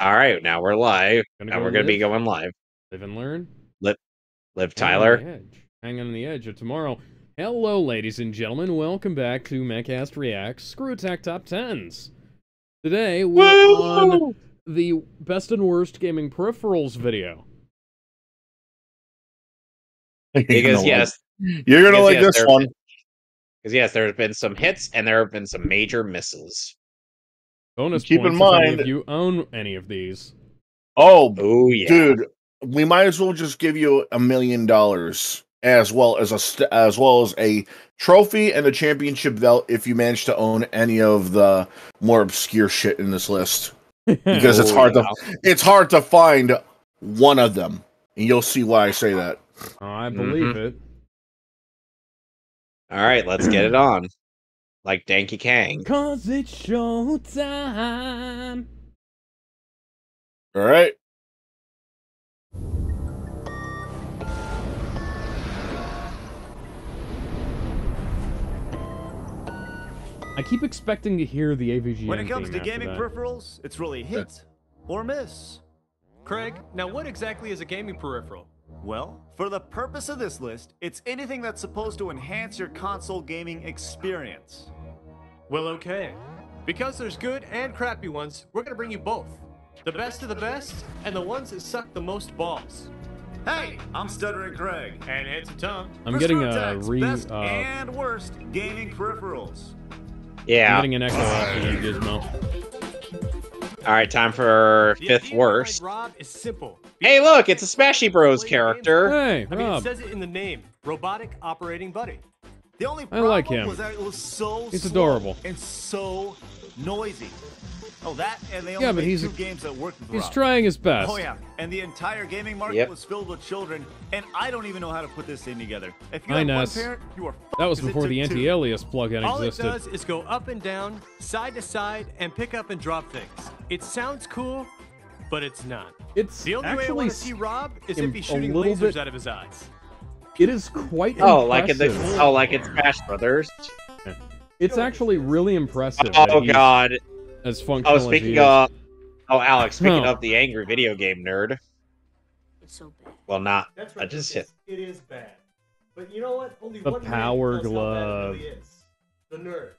All right, now we're live. Gonna Now go we're going to be live? going live. Live and learn. Live Hang on the Tyler. edge. Hang on the edge of tomorrow. Hello, ladies and gentlemen. Welcome back to Mechcast Reacts Screw Attack Top 10s. Today, we're on the best and worst gaming peripherals video. Because yes, you're gonna like this one. Because yes, there have been some hits and there have been some major misses. Bonus Keep points in mind, if any of you own any of these. Oh yeah, dude, we might as well just give you $1 million as well as a trophy and a championship belt if you manage to own any of the more obscure shit in this list. Because it's hard to find one of them, and you'll see why I say that. I believe it. All right, let's get it on. Like Danky Kang. 'Cause it's showtime. All right. I keep expecting to hear the AVGN When it comes theme to gaming after that. peripherals, it's really hit or miss. Craig, now what exactly is a gaming peripheral? Well, for the purpose of this list, it's anything that's supposed to enhance your console gaming experience. Well, okay. Because there's good and crappy ones, we're gonna bring you both. The best of the best, and the ones that suck the most balls. Hey, I'm Stuttering Craig. And Handsome Tom. I'm For getting Screw a Attack's best and worst gaming peripherals. Yeah. I'm getting an echo off of you, Gizmo. All right, time for fifth worst. Rob is simple. Hey, look, it's a Smashy Bros character. Hey, I mean, it Rob. says it in the name. Robotic Operating Buddy. The only I problem like him. was that it was so He's slow adorable. and so noisy. Oh, that and they only Yeah, but made he's 2 games that worked with He's Rob. trying his best. Oh yeah, and the entire gaming market was filled with children, and I don't even know how to put this thing together. If you have one parent, you are That was fucked 'cause before it the took 2. anti-alias plugin All existed. it does is go up and down, side to side, and pick up and drop things. It sounds cool, but it's not. It's The only way I actually want to see Rob is if he's a shooting little lasers bit- out of his eyes. It is quite Like in impressive. like in Smash Brothers. It's actually really impressive. Oh that he's God. as functional as Speaking he is. of. Oh, Alex, speaking Huh. of the angry video game nerd. It's so bad. Well, not. That's I right. just hit. It is bad. But you know what? Only The one man power knows how bad it glove. really is. The nerd.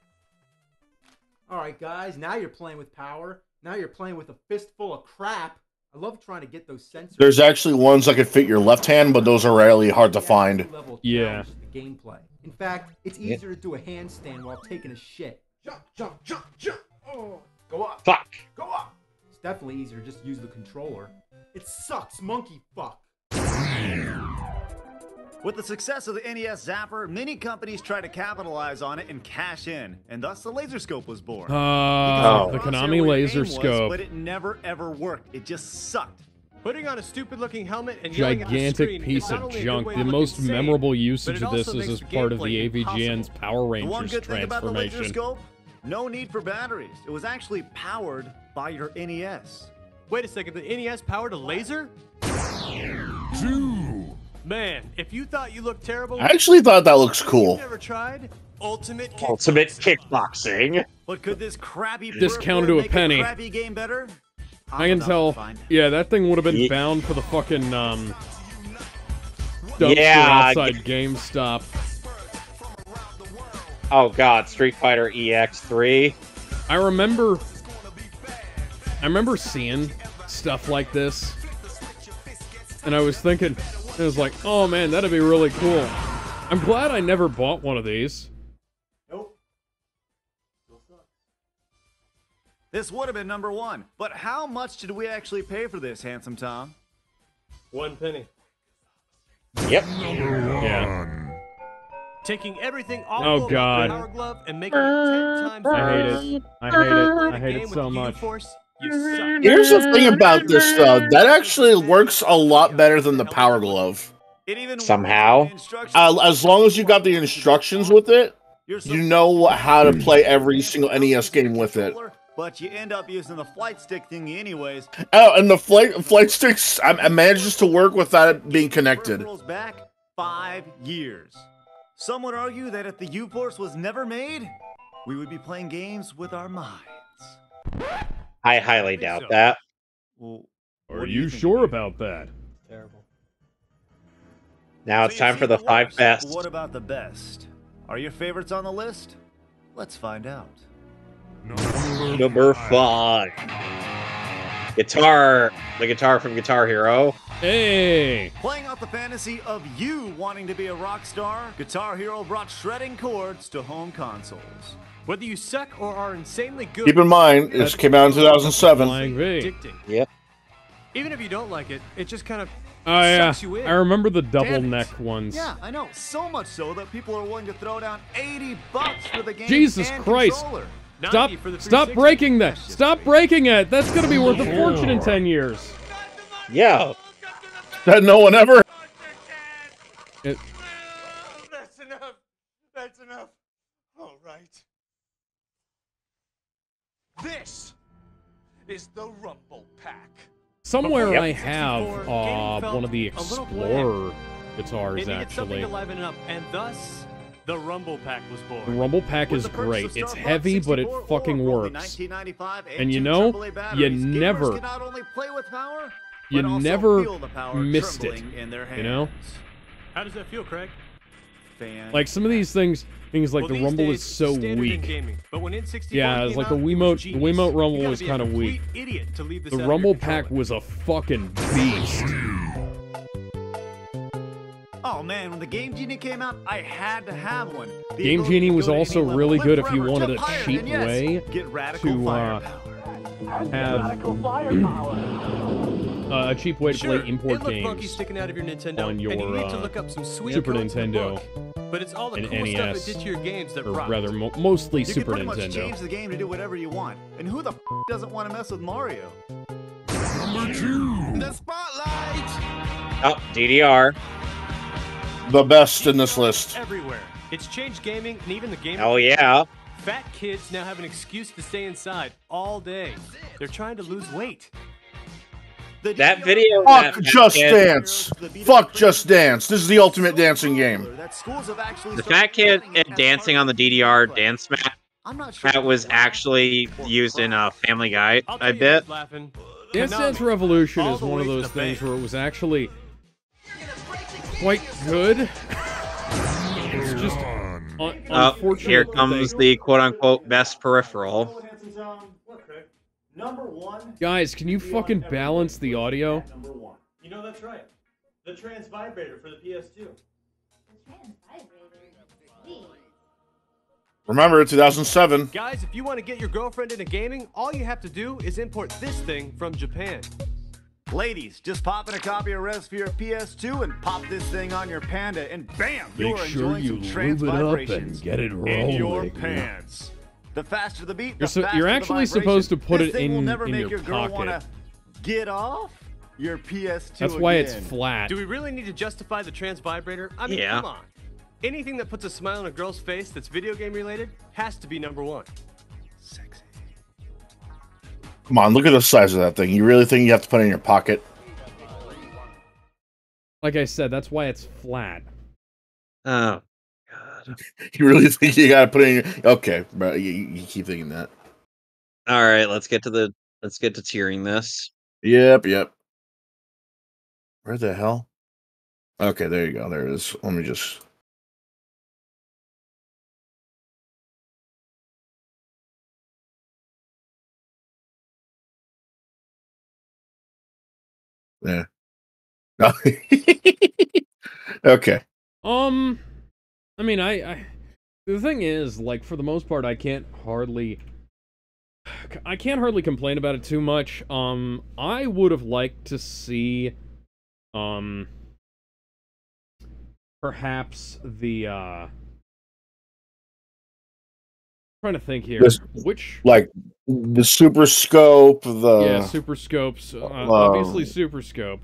Alright, guys, now you're playing with power. Now you're playing with a fistful of crap. I love trying to get those sensors. There's actually ones that could fit your left hand, but those are rarely hard to find. Yeah. The gameplay. In fact, it's easier to do a handstand while taking a shit. Jump, jump, jump, jump. Oh, go up. Fuck. Go up. It's definitely easier to just use the controller. It sucks, monkey fuck. With the success of the NES Zapper, many companies tried to capitalize on it and cash in, and thus the Laser Scope was born. The Crosshair Konami where your Laser aim was, Scope. but it never ever worked. It just sucked. Putting on a stupid-looking helmet and yelling at the Gigantic screen piece is not of only a good junk. way The to look most insane, memorable usage but of it this also is makes as the part of the gameplay AVGN's impossible. Power The one Rangers good thing about the Laser transformation. Scope? No need for batteries. It was actually powered by your NES. Wait a second, the NES powered a laser? Man, if you thought you looked terrible, I actually thought that looks cool. you've never tried Ultimate Kickboxing. Ultimate kickboxing. But could this crappy Discounted peripheral to a make penny. Crappy game better? I can tell. Yeah, that thing would have been bound for the fucking dumpster outside GameStop. Oh God, Street Fighter EX3. I remember seeing stuff like this, and I was thinking, it was like, oh man, that'd be really cool. I'm glad I never bought one of these. Nope. This would have been number 1. But how much did we actually pay for this, Handsome Tom? 1 penny. Yep. Yeah. Taking everything off Oh, of God. the Power Glove and making it 10 times I better. hate it. I hate it. I In a hate game it with so much. U-Force, you suck. Here's the thing about this, though. That actually works a lot better than the Power Glove. It even Somehow. As long as you got the instructions with it, you know how to play every single NES game with it. But you end up using the flight stick thingy anyways. Oh, and the flight sticks manages to work without it being connected. Peripherals back 5 years. Some would argue that if the U-Force was never made, we would be playing games with our minds. I highly doubt that. Well, Are what do you think sure it'd be? about that? Terrible. Now So it's you've time seen for the five worst. best. What about the best? Are your favorites on the list? Let's find out. Number 5. Guitar. The guitar from Guitar Hero. Hey! Playing out the fantasy of you wanting to be a rock star, Guitar Hero brought shredding chords to home consoles. Whether you suck or are insanely good, Keep in mind, this came out in 2007. Flying V. addicting. Yep. Even if you don't like it, it just kind of Oh yeah, sucks you in. I remember the double Damn it. neck ones. Yeah, I know. So much so that people are willing to throw down $80 for the game. Jesus and Christ. controller. Stop! 90 for the Stop 360. breaking that! That's just Stop crazy. breaking it! That's gonna be worth a fortune in 10 years. Yeah. That no one ever. It, That's enough. That's enough. All right. This is the Rumble Pack. somewhere Yep. I have 64, gaming felt one of the a little Explorer guitars It needed something actually. to liven it up, and thus the Rumble Pack was born. The Rumble Pack With is the purchase great. of It's Star heavy, Fox but it 64 fucking or only works. $19.95 And you two know, AAA you batteries, gamers never- can not only play with power, You but also never feel the power missed it, trembling in their hands. you know? How does that feel, Craig? Like some of these things like Well, the these Rumble days, is so standard in weak. gaming, but when N64 Yeah, it's came like the out, it was Wiimote. The genius. Wiimote You Rumble gotta was be a kind of weak. complete idiot to leave this The out of Rumble your Pack controller. was a fucking beast. Oh man, when the Game Genie came out, I had to have one. The Game ability Genie to was go to also any level, really live good if you forever, wanted jump a higher, cheap and yes, way get radical to have a cheap way to Sure, play import it looked funky games sticking out of your Nintendo, on your, and you need to look up some sweet Super codes in the Nintendo book. But it's all the and cool stuff NES, it did to your games that or rocked. rather mostly You Super can pretty much Nintendo. change the game to do whatever you want. And who the doesn't want to mess with Mario? The spotlight. Oh, DDR. The best in this list. Everywhere. It's changed gaming and even the game. Oh yeah. Fat kids now have an excuse to stay inside all day. They're trying to lose weight. The That DDR video- Fuck that- Just that- Dance. Fuck Just Dance. This is the ultimate dancing game. that schools have actually The started fat kid planning it and as dancing part on the of DDR gameplay. dance mat. I'm not sure That was actually used in Family Guy, I'll tell I you bet. who's laughing. Dance Konami. Dance Revolution All is the one of way to those the things bank. where it was actually quite good. It's just Oh, unfortunate. here that comes they- the quote-unquote best peripheral. Number one. Guys, can you fucking balance the audio? Number one. You know that's right. The trans vibrator for the PS2. Remember, 2007. Guys, if you want to get your girlfriend into gaming, all you have to do is import this thing from Japan. Ladies, just pop in a copy of Res for your PS2 and pop this thing on your Panda, and bam, you Make are sure enjoying you some trans lube it up vibrations and get it in your rolling. pants. The faster the beat, the You're faster you're the actually vibration. supposed to put This it thing will in never make your girl wanna pocket. get off your PS2. That's why it's again. flat. Do we really need to justify the trans vibrator? I mean, Yeah. come on. Anything that puts a smile on a girl's face that's video game related has to be number one. Sexy. Come on, look at the size of that thing. You really think you have to put it in your pocket? Like I said, that's why it's flat. Oh, God. You really think you gotta put it in your... Okay, bro, you keep thinking that. All right, let's get to tiering this. Yep. Where the hell? Okay, there you go. There it is. Let me just... Yeah. Okay. I mean, I the thing is, like, for the most part, I can't hardly complain about it too much. I would have liked to see, perhaps the, trying to think here. This- Which, Like, the Super Scope, the yeah, Super Scopes, obviously Super Scope.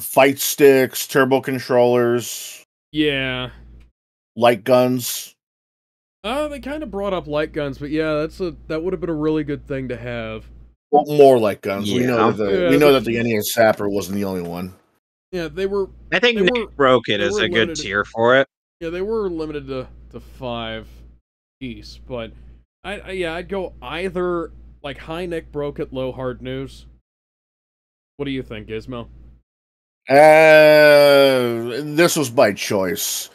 fight sticks, turbo controllers, Yeah. light guns. They kind of brought up light guns, but yeah, that would have been a really good thing to have. Well, more light guns. We know Yeah. that Yeah, we know but- that the NES Zapper wasn't the only one. Yeah, they were. I think They Nick were- broke it they as were a good limited- tier for it. Yeah, they were limited to 5 piece, but I'd go either like high Nick broke it, low hard news, What do you think, Gizmo? This was by choice.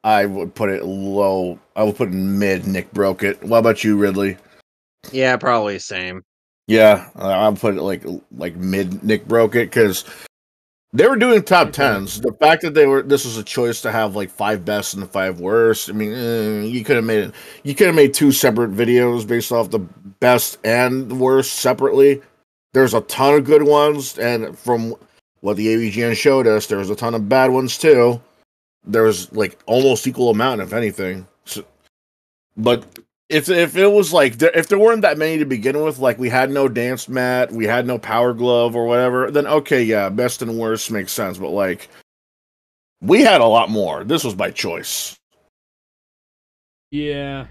I would put it low. I would put it in mid. Nick broke it. What about you, Ridley? Yeah, probably same. Yeah, I'll put it like mid. Nick broke it because they were doing top tens. The fact that this was a choice to have like 5 best and the 5 worst. I mean, you could have made it. You could have made 2 separate videos based off the best and the worst separately. There's a ton of good ones, and from what the AVGN showed us, there was a ton of bad ones too. There was like almost equal amount, if anything. So, but if it was like if there weren't that many to begin with, like we had no dance mat, we had no power glove or whatever, then okay, yeah, best and worst makes sense. But like we had a lot more. This was by choice. Yeah.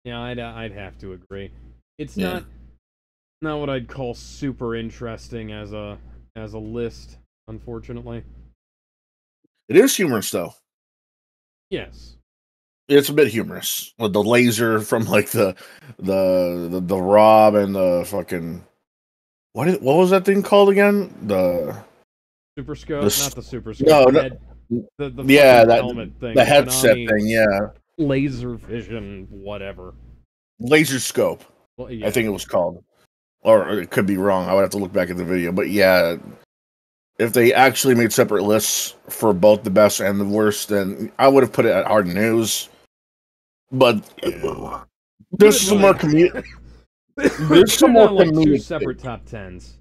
Yeah, I'd have to agree. It's not what I'd call super interesting as a list, unfortunately. It is humorous though. Yes. It's a bit humorous with the laser from like the Rob and the fucking what was that thing called again? The Super Scope, not the Super Scope. No, the yeah, that helmet thing, the headset Konami thing, yeah. Laser vision, whatever. Laser scope. Well, yeah. I think it was called, or it could be wrong. I would have to look back at the video, but yeah. If they actually made separate lists for both the best and the worst, then I would have put it at hard news. But there's some more comedic. There's some more like comedic. 2 separate top 10s.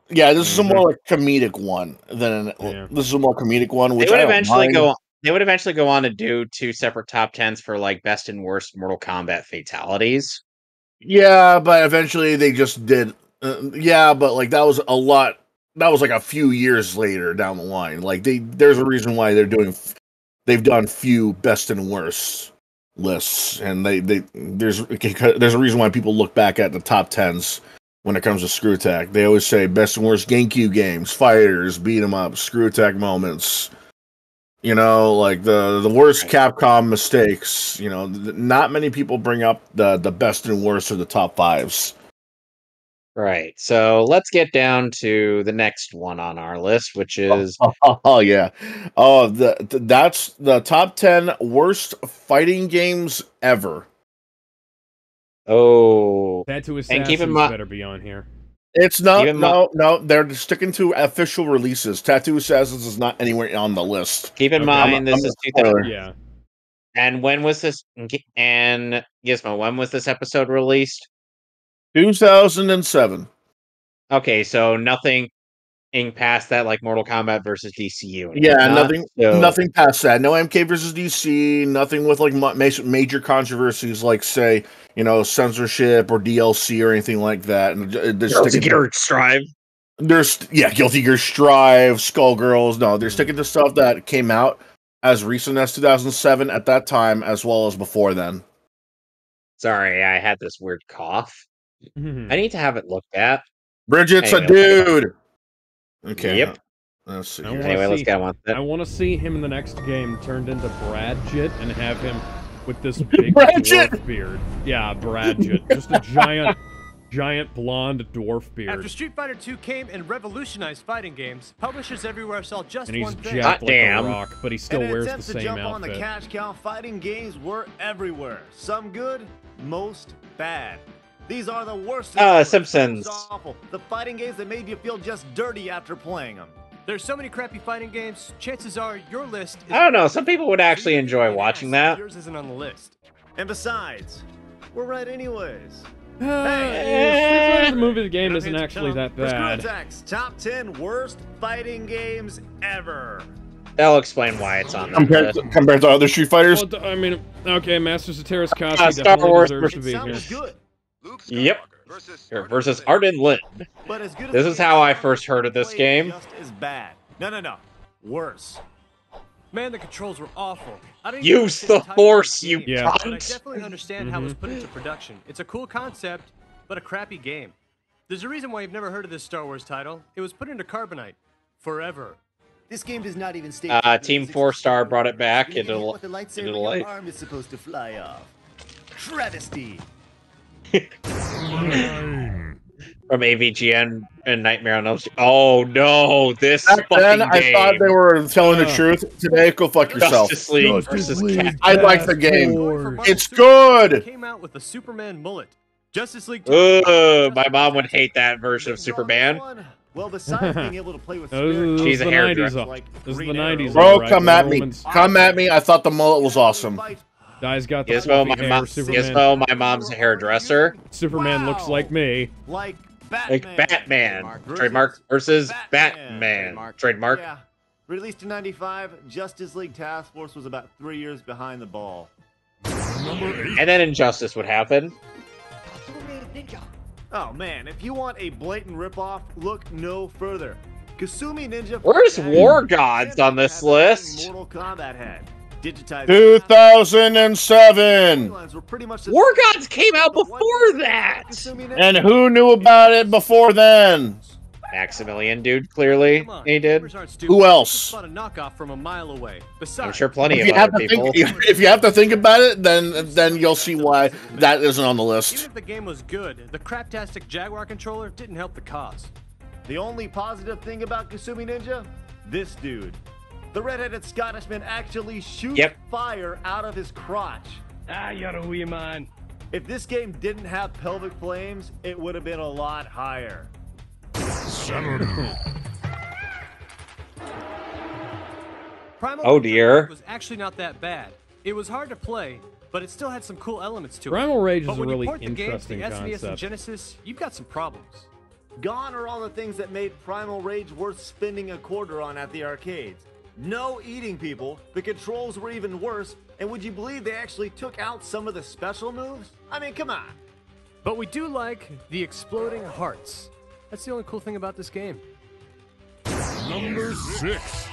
Yeah, this is a more like comedic one than this is a more comedic one. Which They would I don't eventually mind. go. They would eventually go on to do 2 separate top 10s for like best and worst Mortal Kombat fatalities. Yeah, but eventually they just did. Yeah, but like that was a lot. That was like a few years later down the line. Like there's a reason why they've done few best and worst lists, and there's a reason why people look back at the top 10s when it comes to Screw Attack. They always say best and worst GameCube games, fighters, beat 'em up, Screw Attack moments. You know, like the worst Capcom mistakes. You know, not many people bring up the best and worst of the top 5s. Right. So let's get down to the next one on our list, which is Oh yeah. Oh, that's the top 10 worst fighting games ever. Tattoo and Assassins keep in mind, better be on here. It's not. No, they're sticking to official releases. Tattoo Assassins is not anywhere on the list. keep in mind this is 2000. Yeah. And when was this? And Gizmo, when was this episode released? 2007. Okay, so nothing past that, like Mortal Kombat versus DCU. Yeah, nothing. Nothing past that. No MK versus DC. Nothing with like major controversies, like say censorship or DLC or anything like that. And Guilty Gear Strive. Guilty Gear Strive, Skullgirls. No, they're sticking to stuff that came out as recent as 2007 at that time, as well as before then. Sorry, I had this weird cough. I need to have it looked at. Bridget's Anyway, a dude. Okay. Yep. Let's see. Anyway, let's get on. I want to see him in the next game turned into Bradget and have him with this big Bradget! dwarf beard. Yeah, Bradget. Just a giant blonde dwarf beard. After Street Fighter II came and revolutionized fighting games, publishers everywhere saw just And he's one thing. jacked like a rock, but he still And wears the attempts to same jump on the outfit. cash cow fighting games were everywhere. Some good, most bad. These are the worst. Simpsons. Awful. The fighting games that made you feel just dirty after playing them. There's so many crappy fighting games, chances are your list is... I don't know. Some people would actually enjoy watching that. Yours isn't on the list. And besides, we're right anyways. The movie game isn't actually that For Screw bad. Attack's top 10 worst fighting games ever. That'll explain why it's on that list. Compared to other Street Fighters. Well, I mean, okay, Masters of Terrascasi Star definitely Wars deserves to be Sounds here. good. Yep. Versus Arden Lin. But as good as This the is how I game first heard of this played, game. Just as bad. No. Worse. Man, the controls were awful. I don't even Use understand the type of Force, game, you Yeah. But I cunt. definitely understand how it was put into production. It's a cool concept, but a crappy game. There's a reason why you've never heard of this Star Wars title. It was put into Carbonite. Forever. This game does not even state. Team 4-Star brought it back into the light. Arm is supposed to fly off. Travesty. from AVGN and Nightmare on Elm Street. Oh no, this Back fucking then, game. I thought they were telling the truth. Today, go fuck yourself. Justice League versus Cat. I like the game. Force. It's good. Came out with the Superman mullet. Justice League. My mom would hate that version of Superman. Well, besides being able to play with She's a hairdresser. This is the 90s. Bro, right? come at me. Woman's- Come at me. I thought the mullet was awesome. Guy's got the Gizmo, fluffy hair. Superman, my mom's a hairdresser. Superman looks like me. Like Like Batman. Trademark versus Batman. Trademark. Yeah. Released in 95, Justice League Task Force was about 3 years behind the ball. And then Injustice would happen. Oh man, if you want a blatant ripoff, look no further. Kasumi Ninja. Where's War Gods on this list? Mortal Kombat had. Digitized 2007. were pretty much War Gods came out before that. And who knew about it before then? Maximilian, dude, clearly. He did. Who else? Spot a knockoff from a mile away. I'm Besides, sure plenty If of you, have other to people. think, if you have to think about it, then you'll see why that isn't on the even list. if the game was good, the craptastic Jaguar controller didn't help the cause. The only positive thing about Kasumi Ninja? This dude. The redheaded Scottishman actually shoots fire out of his crotch. man. If this game didn't have pelvic flames, it would have been a lot higher. Primal Oh, Rage dear. was actually not that bad. It was hard to play, but it still had some cool elements to it. Primal Rage But is a when you really port the game to interesting the SNES and concept. Genesis, you've got some problems. Gone are all the things that made Primal Rage worth spending a quarter on at the arcades. No eating people, the controls were even worse, and would you believe they actually took out some of the special moves? I mean, come on. But we do like the exploding hearts. That's the only cool thing about this game. Number 6.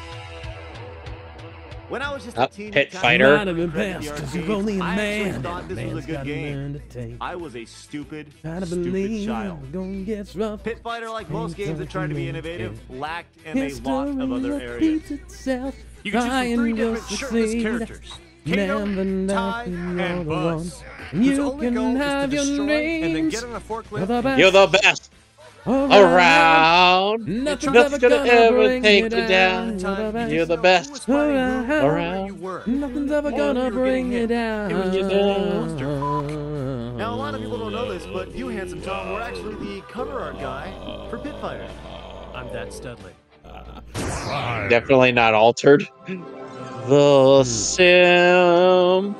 When I was just a teen, Pit Fighter. Might have been best 'cause you're only a I actually man. thought this was a Man's good got a game. man to take. I was a stupid, Gotta stupid believe child. gonna get rough. Pit Fighter, like most games that tried to be innovative, lacked in a History lot of other areas. repeats itself. You can choose from 3 Trying different to shirtless succeed. characters. Kato, Never Ty, knocking you're and the one. Buzz. And whose you only can goal is to have your destroy and then dreams. get on a You're forklift. the best. You're the best around. Nothing's Nothing's gonna ever bring take you you down. down. You're You're the best around. around. You were. Nothing's ever Or gonna you were bring getting you hit. It was just a monster. down. Now, a lot of people don't know this, but you, Handsome Tom, were actually the cover art guy for Pit Fighter. I'm that Studley. Definitely not altered. The Sim.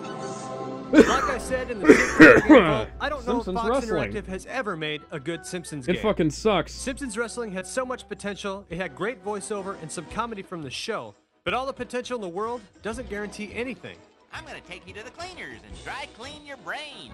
Like I said in the Simpsons game vault, I don't know Simpsons if Fox Wrestling. Interactive has ever made a good Simpsons It game. fucking sucks. Simpsons Wrestling had so much potential, it had great voiceover and some comedy from the show, but all the potential in the world doesn't guarantee anything. I'm gonna take you to the cleaners and dry clean your brain.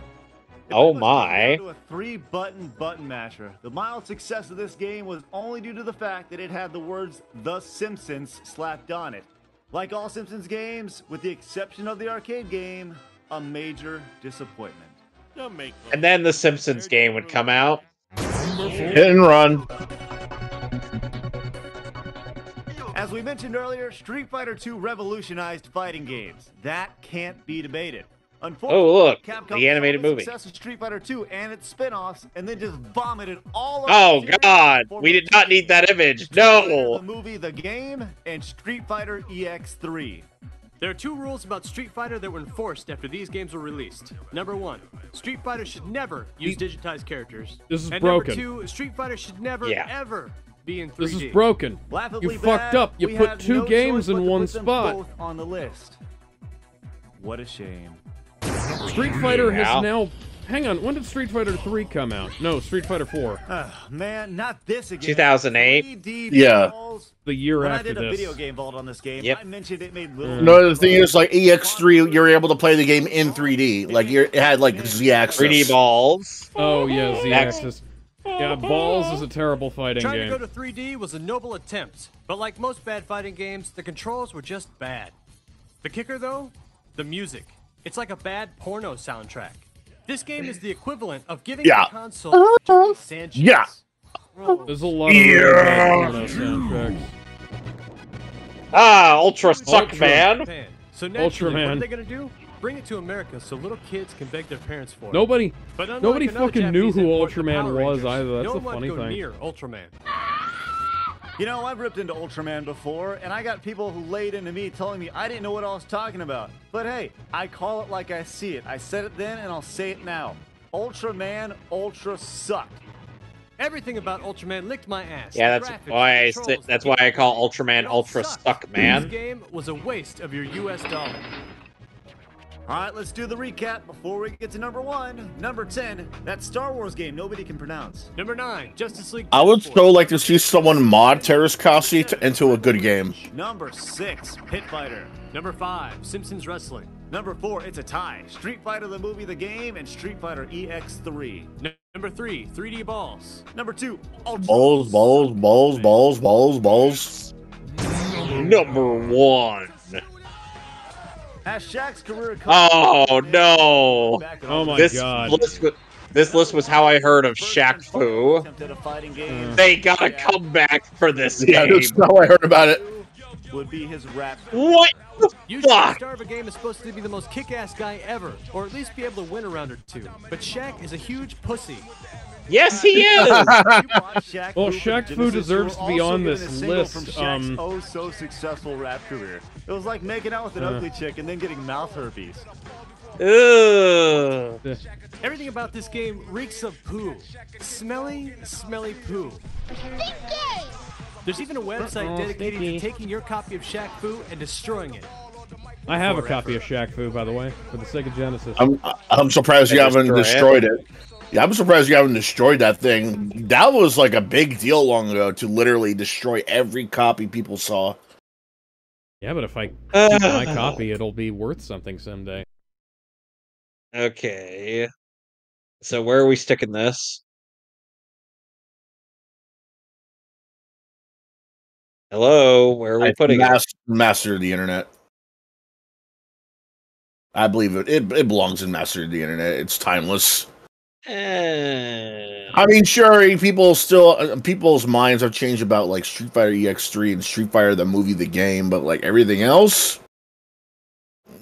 Oh It my. was down to a 3-button button masher. The mild success of this game was only due to the fact that it had the words The Simpsons slapped on it. Like all Simpsons games, with the exception of the arcade game, a major disappointment. And then the Simpsons game would come out. Hit and run. As we mentioned earlier, Street Fighter II revolutionized fighting games. That can't be debated. Unfortunately, Oh, look, Capcom the animated saw the movie. success of Street Fighter II and its spin-offs, and then just vomited all over Oh the series God, in the form we of did not need that image. Street Fighter, No. the movie, the game, and Street Fighter EX3. There are 2 rules about Street Fighter that were enforced after these games were released. Number 1, Street Fighter should never use digitized characters. This is and broken. Number 2, Street Fighter should never, Yeah. ever be in 3D. This is broken. Laughably You bad, fucked up. You we put have 2 no games choice but in to one put them spot. both on the list. What a shame. Street Fighter Yeah. has now... Hang on, when did Street Fighter 3 come out? No, Street Fighter 4. Man, not this again. 2008. 3D Yeah. balls. The year When I after did a this. video game vault on this game, Yep. I mentioned it made little. No, the thing is, like EX3, you're able to play the game in 3D. Like it had like Z-axis. 3D balls. Oh, yeah, Next. Z-axis. Yeah, Balls is a terrible fighting Trying game. to go to 3D was a noble attempt, but like most bad fighting games, the controls were just bad. The kicker though? The music. It's like a bad porno soundtrack. This game is the equivalent of giving Yeah. a console to Jimmy Sanchez. Yeah. There's a lot of really bad porno soundtracks. Ah, Ultra Suck Ultra. Man. So naturally, what are Ultraman. they gonna do? bring it to America so little kids can beg their parents for it. Nobody But unlike nobody another fucking knew Japanese who import, the Ultraman Power was Rangers, either. That's no the one funny would go thing. near Ultraman. You know, I've ripped into Ultraman before, and I got people who laid into me telling me I didn't know what I was talking about. But hey, I call it like I see it. I said it then, and I'll say it now. Ultraman Ultra sucked. Everything about Ultraman licked my ass. Yeah, The that's graphics, why the I controls, that's the why I call gameplay, Ultraman it all Ultra sucked. Suck, man. This game was a waste of your US dollar. All right, let's do the recap before we get to number 1. Number 10, that Star Wars game nobody can pronounce. Number 9, Justice League. I would so like to see someone mod Terrace Kasi into a good game. Number 6, Pit Fighter. Number 5, Simpsons Wrestling. Number 4, it's a tie. Street Fighter the movie, the game, and Street Fighter EX3. Number 3, 3D Balls. Number 2, Ultra. Balls. Number 1. As Shaq's career Oh no! Oh my this god. This list was how I heard of Shaq Fu. They got a comeback for this Yeah, game. that's how I heard about it. Would be his rap. What the Usually, the fuck? star of a game is supposed to be the most kick-ass guy ever, or at least be able to win a round or two. But Shaq is a huge pussy. Yes, he is. Well, Shaq Fu deserves to be on this list. From Shaq's oh so successful rap career. It was like making out with an ugly chick and then getting mouth herpes. Ugh. Everything about this game reeks of poo. Smelly, smelly poo. There's even a website dedicated to taking your copy of Shaq Fu and destroying it. I have a copy of Shaq Fu, by the way, for the Sega Genesis. I'm surprised you haven't destroyed it. Yeah, I'm surprised you haven't destroyed that thing. That was like a big deal long ago to literally destroy every copy people saw. Yeah, but if I keep my copy, it'll be worth something someday. Okay. So where are we sticking this? Hello, where are we putting it? Master of the Internet. I believe it. It belongs in Master of the Internet. It's timeless. I mean, sure, people's minds have changed about like Street Fighter EX3 and Street Fighter the movie, the game, but like everything else,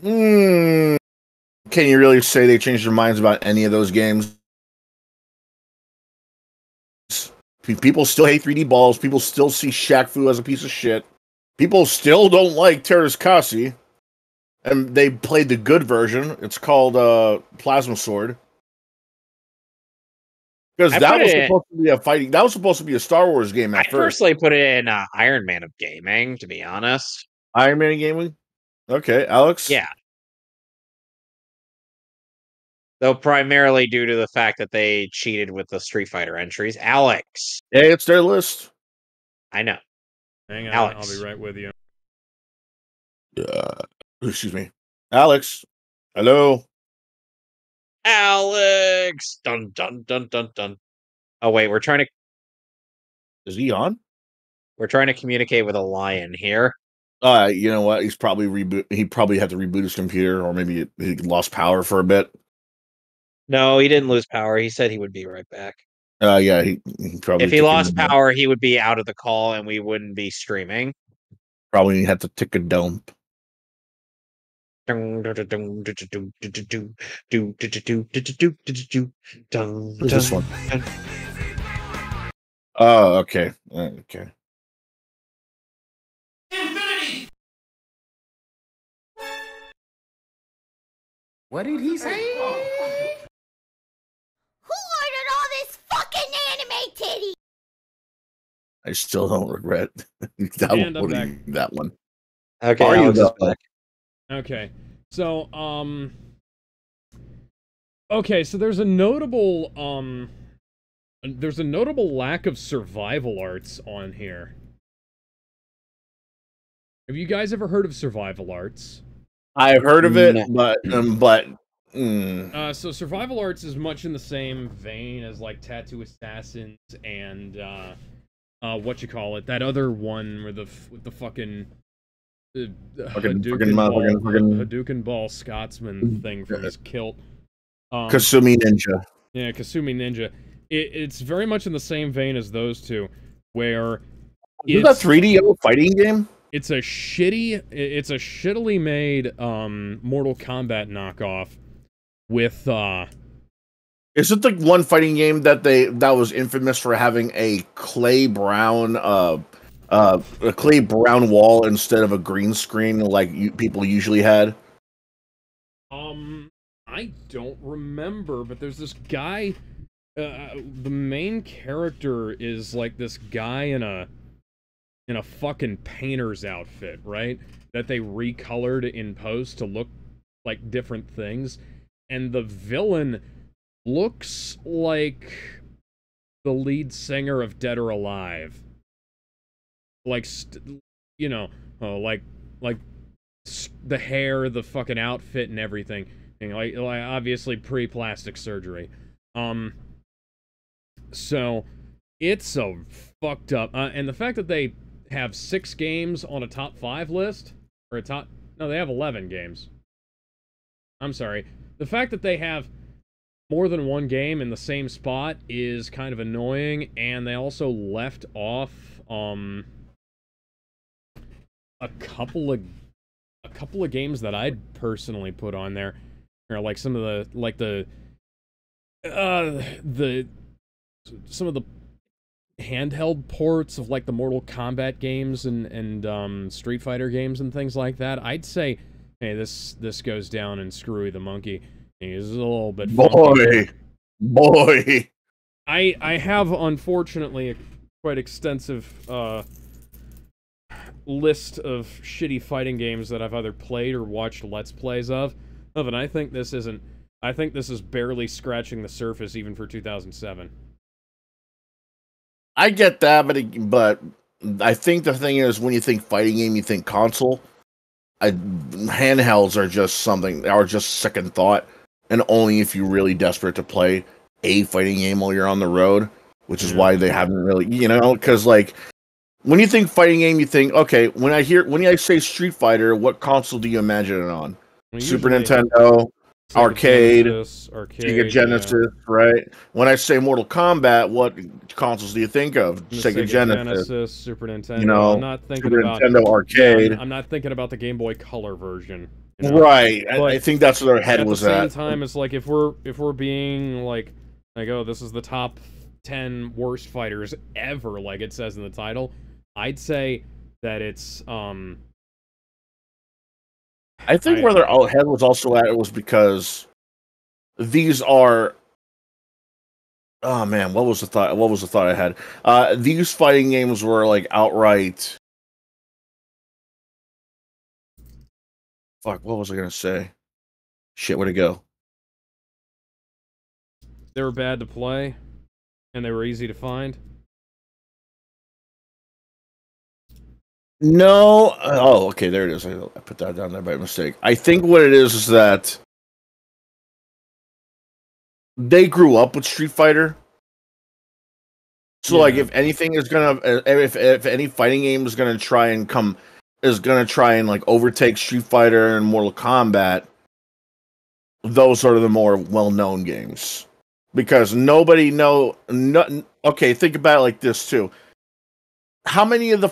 can you really say they changed their minds about any of those games? People still hate 3D balls. People still see Shaq Fu as a piece of shit. People still don't like Terrace Kasi, and they played the good version. It's called Plasma Sword. Because that was supposed to be a fighting. That was supposed to be a Star Wars game at I first. personally put it in Iron Man of gaming, to be honest. Iron Man gaming. Okay, Alex. Yeah. Though primarily due to the fact that they cheated with the Street Fighter entries. Alex. Yeah, it's their list. I know. Hang on, Alex. I'll be right with you. Excuse me, Alex. Hello. Alex. Dun dun dun dun dun. Oh wait, we're trying to. Is he on? We're trying to communicate with a lion here. You know what? He's probably He probably had to reboot his computer, or maybe he lost power for a bit. No, he didn't lose power. He said he would be right back. Yeah, he probably. If he lost power, he would be out of the call, and we wouldn't be streaming. Probably had to take a dump. Who's Who's this one? Oh, okay. Okay. What did he say? Who ordered all this fucking anime titty? I still don't regret downloading that one. Okay, Are you Alex is though? back. Okay, so so there's a notable lack of survival arts on here. Have you guys ever heard of survival arts? I've heard of it, but so survival arts is much in the same vein as like Tattoo Assassins and what you call it, that other one where the fucking Hadouken Ball Scotsman thing from his kilt. Kasumi Ninja. Yeah, Kasumi Ninja. It's very much in the same vein as those two, where is that 3D fighting game? It's a shittily made Mortal Kombat knockoff with Is it the one fighting game that was infamous for having a clay brown wall instead of a green screen like people usually had? I don't remember, but there's this guy. The main character is like this guy in a fucking painter's outfit, right? That they recolored in post to look like different things, and the villain looks like the lead singer of Dead or Alive. Like, like the hair, the fucking outfit, and everything. Like obviously pre-plastic surgery. So it's a fucked up, and the fact that they have 6 games on a top 5 list, or they have 11 games. I'm sorry. The fact that they have more than one game in the same spot is kind of annoying, and they also left off a couple of games that I'd personally put on there, or like some of the some of the handheld ports of like the Mortal Kombat games and Street Fighter games and things like that. I'd say, hey, this goes down in Screwy the Monkey. He's a little bit funky. Boy. I have unfortunately a quite extensive list of shitty fighting games that I've either played or watched Let's Plays of, and I think this is barely scratching the surface even for 2007. I get that, but I think the thing is, when you think fighting game, you think console. Handhelds are just second thought, and only if you're really desperate to play a fighting game while you're on the road, which is why they haven't really, because like when you think fighting game, you think, okay, when I say Street Fighter, what console do you imagine it on? Super Nintendo, arcade, Sega Genesis, right? When I say Mortal Kombat, what consoles do you think of? Sega Genesis, Super Nintendo. I'm not thinking Super about Nintendo arcade. I'm not thinking about the Game Boy Color version. Right. I think that's where their head was at. At the same time, it's like if we're being like, oh, this is the top 10 worst fighters ever, like it says in the title, I'd say that it's I think where their head was also at, it was because these are. Oh man, what was the thought? What was the thought I had? These fighting games were like outright. Fuck, what was I gonna say? Shit, where'd it go? They were bad to play, and they were easy to find. No. Oh, okay, there it is. I put that down there by mistake. I think what it is that they grew up with Street Fighter. So, like, if anything is gonna, if any fighting game is gonna try and like overtake Street Fighter and Mortal Kombat, those are the more well-known games because nobody know. Okay, think about it like this too. How many other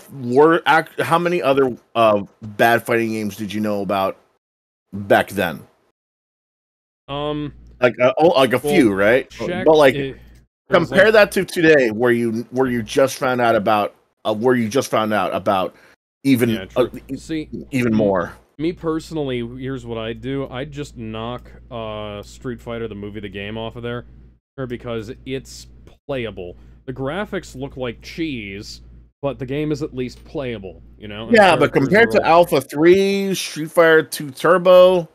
bad fighting games did you know about back then? Like a few, right? But like, compare that to today, where you just found out about even even more. Me personally, here's what I'd do: I'd just knock Street Fighter the movie, the game, off of there, because it's playable. The graphics look like cheese. But the game is at least playable, Yeah, but compared to Alpha 3, Street Fighter 2 Turbo,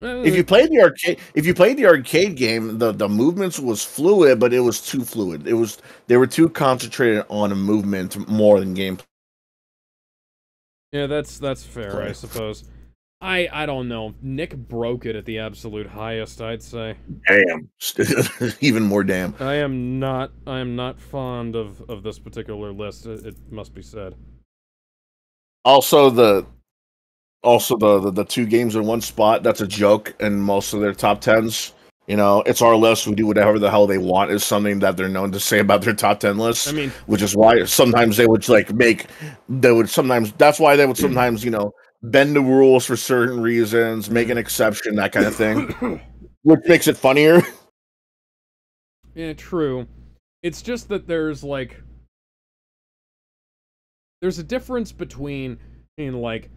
if you played the arcade game, the movements was fluid, but it was too fluid. They were too concentrated on a movement more than gameplay. Yeah, that's fair, I suppose. I don't know. Nick broke it at the absolute highest, I'd say. Damn. Even more damn. I am not fond of this particular list, it must be said. Also the 2 games in one spot, that's a joke in most of their top 10s. You know, it's our list. We do whatever the hell they want is something that they're known to say about their top 10 lists. I mean, which is why sometimes they would like that's why they would sometimes, you know, bend the rules for certain reasons, make an exception, that kind of thing, which makes it funnier. Yeah, true. It's just that there's a difference between like,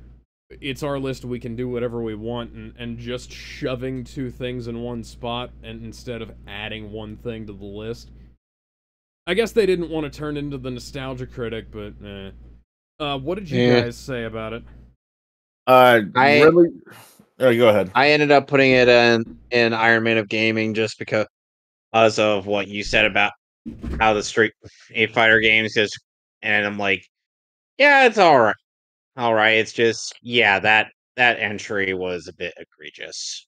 it's our list, we can do whatever we want, and just shoving two things in one spot, and instead of adding one thing to the list. I guess they didn't want to turn into the nostalgia critic, but what did you guys say about it? Really? Go ahead. I ended up putting it in Iron Man of Gaming just because of what you said about how the Street Fighter games is, and I'm like, yeah, it's all right. All right, it's just, yeah, that entry was a bit egregious.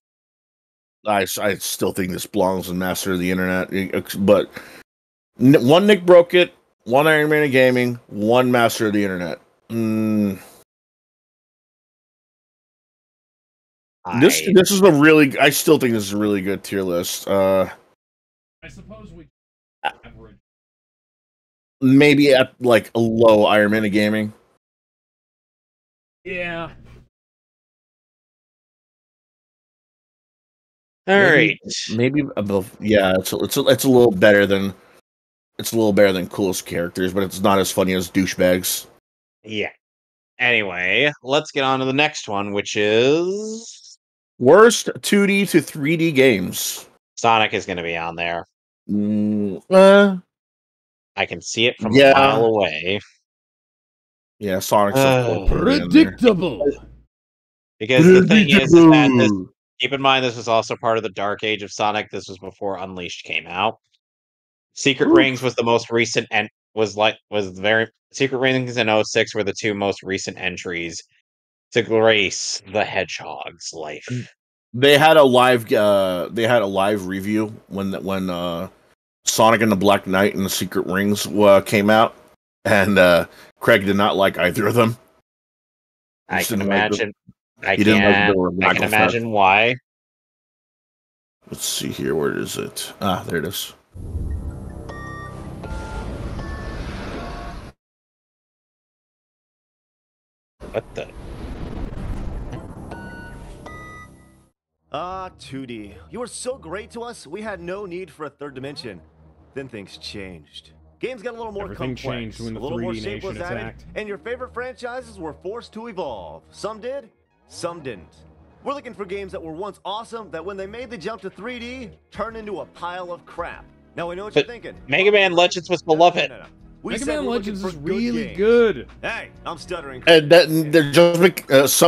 I still think this belongs in Master of the Internet, but one Nick broke it, one Iron Man of Gaming, one Master of the Internet. This is a really, I still think this is a really good tier list. I suppose we average. Maybe at like a low Iron Man of Gaming. Yeah. All right. Maybe above. Yeah, it's a little better than coolest characters, but it's not as funny as douchebags. Yeah. Anyway, let's get on to the next one, which is worst 2D to 3D games. Sonic is going to be on there. I can see it from a mile away. Yeah, Sonic's predictable. Because the thing is that keep in mind, this was also part of the dark age of Sonic. This was before Unleashed came out. Secret Rings was the most recent and Secret Rings and 06 were the two most recent entries to grace the Hedgehog's life. They had a live review when Sonic and the Black Knight and the Secret Rings came out, and Craig did not like either of them. I can imagine. I can imagine why. Let's see here. Where is it? Ah, there it is. What the? 2D. You were so great to us, we had no need for a third dimension. Then things changed. Games got a little more complex, changed when the a little 3D more shape nation was added, attacked. and your favorite franchises were forced to evolve. Some did, some didn't. We're looking for games that were once awesome, that when they made the jump to 3D, turned into a pile of crap. Now I know what you're thinking. Mega Man Legends was beloved. No. Mega Man Legends is really good. Hey, I'm stuttering. And they're just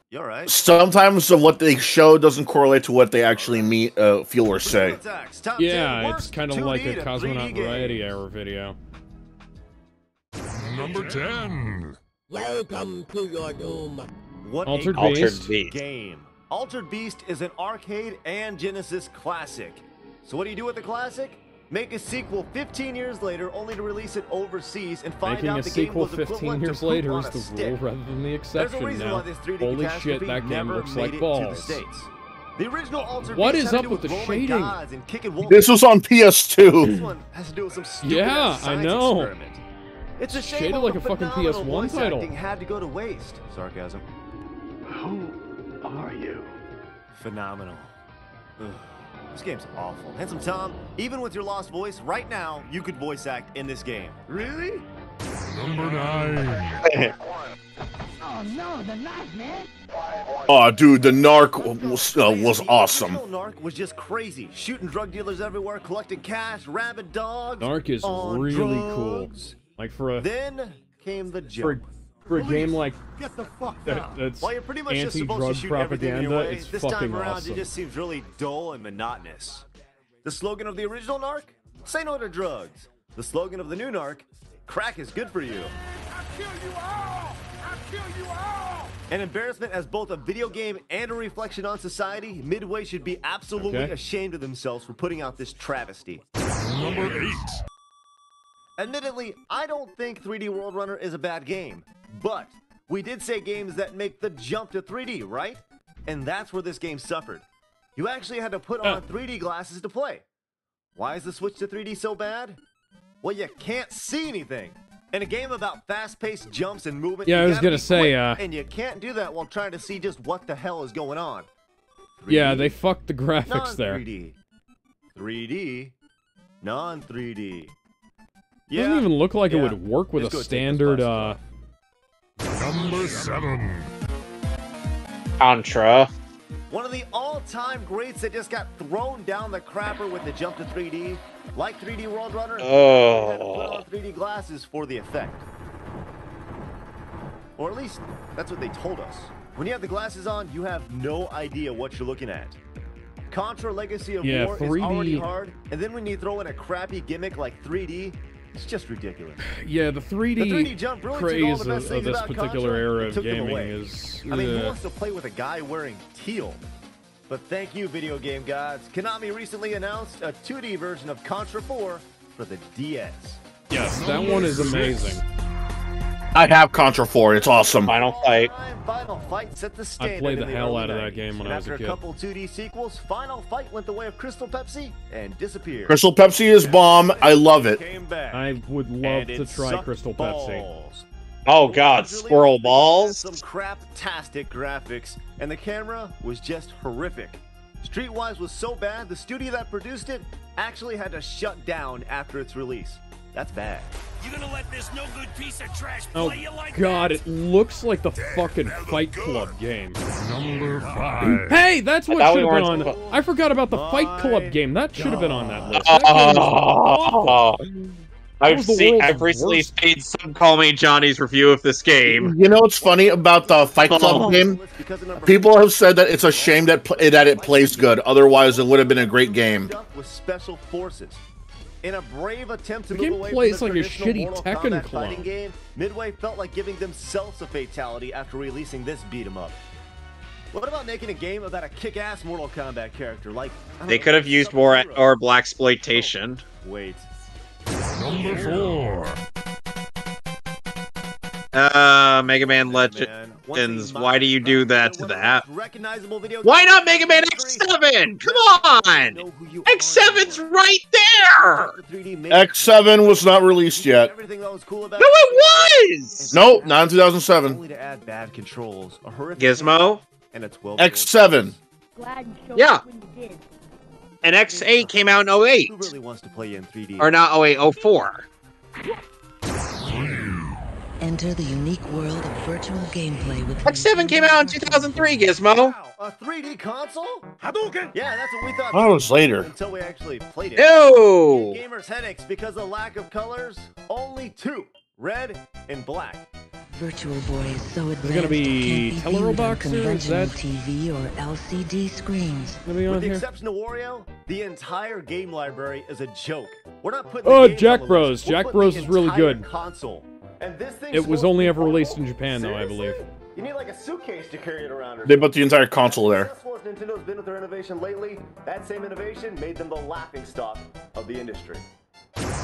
You're right. Sometimes what they show doesn't correlate to what they actually feel or say. Yeah, it's kind of like a Cosmonaut Variety Hour video. Number 10. Welcome to your doom. What Altered Beast Beast game. Altered Beast is an arcade and Genesis classic. So what do you do with the classic? Make a sequel 15 years later, only to release it overseas and find Making out a the game sequel was 15 years later is the rule rather than the exception now. Holy shit, that game looks like balls. The original Altered What Beast is had up to do with the Roman shading? gods and kicking wolves. This was on PS2. This one has to do with some stupid Yeah, I know. experiment. It's a shame Shaded all like the a fucking phenomenal PS1 voice title. acting had to go to waste. Sarcasm. Who are you? Phenomenal. Ugh. This game's awful. Handsome Tom, even with your lost voice, right now, you could voice act in this game. Really? Number 9. Oh no, the knife, man. Oh, dude, the Narc was awesome. The original Narc was just crazy. Shooting drug dealers everywhere, collecting cash, rabid dogs. Narc is on really drugs. cool. Like for a Then came the jump. for a game like Get the fuck that's While you're pretty much just supposed anti-drug to shoot everything in your propaganda, way, it's this fucking time around awesome. it just seems really dull and monotonous. The slogan of the original Narc? Say no to drugs. The slogan of the new Narc? Crack is good for you. I'll kill you all! I'll kill you all! An embarrassment as both a video game and a reflection on society, Midway should be absolutely ashamed of themselves for putting out this travesty. Number 8. Admittedly, I don't think 3D World Runner is a bad game, but we did say games that make the jump to 3D, right? And that's where this game suffered. You actually had to put on 3D glasses to play. Why is the switch to 3D so bad? Well, you can't see anything. In a game about fast-paced jumps and movement, Yeah, I was gonna say, and you can't do that while trying to see just what the hell is going on. 3D, yeah, they fucked the graphics there. 3D, 3D, non-3D. It doesn't even look like it would work with It's a gonna take standard, Number 7. Contra. One of the all-time greats that just got thrown down the crapper with the jump to 3D. Like 3D World Runner, you had to put on 3D glasses for the effect. Or at least, that's what they told us. When you have the glasses on, you have no idea what you're looking at. Contra Legacy of War is 3D. already hard, and then when you throw in a crappy gimmick like 3D, it's just ridiculous. Yeah, the 3D, jump really craze took all the best of things this about particular Contra era and of took them gaming away. is... I mean, who wants to play with a guy wearing teal? But thank you, video game gods. Konami recently announced a 2D version of Contra 4 for the DS. Yes, that one is amazing. I have Contra 4. It's awesome. Final Fight. Final Fight set the standard. I played the in hell early out of that 90s. game when And I was a after kid. a couple 2D sequels, Final Fight went the way of Crystal Pepsi and disappeared. Crystal Pepsi is bomb. I love it. I would love to try Crystal Pepsi. Oh god, squirrel balls. Some crap-tastic graphics, and the camera was just horrific. Streetwise was so bad, the studio that produced it actually had to shut down after its release. That's bad. You gonna let this no good piece of trash Oh play you like god, that? it looks like the fucking Fight Club game. Number 5. Hey, that's what thought we should have been weren't on. supposed- I forgot about the Fight Club game. That should have been on that list. That game was awful. I've was the world's recently worst. seen some Call Me Johnny's review of this game. You know what's funny about the Fight Club game? People have said that it's a shame that that it plays good. Otherwise, it would have been a great game. With special forces. In a brave attempt to The move game away plays from like the a traditional shitty Mortal Tekken Kombat clone. fighting game, Midway felt like giving themselves a fatality after releasing this beat 'em up. What about making a game about a kick-ass Mortal Kombat character like? I don't They know, could have used more blaxploitation. Wait. Number 4. Mega Man Legends. Why do you do that to that? Recognizable video. Why not Mega Man X7? Come on! X7's right there! X7 was not released yet. Everything that was cool about No, it was! Nope, not in 2007. Only to add bad controls, a horrific Gizmo? and a 12. X7. Yeah. And X8 came out in 08. Who really wants to play in 3D? Or not 08, 04. Enter the unique world of virtual gameplay with X7 came out in 2003, Gizmo. Wow, a 3D console? Hadouken! Yeah, that's what we thought. That was later. Until we actually played it. Ew! Gamers' headaches because of lack of colors. Only two: red and black. Virtual Boy is so advanced Is it gonna be it can't be viewed on Teleroboxer? Is conventional that TV or LCD screens. gonna be on With the here? exception of Wario, the entire game library is a joke. We're not putting. Oh, the games Jack on the Bros. list. We're Jack putting Bros the is really entire good. Console. And this thing's It was supposed to only be ever released in portable? Japan, though, I Seriously? believe. You need like a suitcase to carry it around. They put the entire console there. As successful as Nintendo's been with their innovation lately, that same innovation made them the laughingstock of the industry.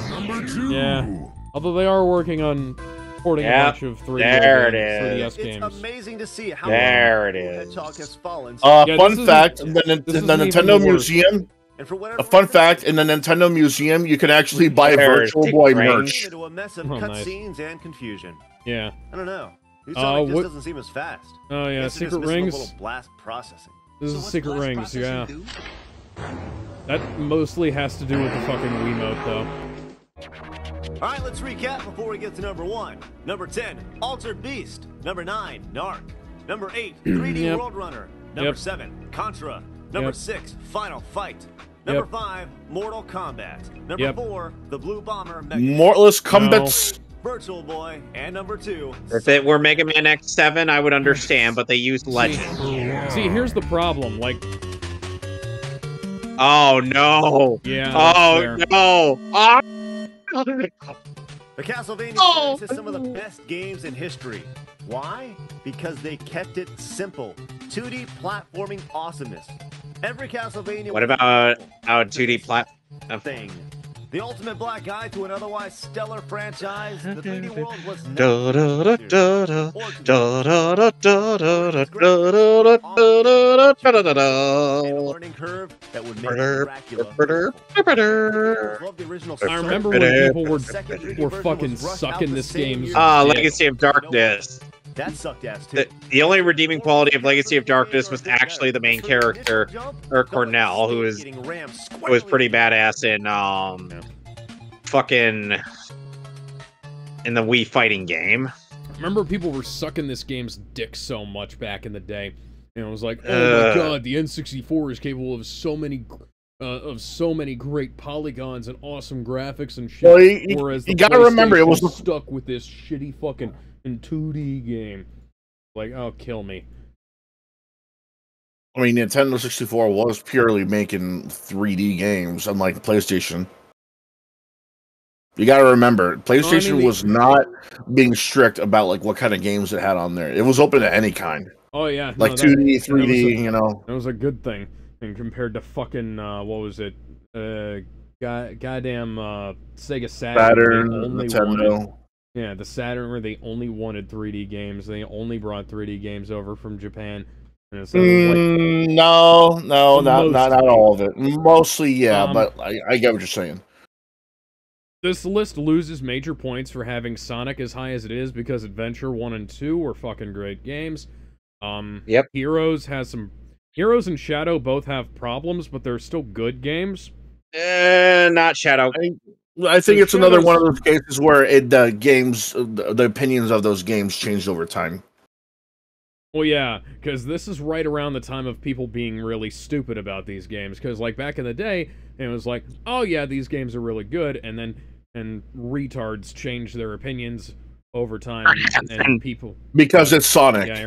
Number 2. Yeah. Although they are working on porting a bunch of 3D there it games, 3DS It's games. amazing to see how There long it is. Hedgehog has fallen. Yeah, Fun this fact: isn't- the this isn't Nintendo even worse. Museum. And for whatever A fun reason, fact: in the Nintendo Museum, you can actually buy There's Virtual Dick Boy Range. merch. into a mess of Oh, nice. cutscenes and confusion. Yeah. I don't know. New Sonic just what- doesn't seem as fast. Oh yeah, Guess they're Secret just missing a Rings. little blast processing. This is Secret Rings, yeah. That mostly has to do with the fucking Wiimote, though. All right, let's recap before we get to number 1. Number 10, Altered Beast. Number 9, Narc. Number 8, 3D Yep. World Runner. Number Yep. 7, Contra. Number Yep. 6, Final Fight. Number Yep. 5, Mortal Kombat. Number Yep. 4, The Blue Bomber Mega Mortless Combats. Virtual Boy. And number 2, If it were Mega Man X7, I would understand, but they used Legend. See, here's the problem. Like, Oh no! yeah. Oh that's fair. no! Ah! The Castlevania Oh. series is some of the best games in history. Why? Because they kept it simple. 2D platforming awesomeness. Every Castlevania What was about our 2D plat? thing. The ultimate black eye to an otherwise stellar franchise, the 3D world was a learning curve that would make Dracula. I remember when people were fucking sucking this game's Legacy of Darkness. That sucked ass too. The only redeeming quality of Legacy of Darkness was actually the main character, Cornell, who was pretty badass in fucking in the Wii fighting game. I remember people were sucking this game's dick so much back in the day. And it was like, oh my god, the N64 is capable of so many great polygons and awesome graphics and shit. Well, whereas you gotta remember, it was stuck with this shitty fucking 2D game. Like, oh, kill me. I mean, Nintendo 64 was purely making 3D games, unlike PlayStation. You gotta remember, PlayStation was not being strict about like what kind of games it had on there. It was open to any kind. Oh yeah, like 2D, 3D, you know. That was a good thing. And compared to fucking what was it? Goddamn Sega Saturn, Nintendo. Yeah, the Saturn, where they only wanted 3D games. They only brought 3D games over from Japan. And so no, not all of it. Mostly, yeah, but I get what you're saying. This list loses major points for having Sonic as high as it is because Adventure 1 and 2 were fucking great games. Yep. Heroes and Shadow both have problems, but they're still good games. Not Shadow. I think it's another one of those cases where the opinions of those games changed over time. Well, yeah, because this is right around the time of people being really stupid about these games. Because, like, back in the day, it was like, oh yeah, these games are really good, and retards changed their opinions over time, and people because it's Sonic. Yeah,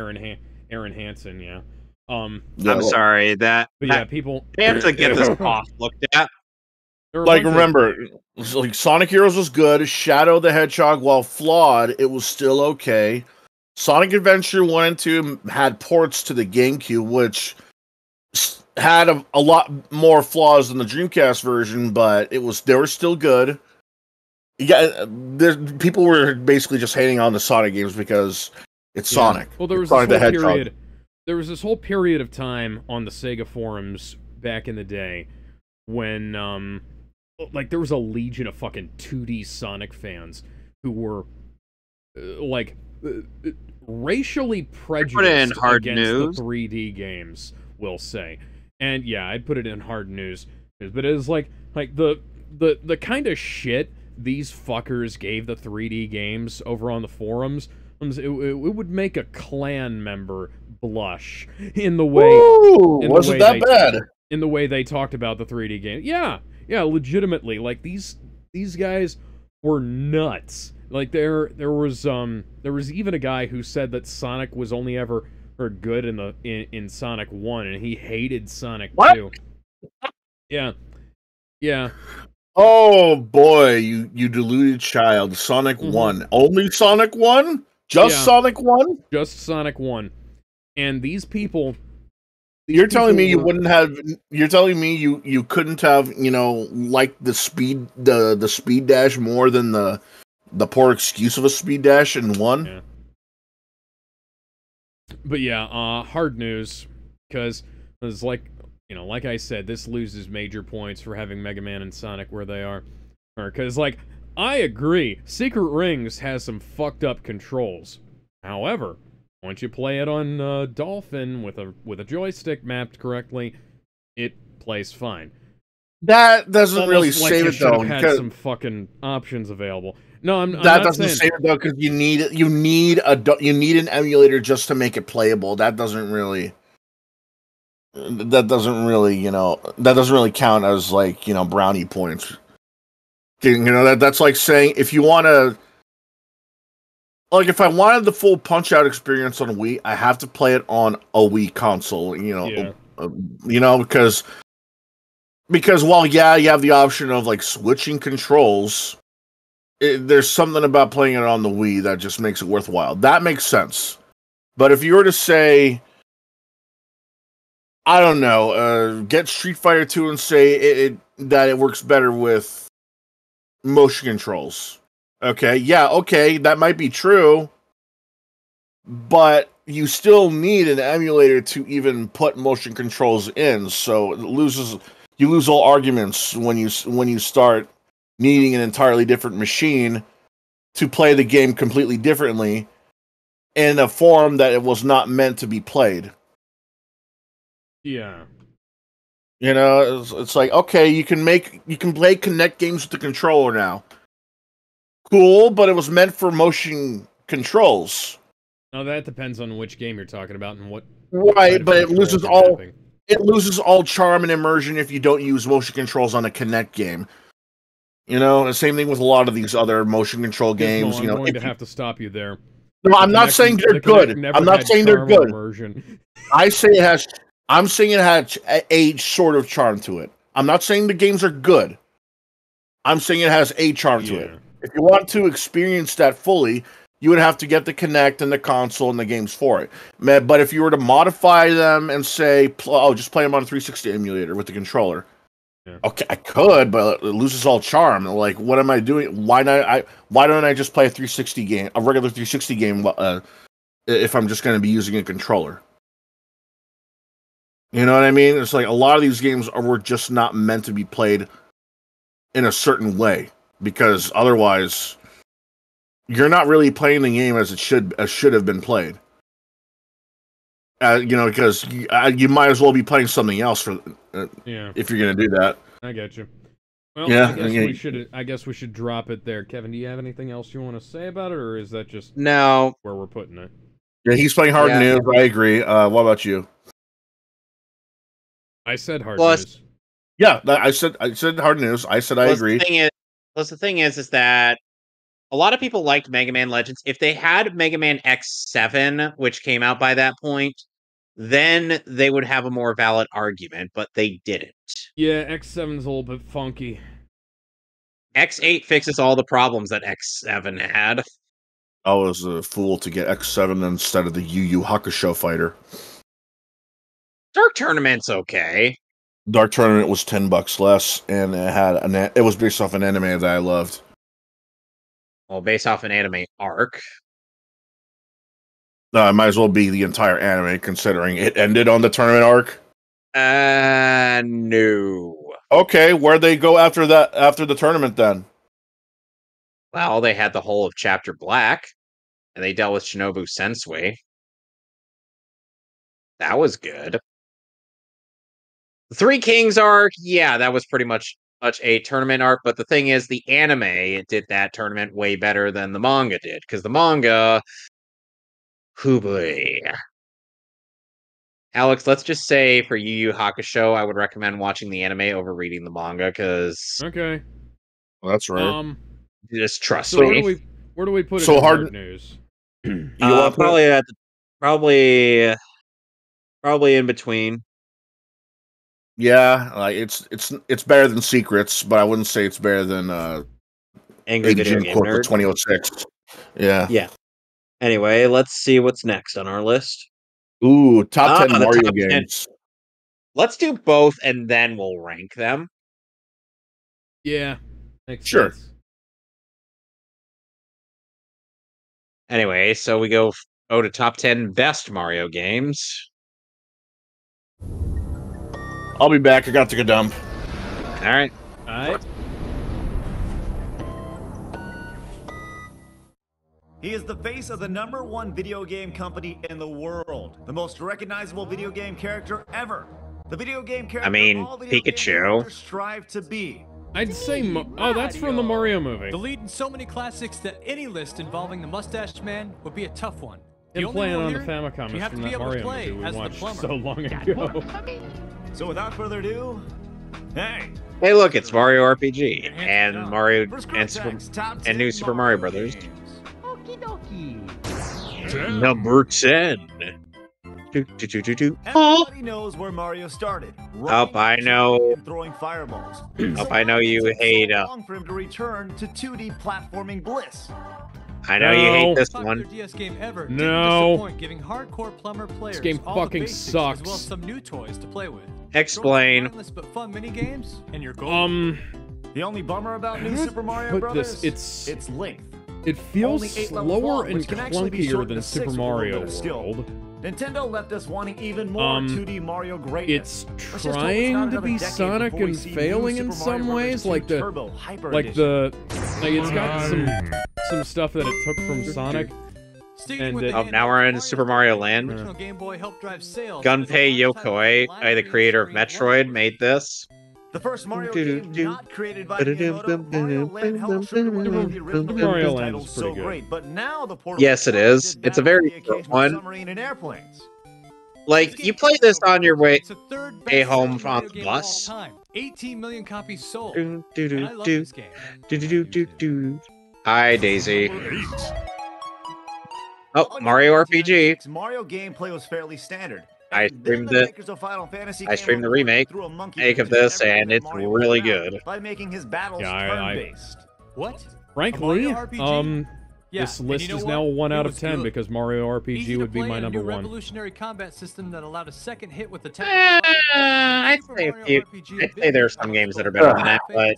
Aaron Hansen, yeah. I'm sorry that. But yeah, people they have to get this off looked at. Like, remember, like Sonic Heroes was good. Shadow the Hedgehog, while flawed, it was still okay. Sonic Adventure 1 and 2 had ports to the GameCube, which had a lot more flaws than the Dreamcast version, but they were still good. Yeah, people were basically just hating on the Sonic games because it's Sonic. Well, there was this whole period. There was this whole period of time on the Sega forums back in the day when, like, there was a legion of fucking 2D Sonic fans who were, racially prejudiced against the 3D games, we'll say. And yeah, I'd put it in hard news, but it was like the kind of shit these fuckers gave the 3D games over on the forums. It would make a clan member blush in the way. Ooh, wasn't that bad? In the way they talked about the 3D game. Yeah, legitimately. Like these guys were nuts. Like there was even a guy who said that Sonic was only ever good in Sonic 1, and he hated Sonic 2. Yeah. Oh boy, you deluded child. Sonic 1. Only Sonic 1? Just Sonic 1? Just Sonic 1. And these people... You're telling me you wouldn't have... You're telling me you couldn't have, liked the speed dash more than the poor excuse of a speed dash in 1? Yeah. But yeah, hard news, because it's like I said, this loses major points for having Mega Man and Sonic where they are. Because, I agree, Secret Rings has some fucked up controls. However, once you play it on Dolphin with a joystick mapped correctly, it plays fine. That doesn't really save it though. Had some fucking options available. No, that doesn't save it though, because you need an emulator just to make it playable. That doesn't really count as brownie points. That's like saying if you want to, if I wanted the full Punch-Out experience on a Wii, I have to play it on a Wii console. Because while you have the option of switching controls, there's something about playing it on the Wii that just makes it worthwhile. That makes sense. But if you were to say, I don't know, get Street Fighter 2 and say that it works better with motion controls. Okay, yeah, okay, that might be true, but you still need an emulator to even put motion controls in. So you lose all arguments when you start needing an entirely different machine to play the game completely differently in a form that it was not meant to be played. Yeah. You know, it's like, okay, you can play Kinect games with the controller now. Cool, but it was meant for motion controls. Now that depends on which game you're talking about and what. Right, but it loses all charm and immersion if you don't use motion controls on a Kinect game. You know, the same thing with a lot of these other motion control games. I'm going to have to stop you there. No, I'm not saying they're good. I'm not saying they're good. I'm saying it has a sort of charm to it. I'm not saying the games are good. I'm saying it has a charm to it. If you want to experience that fully, you would have to get the Kinect and the console and the games for it. But if you were to modify them and say, oh, just play them on a 360 emulator with the controller. Yeah. Okay, I could, but it loses all charm. Like, what am I doing? Why don't I just play a 360 game, a regular 360 game, if I'm just going to be using a controller? You know what I mean? It's like a lot of these games were just not meant to be played in a certain way, because otherwise you're not really playing the game as it should have been played. You know, because you might as well be playing something else for if you're going to do that. I get you. Well, yeah, I guess we should drop it there. Kevin, do you have anything else you want to say about it, or is that just where we're putting it? Yeah, he's playing hard news. I agree. What about you? I said hard news. Yeah, I said hard news. I said I agree. The thing is that a lot of people liked Mega Man Legends. If they had Mega Man X7, which came out by that point, then they would have a more valid argument, but they didn't. Yeah, X7's a little bit funky. X8 fixes all the problems that X7 had. I was a fool to get X7 instead of the Yu Yu Hakusho fighter. Dark Tournament's okay. Dark Tournament was $10 less, and it was based off an anime that I loved. Well, based off an anime arc. No, it might as well be the entire anime, considering it ended on the tournament arc. No. Okay, where'd they go after the tournament then? Well, they had the whole of Chapter Black, and they dealt with Shinobu Sensui. That was good. The Three Kings arc, yeah, that was pretty much a tournament arc, but the thing is, the anime did that tournament way better than the manga did, because the manga, boy. Alex, let's just say for Yu Yu Hakusho, I would recommend watching the anime over reading the manga, because... Okay. Well, that's right. Just trust me. Where do we put it in hard news? Probably in between. Yeah, like it's better than Secrets, but I wouldn't say it's better than Angry Video Game Nerd 2006. Yeah. Yeah. Anyway, let's see what's next on our list. Ooh, top 10 Mario games. 10. Let's do both, and then we'll rank them. Yeah. Makes sense. Anyway, so we go to top 10 best Mario games. I'll be back. I got to go dump. All right. He is the face of the #1 video game company in the world. The most recognizable video game character ever. The video game character all video Pikachu. Strive to be. I'd say that's from the Mario movie. The lead in so many classics that any list involving the Mustache Man would be a tough one. Him playing on the Famicom is from that Mario movie we watched so long ago. So without further ado, hey, look, it's Mario RPG and Mario and New Super Mario Brothers. Number 10. Everybody knows where Mario started. I know. Throwing fireballs. I know you hate. Long for him to return to 2D platforming bliss. I know you hate this one. DS game ever no. Giving hardcore plumber players this game fucking sucks. As well as some new toys to play with. Explain. But fun mini games and your goal. The only bummer about New Super Mario put Brothers, this? its length. It feels Only 8 levels slower long, and which can actually be clunkier shortened than to 6 Super with a little Mario bit of skill. World. Nintendo left us wanting even more 2D Mario greatness. It's trying to be Sonic and failing in some ways, like it's got some stuff that it took from Sonic. And now we're in Super Mario Land. Gunpei Yokoi, the creator of Metroid, made this. The first Mario game not created by Miyamoto, Mario Land helped sure to make the original Mario title Land is so pretty good. great, but now the portable Yes, it is. It's a very short one. submarine and airplanes. Like, you play this on your way home on the bus. 18 million copies sold. Do, do, And I love this game. do. Hi, Daisy. Oh, Mario RPG. Mario gameplay was fairly standard. I streamed the remake of this, and it's really good. By making his battles Yeah, turn-based. What? Frankly, Yeah, this and list you know is what? now 1 It out of was 10 good. because Mario RPG Easy to would be play my and a number new 1. revolutionary combat system that allowed a second hit with the I'd say there are some games that are better than that, but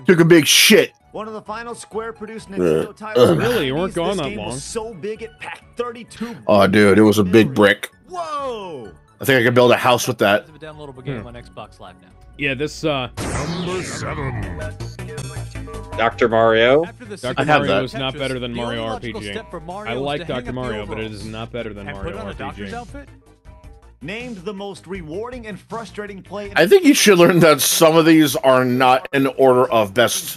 Took a big shit. One of the final Square-produced Nintendo titles. Really? You weren't gone This that game was long. so big it packed 32. Oh, dude, it was a big brick. Whoa! I think I could build a house with that. A downloadable game on Xbox Live now. Yeah, this Number 7. Dr. Mario. Dr. I have Mario that. is not better than The only Mario logical RPG. step for Mario I was like to hang Dr. up the Mario, but it overalls is not better than and Mario put on a doctor's RPG. outfit? Named the most rewarding and frustrating play. I think you should learn that some of these are not in order of best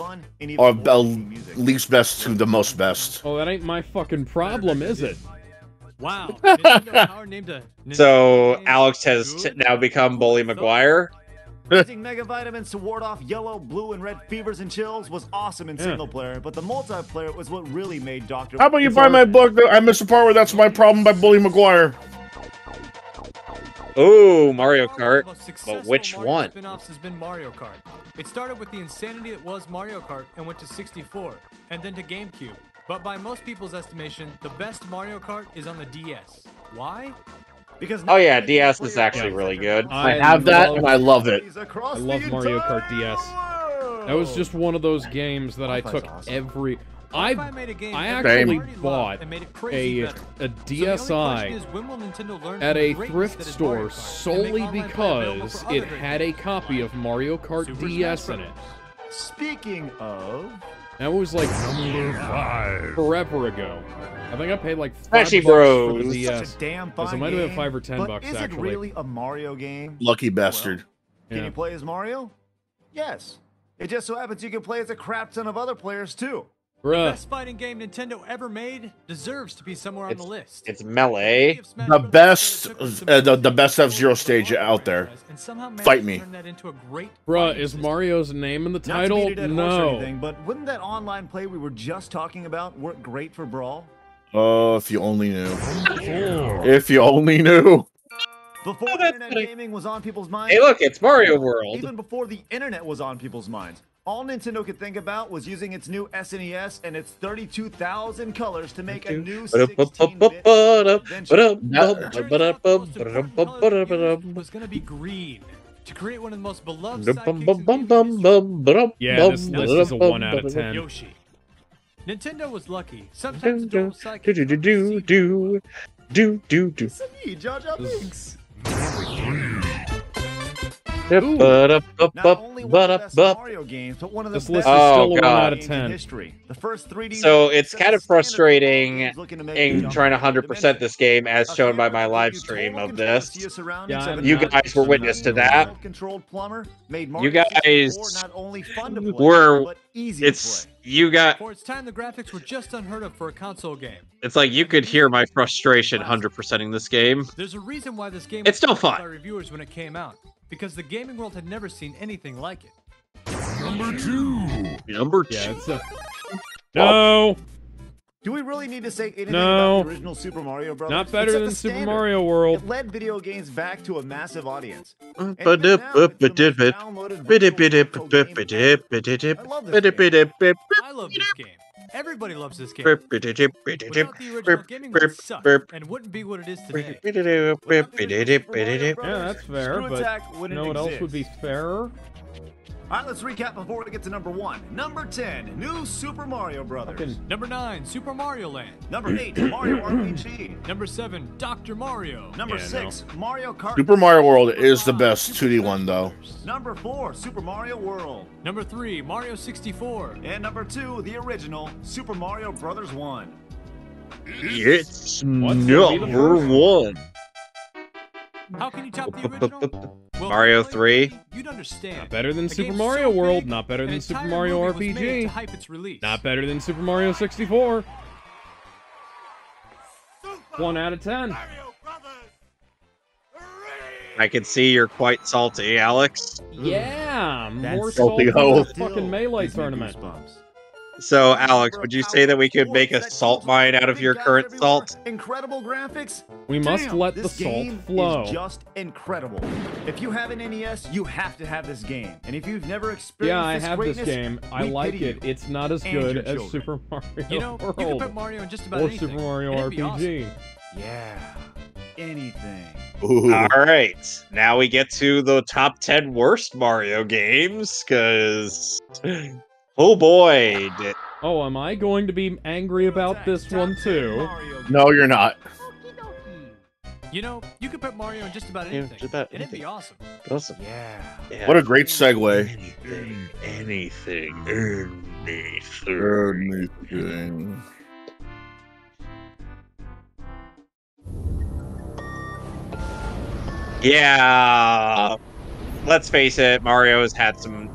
or least best to the most best. Oh, that ain't my fucking problem, is it? Wow. Nintendo Power named a So Alex has now become Bully Maguire. Using Mega Vitamins to ward off yellow, blue, and red fevers and chills was awesome in single player, but the multiplayer was what really made Dr. How about you buy my book? I missed the part where that's my problem by Bully Maguire. Oh, Mario Kart. The most But successful which Mario one? spin-offs has been Mario Kart. It started with the insanity that was Mario Kart and went to 64, and then to GameCube. But by most people's estimation, the best Mario Kart is on the DS. Why? Because Oh yeah, DS is actually really good. I have that and I love it. I love Mario Kart DS. That was just one of those games that I took every... I actually bought a DSi at a thrift store solely because it had a copy of Mario Kart DS in it. Speaking of... That was like Number 5. forever ago. I think I paid like $5 Smashy for Bros. the DS. Such a damn So fine it might have been game, 5 or 10 but bucks is actually. it really a Mario game? Lucky bastard. Can Yeah. you play as Mario? Yes. It just so happens you can play as a crap ton of other players too. The Bruh. best fighting game Nintendo ever made deserves to be somewhere on the list. It's Melee. The best, the best F-Zero stage out there. Fight me. Bruh, is Mario's name in the Not to title? beat a dead horse or No. anything, but wouldn't that online play we were just talking about work great for Brawl? Oh, if you only knew. Number 4. If you only knew. Before internet gaming was on people's minds. Hey, look, it's Mario World. Even before the internet was on people's minds. All Nintendo could think about was using its new SNES and its 32,000 colors to make a new 16-bit was going to be green. To create one of the most beloved sidekicks Yeah, this list is a 1 out of 10. Yoshi. Nintendo was lucky. Sometimes Do adult sidekicks do do do do do do. me, Jar Jar Binks. Not only one of the best Mario games, but one of the This best list is still a 1 God. out of games in 10. history. The first 3D So it's kind of frustrating in in trying to 100% this game as shown by my live stream of this. Yeah, You guys were witness to that. You guys were. It's you got. For its time, the graphics were just unheard of for a console game. It's like you could hear my frustration 100%ing this game. There's a reason why this game It's still was praised fun. by reviewers when it came out, because the gaming world had never seen anything like it. Number 2. Number 2. Yeah, it's a... No! Do we really need to say anything No. about the original Super Mario Bros? Not It better set than the Super standard. Mario World. It led video games back to a massive audience. I And even now, it's the most downloaded virtual console game. I love this game. I love this game. Everybody loves this game. Without the original, gaming would suck and wouldn't be what it is today. Yeah, that's fair, Screw but Attack you wouldn't know what else would be exist. fairer? All right, let's recap before we get to number 1. Number 10, New Super Mario Brothers. Number 9, Super Mario Land. Number 8, Mario RPG. Number 7, Dr. Mario. Number 6, Mario Kart. Super Mario World is the best 2D one, though. Number 4, Super Mario World. Number 3, Mario 64. And number 2, the original Super Mario Brothers 1. It's number 1. How can you top the original? Well, Mario 3. You'd understand. Not better than The Super game's Mario so World. big, Not better an than Super entire Mario movie was made to RPG. hype its release. Not better than Super Mario 64. 1 out of 10. I can see you're quite salty, Alex. Yeah, more salty salt hoe. than the fucking Melee tournament. So, Alex, would you say that we could make a salt mine out of your current salt? Incredible graphics. We must Damn, let the this salt game flow. Is just incredible. If you have an NES, you have to have this game. And if you've never experienced Yeah, I this have greatness, this game. I we like pity it. you. It's not as And good your as children. Super Mario You know, World you can put Mario in just about or anything. Super Mario and it'd be RPG. awesome. Yeah, anything. Ooh. All right, now we get to the top 10 worst Mario games, because, oh boy, Oh, am I going to be angry about this one too? No, you're not. You know, you could put Mario in just about Yeah, anything. just about and it'd be awesome. awesome. Yeah. What a great segue. Anything. Anything. Yeah, let's face it, Mario has had some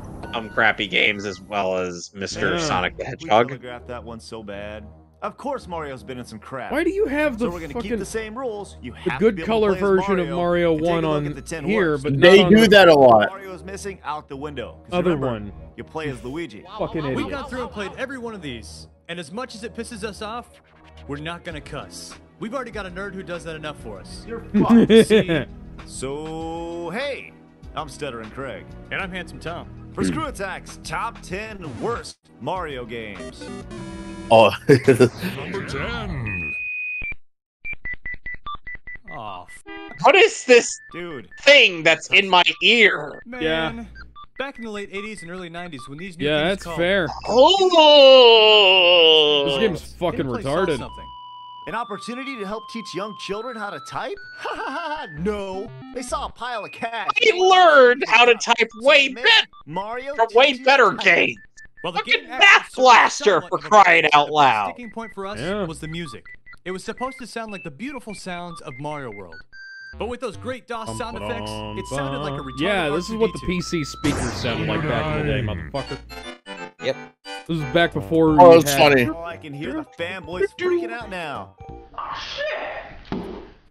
crappy games as well as Mr. Yeah. Sonic the We Hedgehog. telegraphed that one so bad. Of course Mario's been in some crap. Why do you have the So we're gonna keep fucking the same rules. You the have to good be able to color play as version of Mario and take a 1 look on at the 10 here, worst. but not They on do the that a lot. Mario's missing out the window. 'Cause other remember, one? You play as Luigi. Fucking We've idiot. gone through and played every one of these, and as much as it pisses us off, we're not gonna cuss. We've already got a nerd who does that enough for us. You're fucked. See? So, hey, I'm Stuttering Craig. And I'm Handsome Tom. For Screw Attack's top 10 worst Mario games. Oh, Number 10. Aw, What is this Dude, thing that's in my ear? man. Yeah. Back in the late 80s and early 90s when these new Yeah, games that's called... fair. Oh! This game's They fucking play Saw retarded. something. an opportunity to help teach young children how to type? Ha ha ha! No, they saw a pile of cash. I learned how to type way better Mario from way teaches better type. games. Well, the Fucking game Math actually served Blaster, somewhat for of a crying purpose. out The loud. sticking point for us Yeah. was the music. It was supposed to sound like the beautiful sounds of Mario World. But with those great DOS sound effects, it sounded like a retarded Yeah, this is what the R2-D2. PC speakers sounded like back in the day, motherfucker. Yep. This is back before. Oh, we that's had- funny. Oh, I can hear the fanboys freaking out now.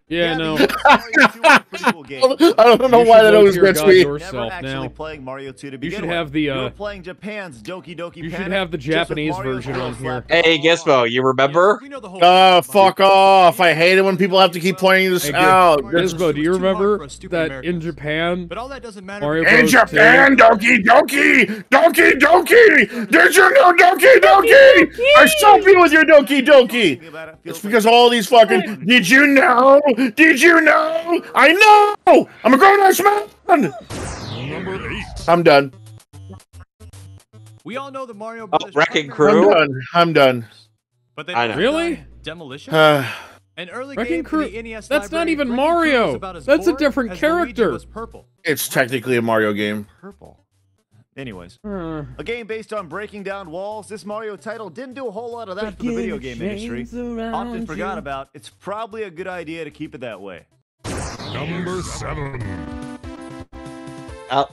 Yeah, no. Mario 2 was a pretty cool game. I don't know You why should that load always your gets God me. yourself Never actually now. playing Mario 2 to You begin should with. have the, You were uh, playing Japan's Doki Doki you should Panic have the just with Japanese Mario's version girl on here. slapped Hey, Gizmo, you remember? We know the whole Fuck off. I hate it when people have to keep pointing this Hey, out. Gizmo, do you It was too hard remember for us stupid that Americans. in Japan, But all that doesn't matter. Mario In Bros. Japan, Doki Doki! Doki Doki! Did you know Doki Doki? I stop you with your Doki Doki! It's because all these fucking, did you know? Did you know? I know! I'm a grown-ass man! Number 8. I'm done. We all know the Mario Oh, Brothers. Wrecking primary- Crew? I'm done. But they I know. Really? Demolition. I'm An early Wrecking game for Crew- the NES that's not library, even Wrecking Crew Mario. was about as That's a boring different as Luigi character. was purple. It's technically a Mario game. Purple. Anyways, Uh, a game based on breaking down walls, this Mario title didn't do a whole lot of that for the video game industry. Often forgot about, it's probably a good idea to keep it that way. Number 7.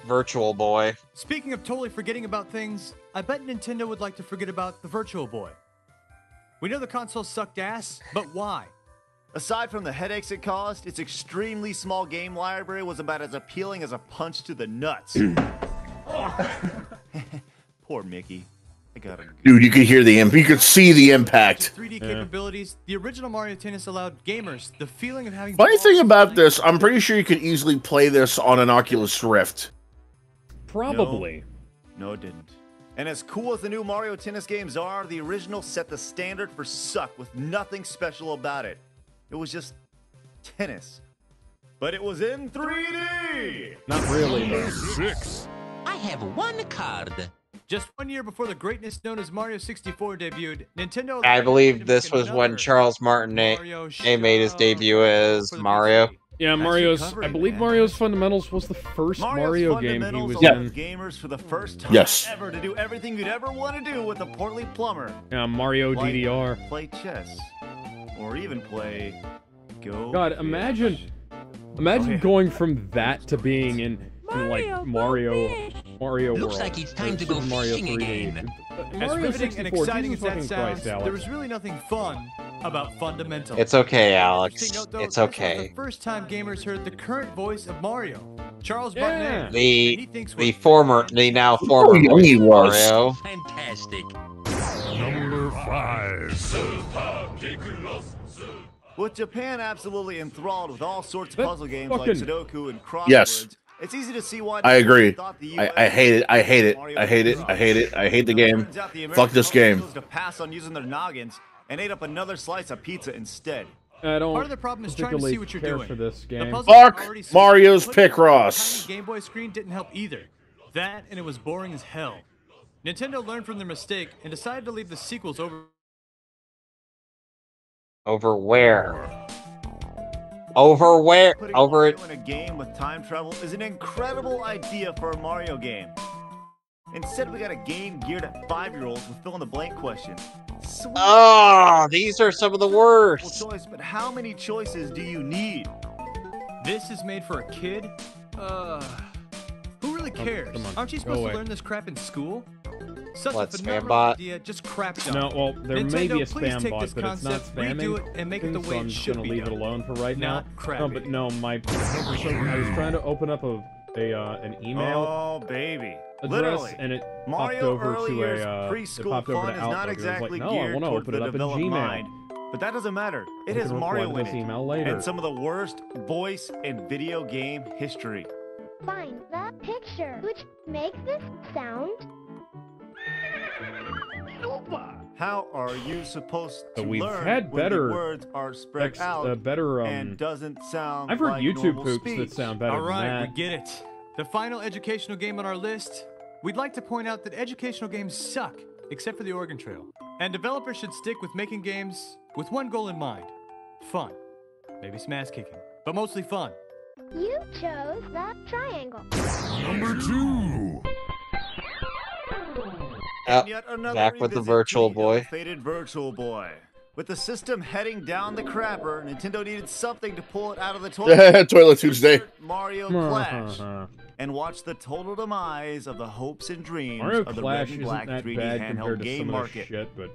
Virtual Boy. Speaking of totally forgetting about things, I bet Nintendo would like to forget about the Virtual Boy. We know the console sucked ass, but why? Aside from the headaches it caused, its extremely small game library was about as appealing as a punch to the nuts. Poor Mickey. I got him. Dude, you could hear the you could see the impact. 3D capabilities, the original Mario Tennis allowed gamers the feeling of having... Funny thing about this, I'm pretty sure you could easily play this on an Oculus Rift. probably. No, it didn't. And as cool as the new Mario Tennis games are, the original set the standard for suck with nothing special about it. It was just tennis. But it was in 3D! Not really, though. Number 6. I have one card. Just 1 year before the greatness known as Mario 64 debuted, Nintendo. I believe this was when Charles Martinet made his debut as Mario. Yeah, I believe Mario's Fundamentals was the first Mario game he was in. Gamers for the first time ever to do everything you'd ever want to do with a portly plumber. Yeah, Mario like DDR. Play chess, or even play Go. God, imagine going from that to being in like Mario Looks World. like it's time to go Mario fishing 3D. again. As Mario riveting 64, and exciting Jesus as that fucking sounds, Christ, Alex. there was really nothing fun about Fundamentals. It's okay, Alex. Interesting note, though, It's this was okay. the first time gamers heard the current voice of Mario, Charles Martinet. The now former Oh, yeah, he was. Mario. Fantastic. Number 5. With Japan absolutely enthralled with all sorts of puzzle games like fucking- Sudoku and crosswords, Yes. it's easy to see why. I agree. thought the I US hate it. I hate it. Mario I hate it. was I hate it. I hate the game. Turns out the Fuck this game. Americans chose to pass on using their noggins and ate up another slice of pizza instead. I don't Part of the problem is trying to particularly see what you're care doing. for this The game. puzzles are Fuck already sweet. Mario's Putting it on a Picross. tiny Game Boy screen didn't help either. That and it was boring as hell. Nintendo learned from their mistake and decided to leave the sequels over. Over where? Over where? Putting Over it. Mario in a game with time travel is an incredible idea for a Mario game. Instead, we got a game geared at 5-year-olds with fill-in-the-blank questions. Sweet. Oh, these are some of the worst. Choice, but how many choices do you need? This is made for a kid? Who really cares? come on, Aren't you go supposed away. to learn this crap in school? Such What, a spam phenomenal bot? idea, just crap dump. No, well, there may Nintendo, be a please spam take bot, this but it's not concept, spamming. redo it, and make it the so way I'm it just should gonna be leave it done. alone for right now. Not crappy. No, but no, I was trying to open up an email Oh, baby. address, Literally. and it popped Mario over early to years it preschool popped over fun to is not Outlook. exactly I was like, no, I geared want to toward open the it up in developed Gmail. mind. But that doesn't matter. It I has can reply Mario to in this it. email later. And some of the worst voice and video game history. Find that picture. Which makes this sound? How are you supposed to So we've learn had when better the words are spread out better and doesn't sound I've heard like YouTube normal poops speech? that sound better All right, than we that. get it. The final educational game on our list. We'd like to point out that educational games suck, except for the Oregon Trail. And developers should stick with making games with one goal in mind. Fun. Maybe some ass kicking. But mostly fun. You chose that triangle. Number 2. And yet another Back with the revisit Virtual to the Boy. ill-fated Virtual Boy. With the system heading down the crapper, Nintendo needed something to pull it out of the toilet. Toilet Tuesday. Mario Clash. And watch the total demise of the hopes and dreams Mario of the Clash red and isn't black that 3D bad handheld compared to game some of the market. shit, but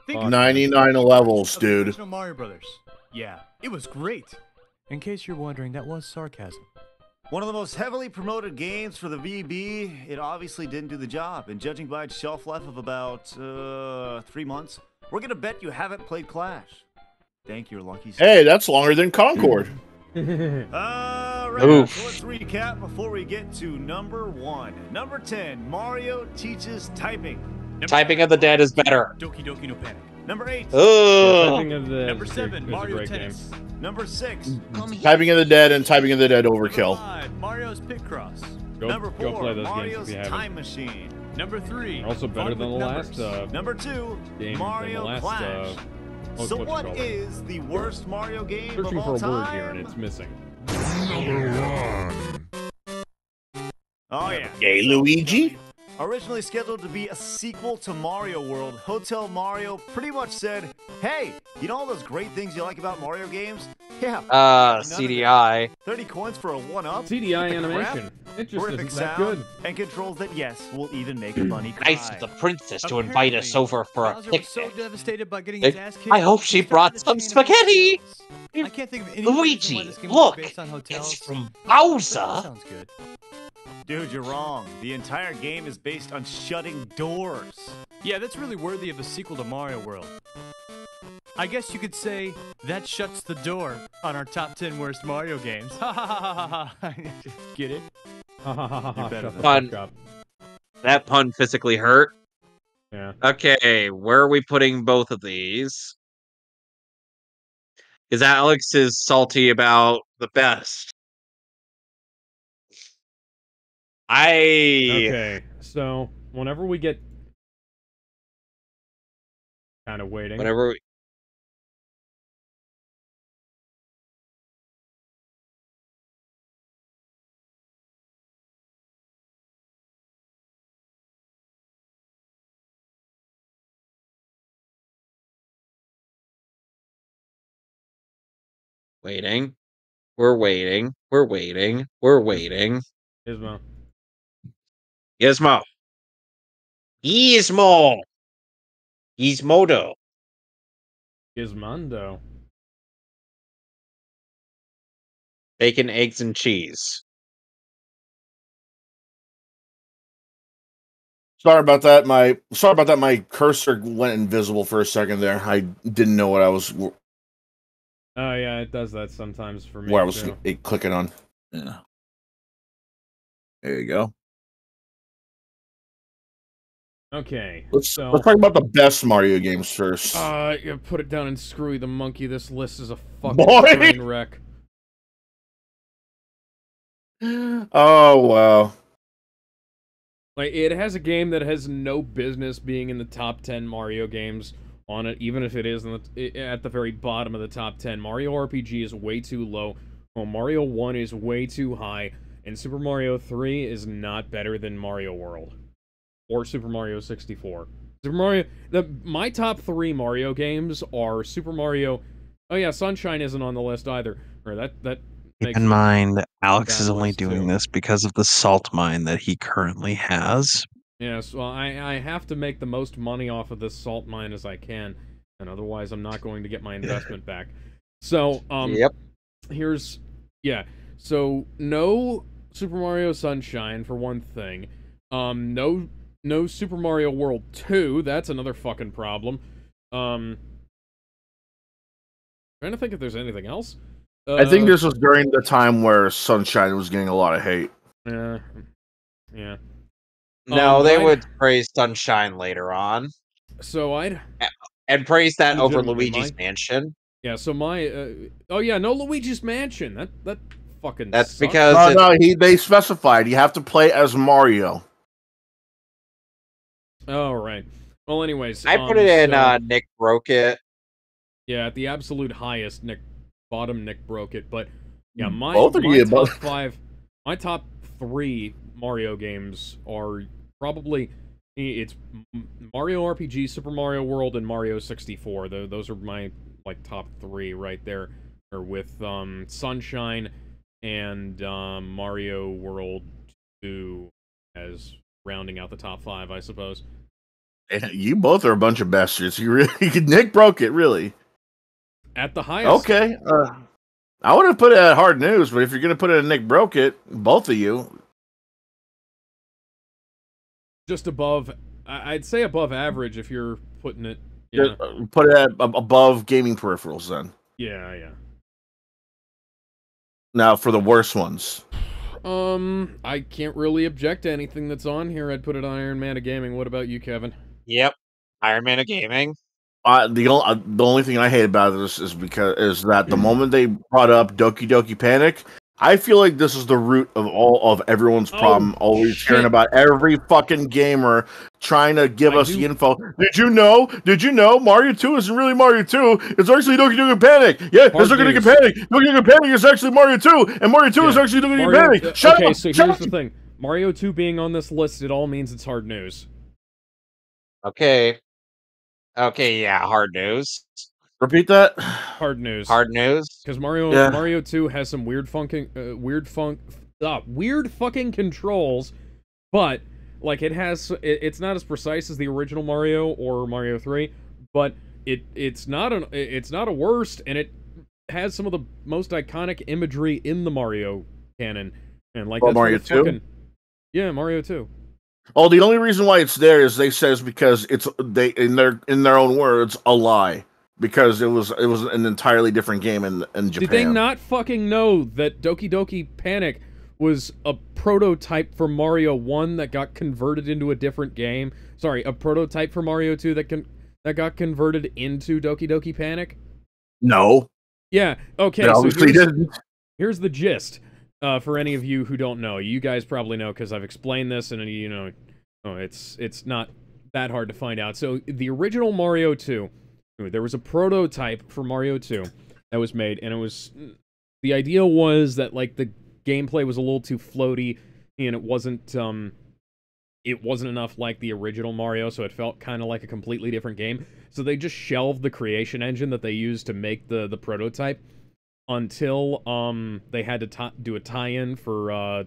Think Fuck. of 99 levels, of the dude. original Mario Brothers. Yeah, it was great. In case you're wondering, that was sarcasm. One of the most heavily promoted games for the VB, it obviously didn't do the job. And judging by its shelf life of about 3 months, we're gonna bet you haven't played Clash. Thank your lucky stars. Hey, that's longer than Concord. Alright, Oof. so let's recap before we get to number 1. Number 10, Mario teaches typing. Typing of the Dead is better. Doki Doki no Panic. Number 8, Typing of the Number is a 7, great Mario game. Tennis. number 6, Typing of the Dead and Typing of the Dead Number overkill. 5, Mario's Picross. number 4, Go play those Mario's games if you haven't. Time Machine. Number 3, They're also better Fun than the with last Numbers. Number 2, game. Mario than the last, Clash. So what's it what called? is the worst Mario game Searching of for all a word time? here and it's missing. Number 1. Oh yeah. Hey, Luigi. Originally scheduled to be a sequel to Mario World, Hotel Mario pretty much said, hey, you know all those great things you like about Mario games? Yeah. none of them. CDI. 30 coins for a 1-up? CDI With the crap, animation. It just horrific isn't that sound, good. and controls that, yes, will even make a bunny cry. Nice of the princess to invite us over for a Bowser was so picnic. devastated by getting his ass kicked. I hope she he started brought a some chain of spaghetti. hotels. I can't think of any reason why Luigi, this game was look, based on hotels. it's from But that Bowser. sounds good. Dude, you're wrong. The entire game is based on shutting doors. Yeah, that's really worthy of a sequel to Mario World. I guess you could say that shuts the door on our top 10 worst Mario games. Ha ha ha ha ha. Get it? Ha ha ha ha ha. better Shut the than fuck up. That pun physically hurt. Yeah. Okay, where are we putting both of these? Because Alex is salty about the best. Okay, so whenever we get kind of waiting. Whenever we... Waiting. We're waiting. We're waiting. We're waiting. Gizmo. Gizmo. Gizmo. Gizmodo. Gizmondo. Bacon, eggs, and cheese. Sorry about that. My cursor went invisible for a second there. I didn't know what I was. Oh yeah, it does that sometimes for me. Where I was too. clicking on. Yeah. There you go. Okay, Let's talk about the best Mario games first. You put it down and screwy the monkey. This list is a fucking train wreck. Oh wow. Like, it has a game that has no business being in the top 10 Mario games on it, even if it is at the very bottom of the top 10. Mario RPG is way too low, while Mario 1 is way too high, and Super Mario 3 is not better than Mario World. Or Super Mario 64. My top 3 Mario games are Super Mario... Oh yeah, Sunshine isn't on the list either. Or that Keep in mind, Alex is only doing this because of the salt mine that he currently has. Yes, well, I have to make the most money off of this salt mine as I can, and otherwise I'm not going to get my investment back. So, Yep. So, no Super Mario Sunshine, for one thing. No Super Mario World 2, that's another fucking problem. Trying to think if there's anything else. I think this was during the time where Sunshine was getting a lot of hate. Yeah. No, they would praise Sunshine later on. So and praise that over Luigi's Mansion. Yeah. So oh yeah, no Luigi's Mansion. That fucking. That's sucks. because they specified you have to play as Mario. Oh right. Well, anyways, I put it in Nick Broke It. Yeah, at the absolute highest, Nick broke it, but yeah, my top 3 Mario games are probably it's Mario RPG, Super Mario World, and Mario 64. Those are my top 3 right there, or with Sunshine and Mario World 2 as rounding out the top 5, I suppose. You both are a bunch of bastards. You really Nick Broke It, really. At the highest. Okay. I would have put it at Hard News, but if you're going to put it at Nick Broke It, both of you. Just above, I'd say above average if you're putting it. Put it at above gaming peripherals then. Yeah. Now for the worst ones. I can't really object to anything that's on here. I'd put it on Iron Man of Gaming. What about you, Kevin? Yep. Iron Man of Gaming. The only thing I hate about this is that the moment they brought up Doki Doki Panic, I feel like this is the root of all of everyone's problem. Always hearing about every fucking gamer trying to give us the info. Did you know Mario 2 isn't really Mario 2? It's actually Doki Doki Panic. Yeah, it's Doki Doki Panic. Doki Doki Panic is actually Mario 2, and Mario 2 is actually Doki Doki Panic. Shut up. So here's the thing: Mario 2 being on this list, it all means it's hard news. Okay, yeah, hard news. Repeat that. Hard news. Hard news. Because Mario 2 has some weird fucking controls, but it's not as precise as the original Mario or Mario 3, but it's not a worst, and it has some of the most iconic imagery in the Mario canon, and that's Mario 2. Yeah, Mario 2. Oh, the only reason why it's there is because it's in their own words a lie. Because it was an entirely different game in Japan. Did they not fucking know that Doki Doki Panic was a prototype for Mario 1 that got converted into a different game? Sorry, a prototype for Mario 2 that got converted into Doki Doki Panic? No. Yeah, okay, so here's the gist. for any of you who don't know, you guys probably know because I've explained this, and you know, it's not that hard to find out. So the original Mario 2, there was a prototype for Mario 2 that was made, and the idea was that like the gameplay was a little too floaty, and it wasn't enough like the original Mario, so it felt kind of like a completely different game. So they just shelved the creation engine that they used to make the prototype until they had to do a tie-in for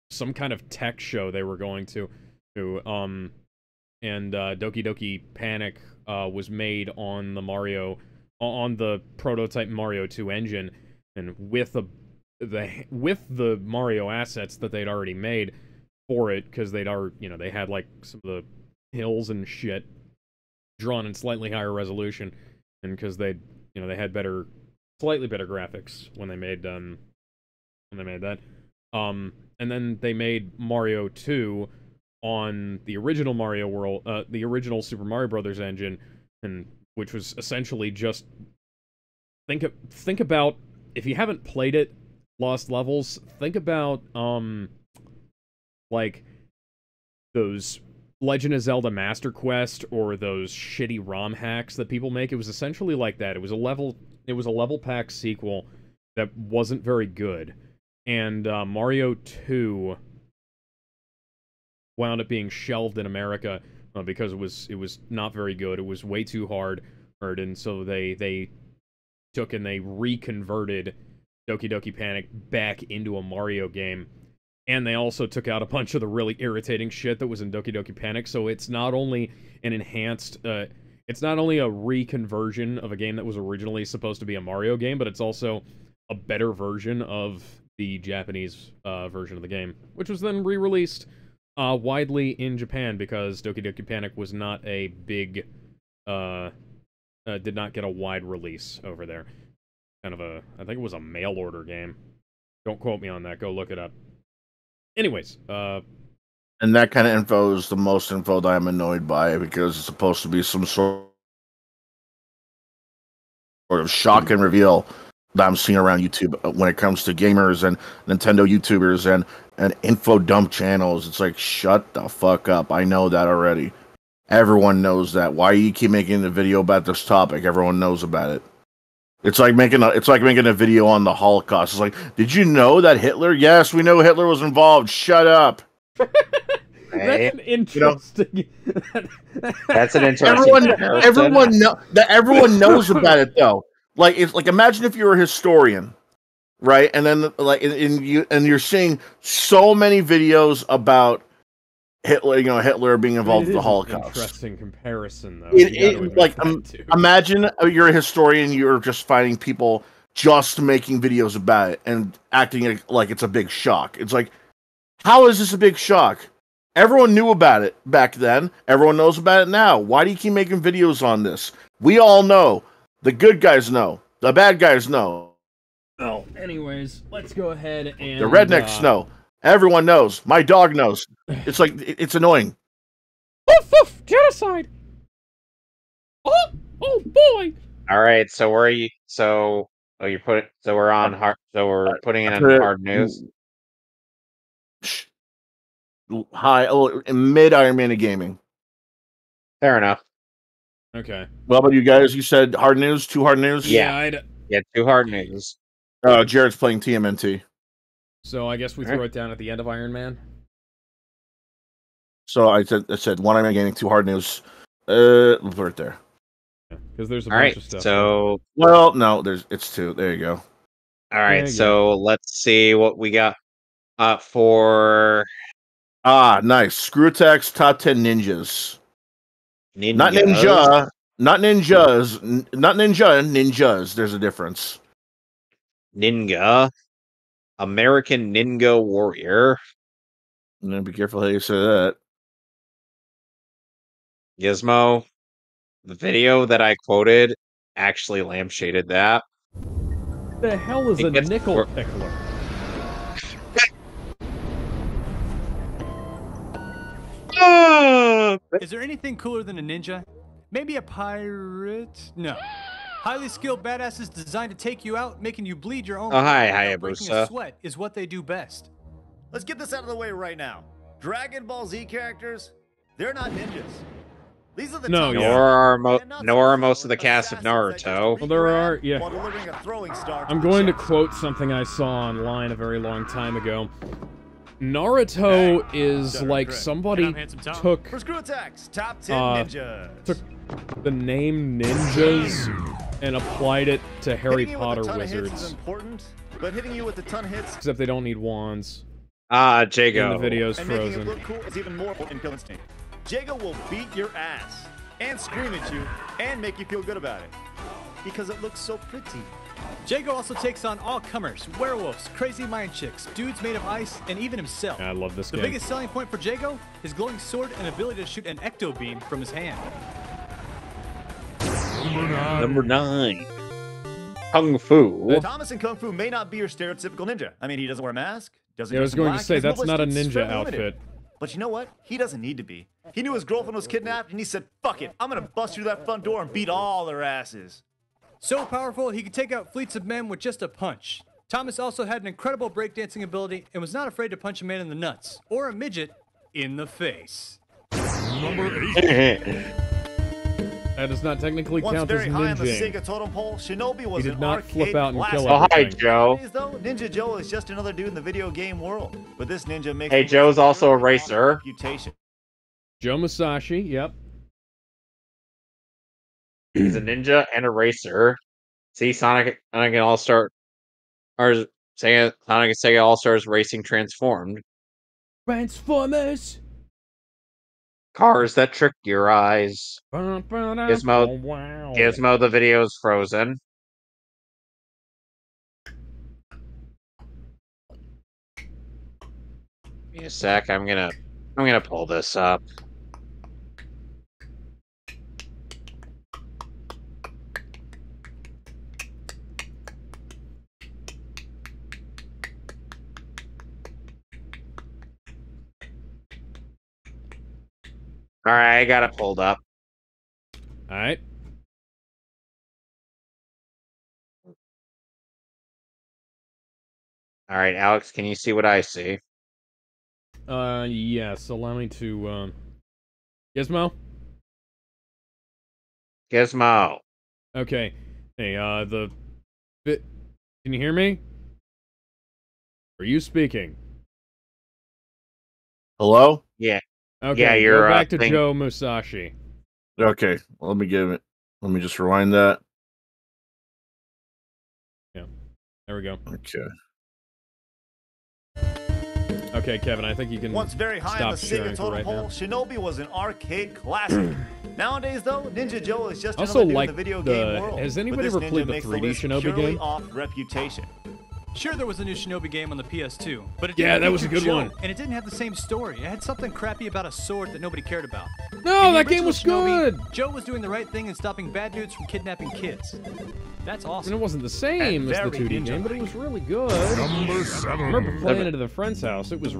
some kind of tech show they were going to. And Doki Doki Panic was made on the prototype Mario 2 engine, and with the Mario assets that they'd already made for it, because they had like some of the hills and shit drawn in slightly higher resolution, and because they had slightly better graphics when they made that. And then they made Mario 2 on the original Mario World, the original Super Mario Brothers engine, and which was essentially just think about, if you haven't played it, Lost Levels, think about like those Legend of Zelda Master Quest or those shitty ROM hacks that people make. It was essentially like that. It was a level pack sequel that wasn't very good. And Mario 2 wound up being shelved in America because it was not very good. It was way too hard, and so they took and they reconverted Doki Doki Panic back into a Mario game. And they also took out a bunch of the really irritating shit that was in Doki Doki Panic, so it's not only an enhanced, it's not only a reconversion of a game that was originally supposed to be a Mario game, but it's also a better version of the Japanese version of the game, which was then re-released widely in Japan because Doki Doki Panic was not a big, did not get a wide release over there. Kind of I think it was a mail order game. Don't quote me on that, go look it up. Anyways, and that kind of info is the most info that I'm annoyed by, because it's supposed to be some sort of shock and reveal that I'm seeing around YouTube when it comes to gamers and Nintendo YouTubers and info dump channels. It's like, shut the fuck up. I know that already. Everyone knows that. Why do you keep making a video about this topic? Everyone knows about it. It's like making a video on the Holocaust. It's like, did you know that Hitler? Yes, we know Hitler was involved. Shut up. That's an interesting. That's an interesting. Everyone knows about it though. Like, it's like, imagine if you're a historian, right? And then like you're seeing so many videos about Hitler, Hitler being involved with the Holocaust. Interesting comparison, though. Imagine you're a historian, you're just finding people just making videos about it and acting like it's a big shock. It's like, how is this a big shock? Everyone knew about it back then. Everyone knows about it now. Why do you keep making videos on this? We all know. The good guys know. The bad guys know. Oh, anyways, let's go ahead and... The rednecks know. Everyone knows. My dog knows. It's like, it's annoying. Woof woof! Genocide! Oh boy! Alright, so where are you... So we're on hard... So we're putting in hard news? Mid Iron Man of gaming. Fair enough. Okay. Well, but you guys, you said hard news? 2 hard news? Yeah, 2 hard news. Jared's playing TMNT. So I guess we throw it down at the end of Iron Man. So I said 1 Iron Man gaming, 2 hard news. We'll put it there. Because there's a bunch of stuff. So no, it's 2. There you go. All right, so let's see what we got for. Nice. Screwtax top 10 ninjas. Not ninjas. Ninjas. There's a difference. Ninja. American Ninja Warrior. Be careful how you say that. Gizmo, the video that I quoted actually lampshaded that. The hell is a nickel pickler? Is there anything cooler than a ninja? Maybe a pirate? No. Highly skilled badasses designed to take you out, making you bleed your own Oh, hi, without breaking a Hayabusa. sweat is what they do best. Let's get this out of the way right now. Dragon Ball Z characters, they're not ninjas. These are the No, toughest Nor are most of the cast of Naruto. Well, there are, yeah. while delivering a throwing star to I'm the going to chest. quote something I saw online a very long time ago. Naruto is like somebody took For Screw Attacks, top 10 ninjas. took the name ninjas and applied it to Harry Hitting you Potter with a ton of hits is wizards. important, but hitting you with a ton of hits Except they don't need wands. Jago. And the video's and making it frozen. look cool is even more important in Kill Instinct. Jago will beat your ass and scream at you and make you feel good about it because it looks so pretty. Jago also takes on all comers, werewolves, crazy mind chicks, dudes made of ice, and even himself. I love this The game. biggest selling point for Jago, his glowing sword and ability to shoot an ecto beam from his hand. Number 9. Kung Fu. Thomas in Kung Fu may not be your stereotypical ninja. I mean, he doesn't wear a mask. Doesn't Yeah, I was dress in going to black, say, he's that's not a ballistic, ninja very limited. outfit. But you know what? He doesn't need to be. He knew his girlfriend was kidnapped, and he said, fuck it, I'm gonna bust through that front door and beat all their asses. So powerful, he could take out fleets of men with just a punch. Thomas also had an incredible breakdancing ability and was not afraid to punch a man in the nuts, or a midget in the face. Number 8. That does not technically Once count as very high on the ninja. Sega totem pole, Shinobi was He did an not arcade flip out and classic. kill everything. Oh, hi, Joe. Nowadays, though, Ninja Joe is just another dude in the video game world. But this ninja makes Hey, him Joe's also a really racer. reputation. Joe Musashi, yep. He's a ninja and a racer. See, Sonic and All-Star... Or Sonic and Sega All-Stars Racing Transformed. Transformers! Cars that trick your eyes. Gizmo, Wow. Gizmo, the video is frozen. Give me a sec. I'm gonna pull this up. All right, I got it pulled up. All right. All right, Alex, can you see what I see? Yes, allow me to, Gizmo? Gizmo. Okay. Hey, can you hear me? Are you speaking? Hello? Yeah. Okay, Yeah, you're go back to thing- Joe Musashi. Okay, let me give it. Let me just rewind that. Yeah, there we go. Okay. Okay, Kevin, I think you can Once very high on stop the sharing Sega for totem right pole, now. Shinobi was an arcade classic. Nowadays, though, Ninja Joe is just Also, another dude like in the video the- game world. has But anybody this ever ninja played the makes 3D list Shinobi purely game? off reputation. Sure, there was a new Shinobi game on the PS2, but it Yeah, didn't that was a feature good Joe, one. and it didn't have the same story. It had something crappy about a sword that nobody cared about. No, In the that game original was Shinobi, good! Joe was doing the right thing and stopping bad dudes from kidnapping kids. That's I awesome. mean, it wasn't the same as the very 2D game, but it was really good. Number I 7. remember playing it at a friend's house. It was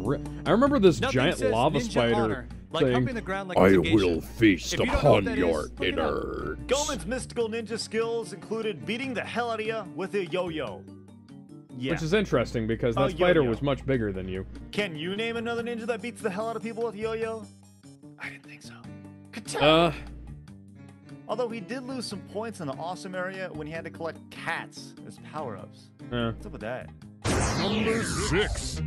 I remember this Nothing giant says lava ninja spider honor like humping saying, the ground like it's a geisha. feast If you don't know what that is, look it up. Goemon's mystical ninja skills included beating the hell out of you with a yo-yo. Yeah. Which is interesting because Oh, that spider yo-yo. was much bigger than you. Can you name another ninja that beats the hell out of people with yo-yo? I didn't think so. Although he did lose some points in the awesome area when he had to collect cats as power-ups. What's up with that? Number 6.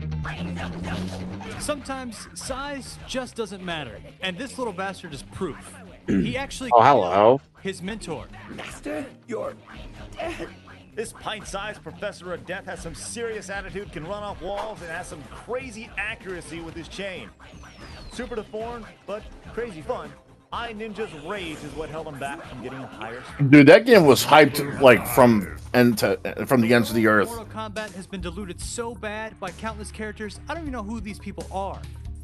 Sometimes size just doesn't matter, and this little bastard is proof. He actually Oh, hello. killed his mentor. Master, you're dead. This pint-sized Professor of Death has some serious attitude, can run off walls, and has some crazy accuracy with his chain. Super deformed, but crazy fun. I Ninja's rage is what held him back from getting higher. Dude, that game was hyped like from the ends of the earth. Mortal Kombat has been diluted so bad by countless characters, I don't even know who these people are.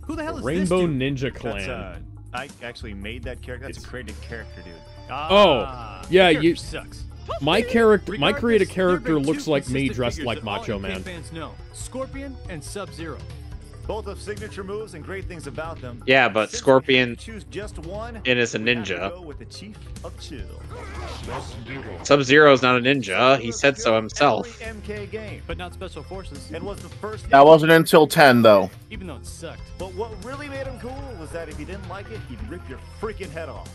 Who the hell is Rainbow this dude? Ninja Clan. That's, I actually made that character. That's a created character, dude. Oh, yeah, the you. character sucks. My character, my Regardless, created there have character been two looks like me consistent dressed figures like that all Macho Japan Man. fans know: Scorpion and Sub-Zero. Both have signature moves and great things about them. Yeah, but Since Scorpion we have to choose just one, and is a we have to ninja. go with the Chief of Chill. Sub-Zero is not a ninja. He said so himself. MK game, But not Special Forces. and was the first. That wasn't until 10, though. Even though it sucked. But what really made him cool was that if you didn't like it, he'd rip your freaking head off.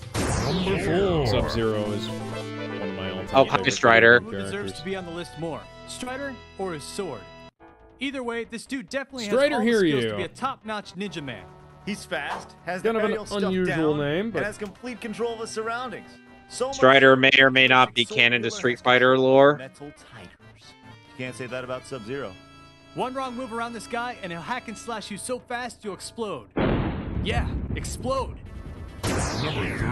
Number 4. Sub-Zero is one of my all-time Oh, hi, favorite Strider. Who deserves characters. to be on the list more? Strider or his sword? Either way, this dude definitely Strider, has all the hear skills you. to be a top-notch ninja man. He's fast, has Kind the of an manual stuff unusual down, name, but- and has complete control of his surroundings. So much Strider so may or may not be Soul canon to Wheeler Street has Fighter control lore. of Metal tigers. You can't say that about Sub-Zero. One wrong move around this guy, and he'll hack and slash you so fast you'll explode. Yeah, explode. Number 3.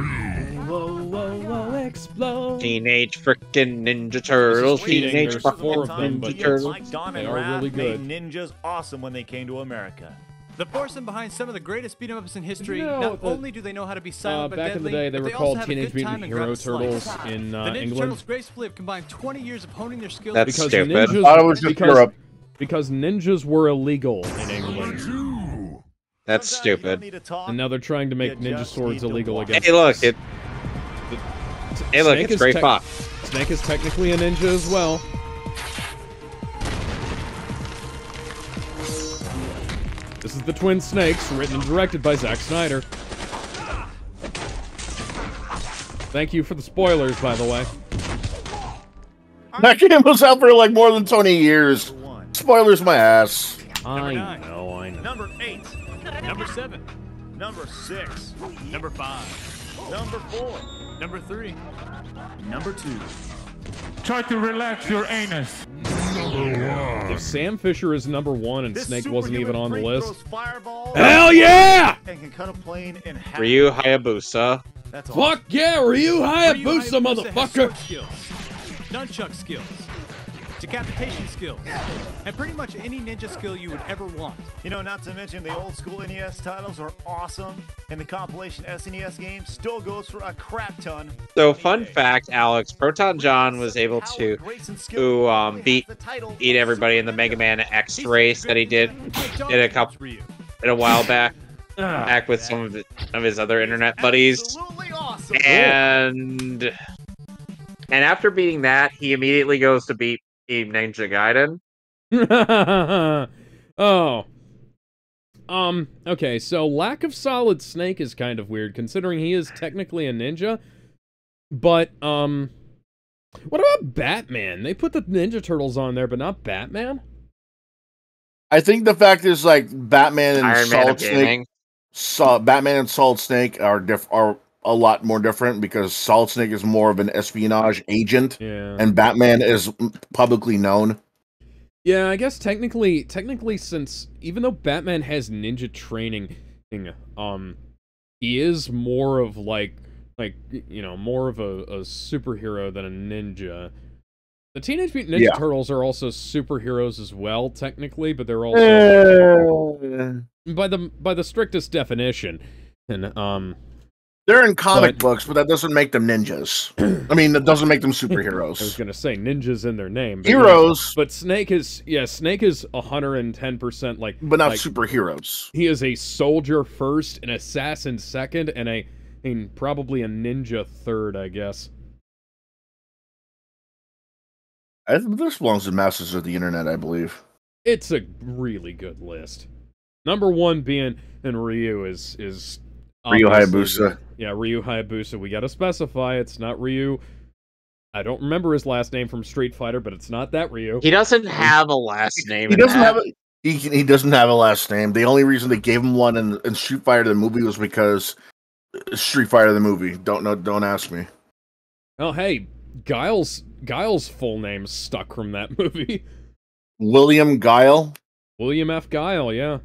Whoa, whoa, whoa, explode. Teenage frickin' Ninja Turtles. cheating. Teenage There's frickin' 4 of them, but Ninja Turtles. Mike, Don, they and are Raph really good. made ninjas awesome when they came to America. The foursome behind some of the greatest beat-em-ups in history. You know not that, only do they know how to be silent but back in the deadly, day, they but were also called have a Teenage good Mutant time and grab Hero a slice. Turtles in The Ninja England. Turtles gracefully have combined 20 years of honing their skills. That's Because stupid. ninjas, I thought it was just Europe. because ninjas were illegal in England, 2. That's Sometimes you don't stupid. need to talk. and now they're trying to make You ninja just swords need to illegal walk. again. Hey, look, hey, look, Snake it's is Gray tech- Fox. Snake is technically a ninja as well. This is the Twin Snakes, written and directed by Zack Snyder. Thank you for the spoilers, by the way. That game was out for like more than 20 years. Spoilers my ass. I nine. know. Number 8. Number 7. Number 6. Number 5. Number 4. Number 3. Number 2. Try to relax your anus. Number 1. If Sam Fisher is number 1 and This Snake wasn't even on the superhuman freak list, throws fireballs hell yeah! and can cut a plane in half. Ryu Hayabusa. That's Fuck yeah, Ryu Hayabusa, Has motherfucker! sword skills, nunchuck skills, decapitation skills, and pretty much any ninja skill you would ever want. You know, not to mention the old school NES titles are awesome, and the compilation SNES game still goes for a crap ton. So, fun fact, Alex, Proton John was able to beat everybody in the Mega Man X race that he did a while back with some of his other internet buddies. Absolutely awesome. And after beating that, he immediately goes to beat Team Ninja Gaiden. Oh. Okay, so lack of Solid Snake is kind of weird, considering he is technically a ninja. But, what about Batman? They put the Ninja Turtles on there, but not Batman? I think the fact is, like, Batman and Iron Man of Solid gaming. Snake, Batman and Solid Snake are a lot more different because Solid Snake is more of an espionage agent, Yeah. and Batman is publicly known. Yeah, I guess technically, since even though Batman has ninja training, he is more of like more of a superhero than a ninja. The Teenage Mutant Ninja Turtles are also superheroes as well, technically, but they're also by the strictest definition, and they're in comic books, but that doesn't make them ninjas. I mean, that doesn't make them superheroes. I was gonna say ninjas in their name, but Heroes, but Snake is 110% like, but not like, superheroes. He is a soldier first, an assassin second, and probably a ninja third, I guess. This belongs to Masters of the Internet, I believe. It's a really good list. Number 1 being, and Ryu is Ryu obviously Hayabusa. Yeah, Ryu Hayabusa. We gotta specify it's not Ryu. I don't remember his last name from Street Fighter, but it's not that Ryu. He doesn't have a last name. He doesn't have a he doesn't have a last name. The only reason they gave him one in Street Fighter the movie was because Street Fighter the movie. Don't ask me. Oh hey, Guile's full name stuck from that movie. William Guile. William F. Guile, yeah.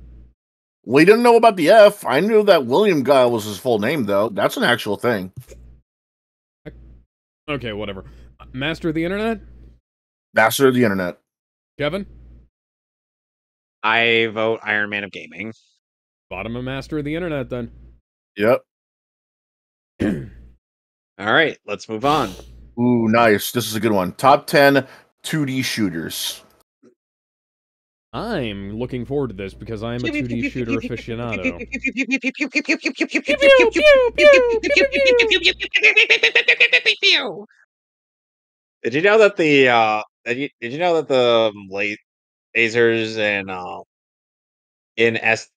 We didn't know about the F. I knew that William Guile was his full name, though. That's an actual thing. Okay, whatever. Master of the Internet? Master of the Internet. Kevin? I vote Iron Man of gaming. Bottom of Master of the Internet, then. Yep. All right, let's move on. Ooh, nice. This is a good one. Top 10 2D shooters. I'm looking forward to this because I'm a 2D shooter aficionado. Did you know that did you know that the lasers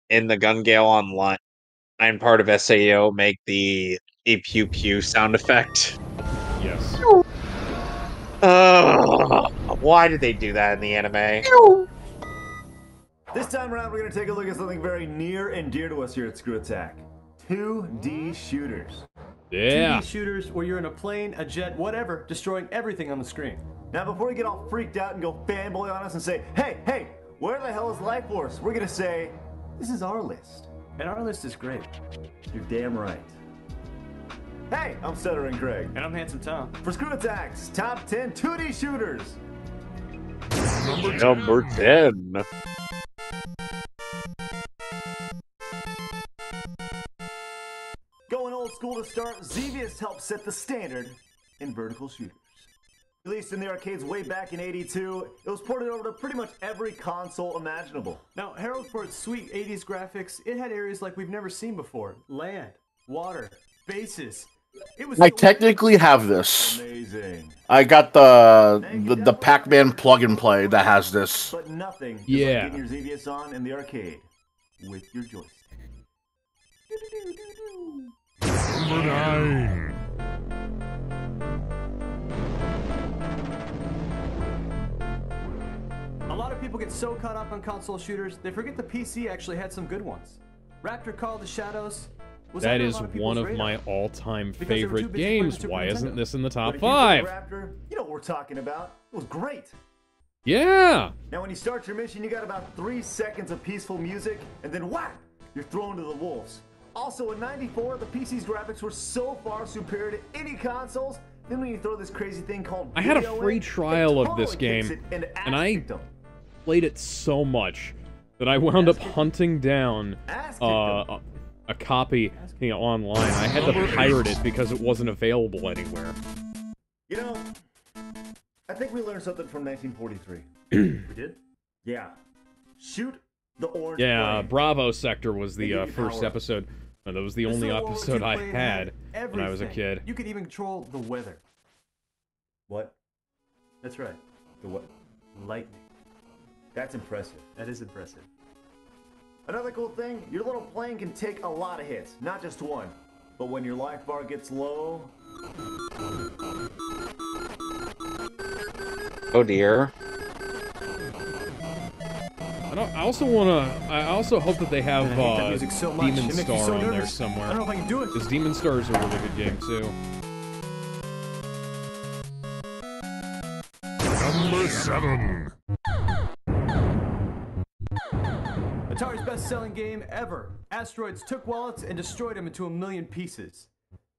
in the Gun Gale Online part of SAO make the pew pew sound effect? Yes. Why did they do that in the anime? This time around, we're going to take a look at something very near and dear to us here at Screw Attack. 2D shooters. Yeah. 2D shooters where you're in a plane, a jet, whatever, destroying everything on the screen. Now, before we get all freaked out and go fanboy on us and say, hey, where the hell is Life Force? We're going to say, this is our list. And our list is great. You're damn right. Hey, I'm Stuttering Craig. And I'm Handsome Tom. For Screw Attack's Top 10 2D Shooters. Number 10. Going old school to start, Xevious helped set the standard in vertical shooters. Released in the arcades way back in '82, it was ported over to pretty much every console imaginable. Now, heralded for its sweet 80s graphics, it had areas like we've never seen before. Land, water, bases. I technically have this. Amazing. I got the Pac-Man plug and play that has this. But nothing is Yeah. like getting your Xevious on in the arcade with your joystick. Number 9. A lot of people get so caught up on console shooters, they forget the PC actually had some good ones. Raptor Call of the Shadows was That under a is lot of people's one of radar. my all-time Because they were too favorite busy playing games. Super Why isn't Nintendo. this in the But top if you think 5? Raptor, you know what we're talking about. It was great. Yeah. Now, when you start your mission, you got about 3 seconds of peaceful music, and then whack, you're thrown to the wolves. Also, in '94, the PC's graphics were so far superior to any consoles. Then when you throw this crazy thing called I had a video free in, trial it of this totally kicks game, it into and I ass-kickdom. played it so much that I wound up hunting down a copy online. I had to pirate it because it wasn't available anywhere. You know, I think we learned something from 1943. We did? Yeah. Shoot the orange Yeah, flame. Bravo Sector was They the give you first power. episode. And that was the This only little world episode you I played had when I was a everything. kid. You could even control the weather. What? That's right. The what? Lightning. That's impressive. That is impressive. Another cool thing, your little plane can take a lot of hits, not just one. But when your life bar gets low... Oh dear. I also hope that they have I hate that music so much. Demon It makes me Star so on there nervous. somewhere. I don't know if I can do it. Because Demon Star is a really good game too. Number 7. Atari's best-selling game ever. Asteroids took wallets and destroyed them into 1 million pieces.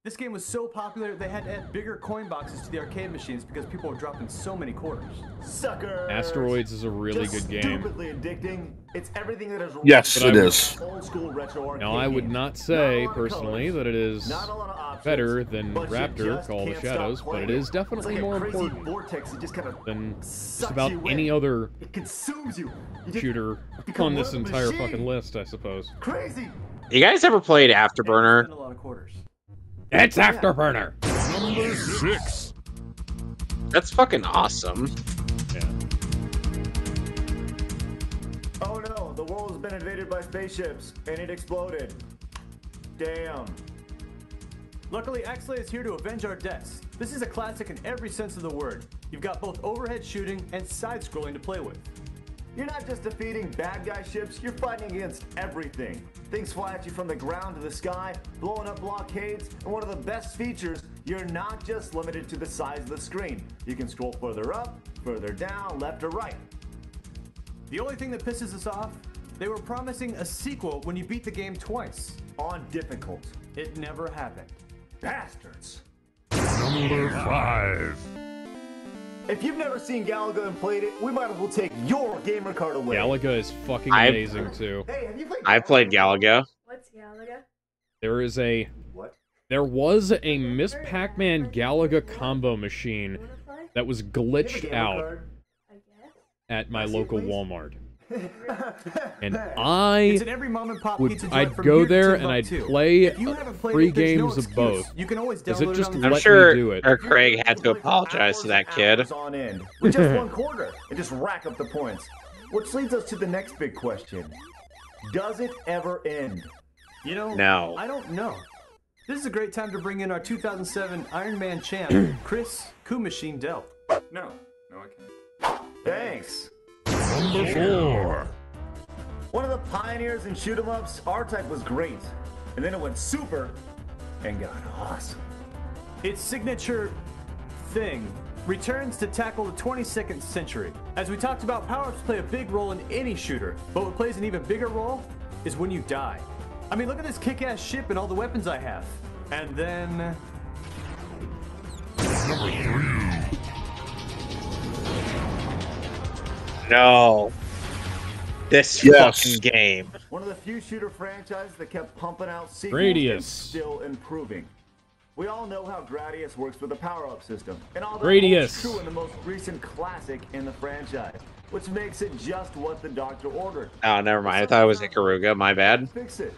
This game was so popular they had to add bigger coin boxes to the arcade machines because people were dropping so many quarters. Sucker! Asteroids is a really Just good game. Stupidly addicting. It's everything that is Yes, But it I would- is. old school retro arcade Now, I would games. not Not a say lot of personally colors, that it is not a lot of options, better than but you Raptor just Call of the can't stop Shadows, but it playing is it. definitely It's like more a crazy important vortex that just kind of than just sucks about you any in. other It consumes you. You just shooter become on one this of the entire machine. fucking list, I suppose. Crazy. You guys ever played Afterburner? Spend a lot of quarters. It's Afterburner! Number 6. That's fucking awesome. Yeah. Oh no, the world has been invaded by spaceships, and it exploded. Damn. Luckily, Axley is here to avenge our deaths. This is a classic in every sense of the word. You've got both overhead shooting and side-scrolling to play with. You're not just defeating bad guy ships, you're fighting against everything. Things fly at you from the ground to the sky, blowing up blockades, and one of the best features, you're not just limited to the size of the screen. You can scroll further up, further down, left or right. The only thing that pisses us off, they were promising a sequel when you beat the game twice. On difficult. It never happened. Bastards. Number 5. If you've never seen Galaga and played it, we might as well take your gamer card away. Galaga is fucking I've- amazing too. Hey, have you played I played Galaga. What's Galaga? There is a What? There was a Miss Pac-Man Galaga combo machine that was glitched out I guess. at my local Walmart. And It's in every mom and pop pizza joint I'd from go here to there and Timbuk I'd 2. play If you haven't played free it, there's no games of excuse. both. You can always Does it download just on let the I'm sure me do it? Craig had to apologize to that kid. On end with just one quarter and just rack up the points. Which leads us to the next big question. Does it ever end? You know, No. I don't know. This is a great time to bring in our 2007 Iron Man champ, Chris Coup Machine Dell. No, I can't. Thanks. Number 4. One of the pioneers in shoot 'em ups, R-Type was great. And then it went super and got awesome. Its signature thing returns to tackle the 22nd century. As we talked about, power-ups play a big role in any shooter, but what plays an even bigger role is when you die. I mean, look at this kick-ass ship and all the weapons I have. And then... Number 3. No. This fucking game. One of the few shooter franchises that kept pumping out sequels Gradius. and still improving. We all know how Gradius works with the power-up system, and all that Gradius. holds true in the most recent classic in the franchise, which makes it just what the doctor ordered. Oh, never mind. I thought it was Ikaruga. My bad. Fix it.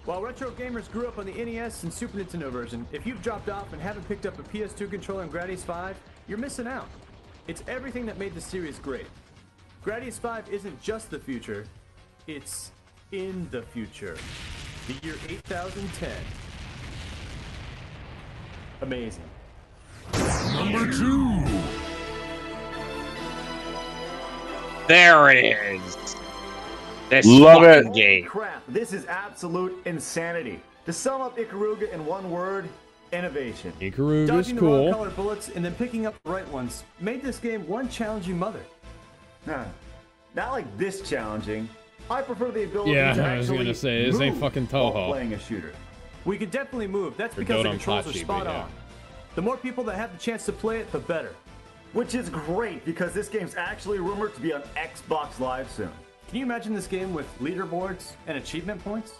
While retro gamers grew up on the NES and Super Nintendo version, if you've dropped off and haven't picked up a PS2 controller and Gradius 5, you're missing out. It's everything that made the series great. Gradius 5 isn't just the future, it's in the future. The year 8010. Amazing. Number 2. There it is. This Love fucking it. game. Crap, this is absolute insanity. To sum up Ikaruga in one word, innovation. Ikaruga's Dodging the wrong cool. colored bullets and then picking up the right ones made this game one challenging mother. Nah, not like this challenging. I prefer the ability Yeah, to I was actually gonna say, this ain't move fucking while Toho. playing a shooter. We can definitely move. That's Or because the Dodonpachi, controls are spot but yeah. on. The more people that have the chance to play it, the better. Which is great because this game's actually rumored to be on Xbox Live soon. Can you imagine this game with leaderboards and achievement points?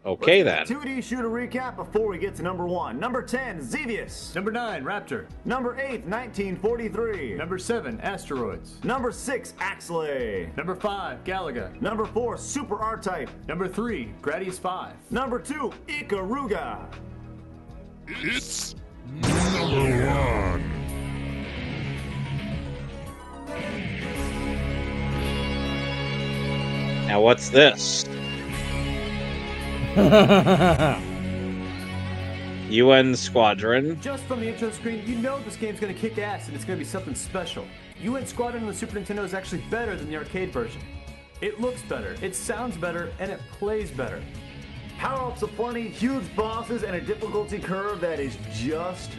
Okay then. 2D shooter recap before we get to number 1. Number 10, Xevious. Number 9, Raptor. Number 8, 1943. Number 7, Asteroids. Number 6, Axley. Number 5, Galaga. Number 4, Super R-Type. Number 3, Gradius 5. Number 2, Ikaruga. It's number 1. Now what's this? UN Squadron. Just from the intro screen, you know this game's gonna kick ass and it's gonna be something special. UN Squadron on the Super Nintendo is actually better than the arcade version. It looks better, it sounds better, and it plays better. Power-ups aplenty, huge bosses, and a difficulty curve that is just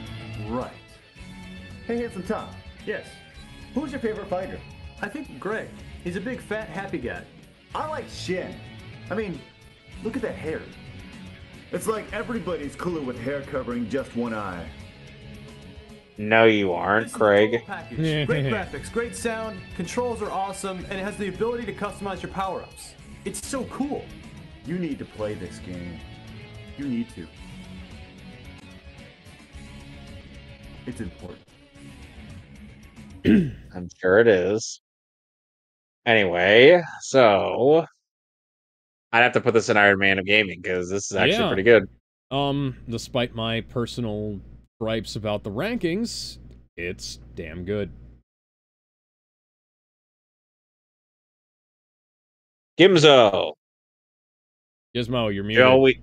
right. Hey, Handsome Tom. Yes, Who's your favorite fighter? I think Greg. He's a big, fat, happy guy. I like Shin. I mean, look at that hair. It's like everybody's cooler with hair covering just one eye. No, you aren't, This is a Craig. total package. Great graphics, great sound, controls are awesome, and it has the ability to customize your power-ups. It's so cool. You need to play this game. You need to. It's important. I'm sure it is. Anyway, so I'd have to put this in Iron Man of Gaming because this is actually pretty good. Despite my personal gripes about the rankings, it's damn good. Gimzo. Gizmo, you're muted.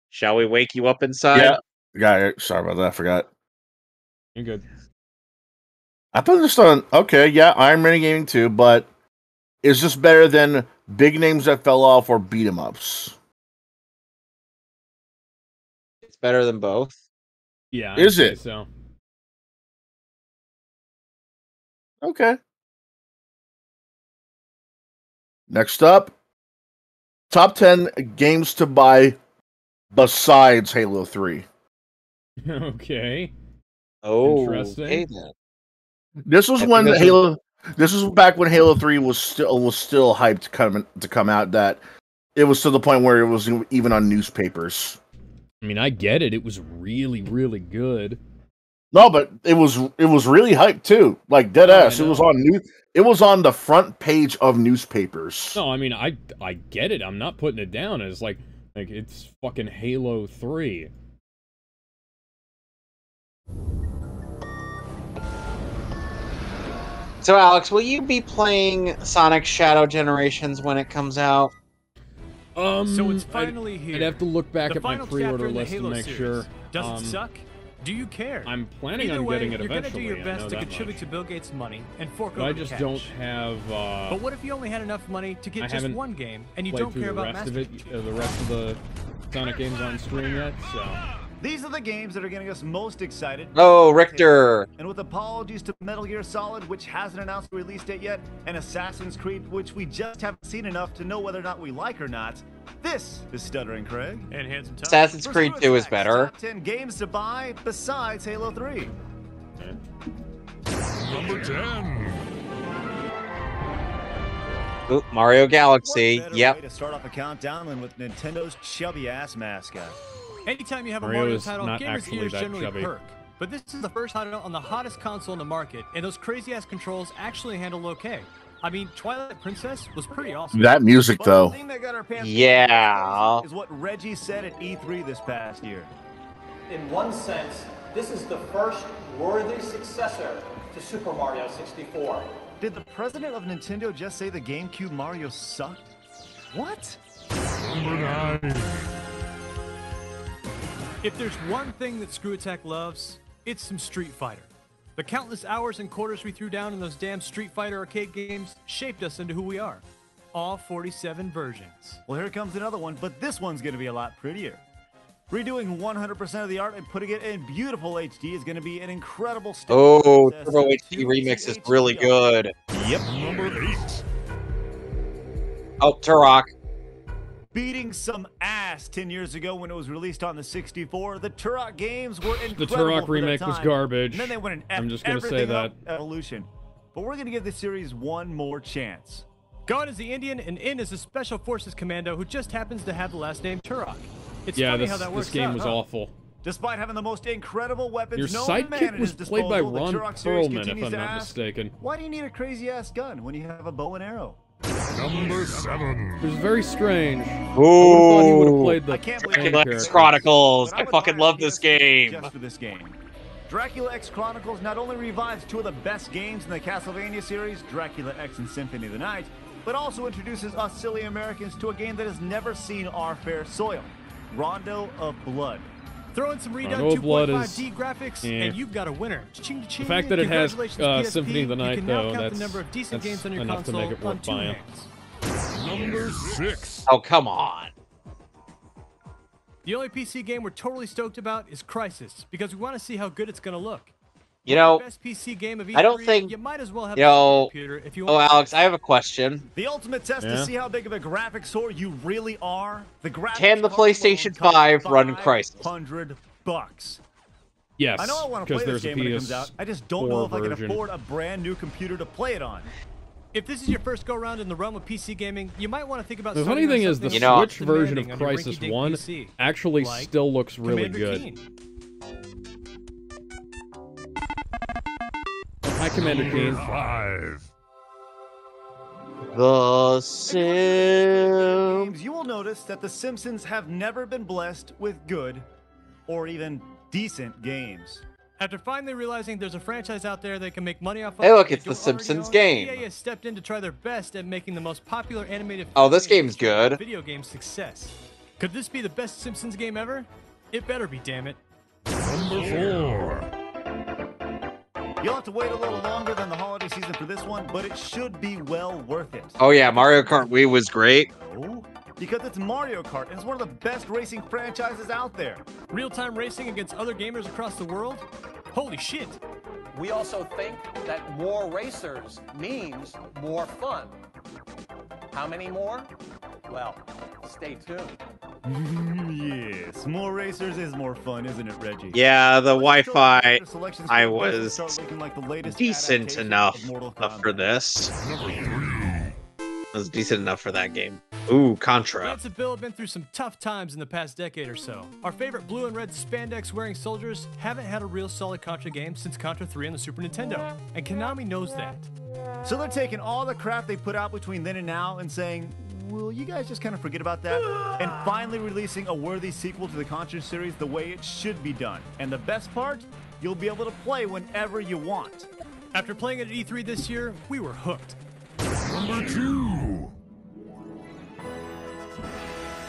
Shall we wake you up inside? Yeah. Got it. Sorry about that. I forgot. You're good. I put this on. Okay, yeah, Iron Man Gaming too, but is this better than big names that fell off or beat 'em ups? It's better than both. Yeah. Is I'd say it? So. Okay. Next up, top 10 games to buy besides Halo 3. Okay. Oh, Interesting. okay then. This was when Halo. This was back when Halo 3 was still hyped to come out. That it was to the point where it was even on newspapers. I mean, I get it. It was really, really good. No, but it was really hyped too. Like dead ass. It was on the front page of newspapers. No, I mean I get it. I'm not putting it down as like it's fucking Halo 3. So, Alex, will you be playing Sonic Shadow Generations when it comes out? So it's finally here. I'd have to look back The at my final pre-order chapter in the list to Halo make series. sure. Does it suck? Do you care? I'm planning Either on way, getting it you're eventually. You're gonna do your I know best to that contribute much. to Bill Gates' money and fork But over I the just cash. don't have. But what if you only had enough money to I get just haven't one game and you played don't through care the about rest of Master it, the rest of the Sonic games on stream yet. So. These are the games that are getting us most excited. Oh, Richter. And with apologies to Metal Gear Solid, which hasn't announced a release date yet, and Assassin's Creed, which we just haven't seen enough to know whether or not we like or not, this is Stuttering Craig. And Handsome Tom. Assassin's Creed 2 is better. Top 10 games to buy besides Halo 3. Number 10. Ooh, Mario Galaxy. What better Yep. way to start off a countdown than with Nintendo's chubby ass mascot. Anytime you have a Mario Mario is title, not gamers' actually ears that generally chubby. perk. But this is the first title on the hottest console in the market, and those crazy-ass controls actually handle okay. I mean, Twilight Princess was pretty awesome. That music, But though. the thing that got our pants Yeah. is what Reggie said at E3 this past year. In one sense, this is the first worthy successor to Super Mario 64. Did the president of Nintendo just say the GameCube Mario sucked? What? Number 9. If there's one thing that Screw Attack loves, it's some Street Fighter. The countless hours and quarters we threw down in those damn Street Fighter arcade games shaped us into who we are. All 47 versions. Well, here comes another one, but this one's going to be a lot prettier. Redoing 100% of the art and putting it in beautiful HD is going to be an incredible step. Oh, process Turbo from HD 2 Remix to is really HD. good. Yep. Number 8. Oh, Turok. Beating some ass 10 years ago when it was released on the 64, the Turok games were incredible. The Turok for their remake was time. garbage. And then they went and I'm just gonna say everything that. up Evolution. But we're going to give the series one more chance. God is the Indian, and In is a Special Forces commando who just happens to have the last name Turok. It's Yeah, funny this, how that works this game out, was huh? awful. Despite having the most incredible weapons Your known to man sidekick at was his played by disposal, the Ron Turok series Perlman, if continues I'm to not ask, mistaken. why do you need a crazy-ass gun when you have a bow and arrow? Number 7. It was very strange. I would have thought he would have Ooh. played the I can't believe main Dracula X character. Chronicles. But I would fucking buy a love this PS3 game. Just for this game. Dracula X Chronicles not only revives two of the best games in the Castlevania series, Dracula X and Symphony of the Night, but also introduces us silly Americans to a game that has never seen our fair soil, Rondo of Blood. Throw in some redone Rondo of Blood 2.5D graphics, yeah. and you've got a winner. Ching, The ching. fact that it has Congratulations, PSP. Symphony of the Night, you can now though, count that's, the number of decent that's games on your enough to console make it on worth 2 buying. hands. Number 6. Oh, come on. The only PC game we're totally stoked about is Crysis, because we want to see how good it's going to look. You know, Best PC game of E3, I don't think. you might as well have You a know, computer if you oh, want. Alex, I have a question. The ultimate test Yeah? to see how big of a graphics whore you really are. The graphics Can the card PlayStation alone 5 costs run Crysis? $500. Yes, I know I want to because play this there's a game when it comes out. I just don't know if I can version. afford a brand new computer to play it on. If this is your first go-round in the realm of PC gaming, you might want to think about The starting funny thing on is, the something Switch less version of demanding on your Crysis rinky-dink 1 PC, actually like still looks really Commander good. Keen. Hi, Commander Keen. 5. The Sim. Games, you will notice that The Simpsons have never been blessed with good or even decent games. After finally realizing there's a franchise out there that can make money off of Hey, look, that it's you the don't already Simpsons own, game. EA has stepped in to try their best at making the most popular animated Oh, this film game's good. video game success. Could this be the best Simpsons game ever? It better be, damn it. Number 4. You'll have to wait a little longer than the holiday season for this one, but it should be well worth it. Oh, yeah, Mario Kart Wii was great. Oh, because it's Mario Kart, and it's one of the best racing franchises out there. Real-time racing against other gamers across the world? Holy shit! We also think that more racers means more fun. How many more? Well, stay tuned. Yes, more racers is more fun, isn't it, Reggie? Yeah, the Wi-Fi, Selections I for the was start looking like the latest decent adaptation enough of Mortal for Kombat. this. Number 3. was decent enough for that game. Ooh, Contra. Lance and Bill have been through some tough times in the past decade or so. Our favorite blue and red spandex-wearing soldiers haven't had a real solid Contra game since Contra 3 on the Super Nintendo, and Konami knows that. So they're taking all the crap they put out between then and now and saying, will you guys just kind of forget about that? And finally releasing a worthy sequel to the Contra series the way it should be done. And the best part, you'll be able to play whenever you want. After playing it at E3 this year, we were hooked. Number 2.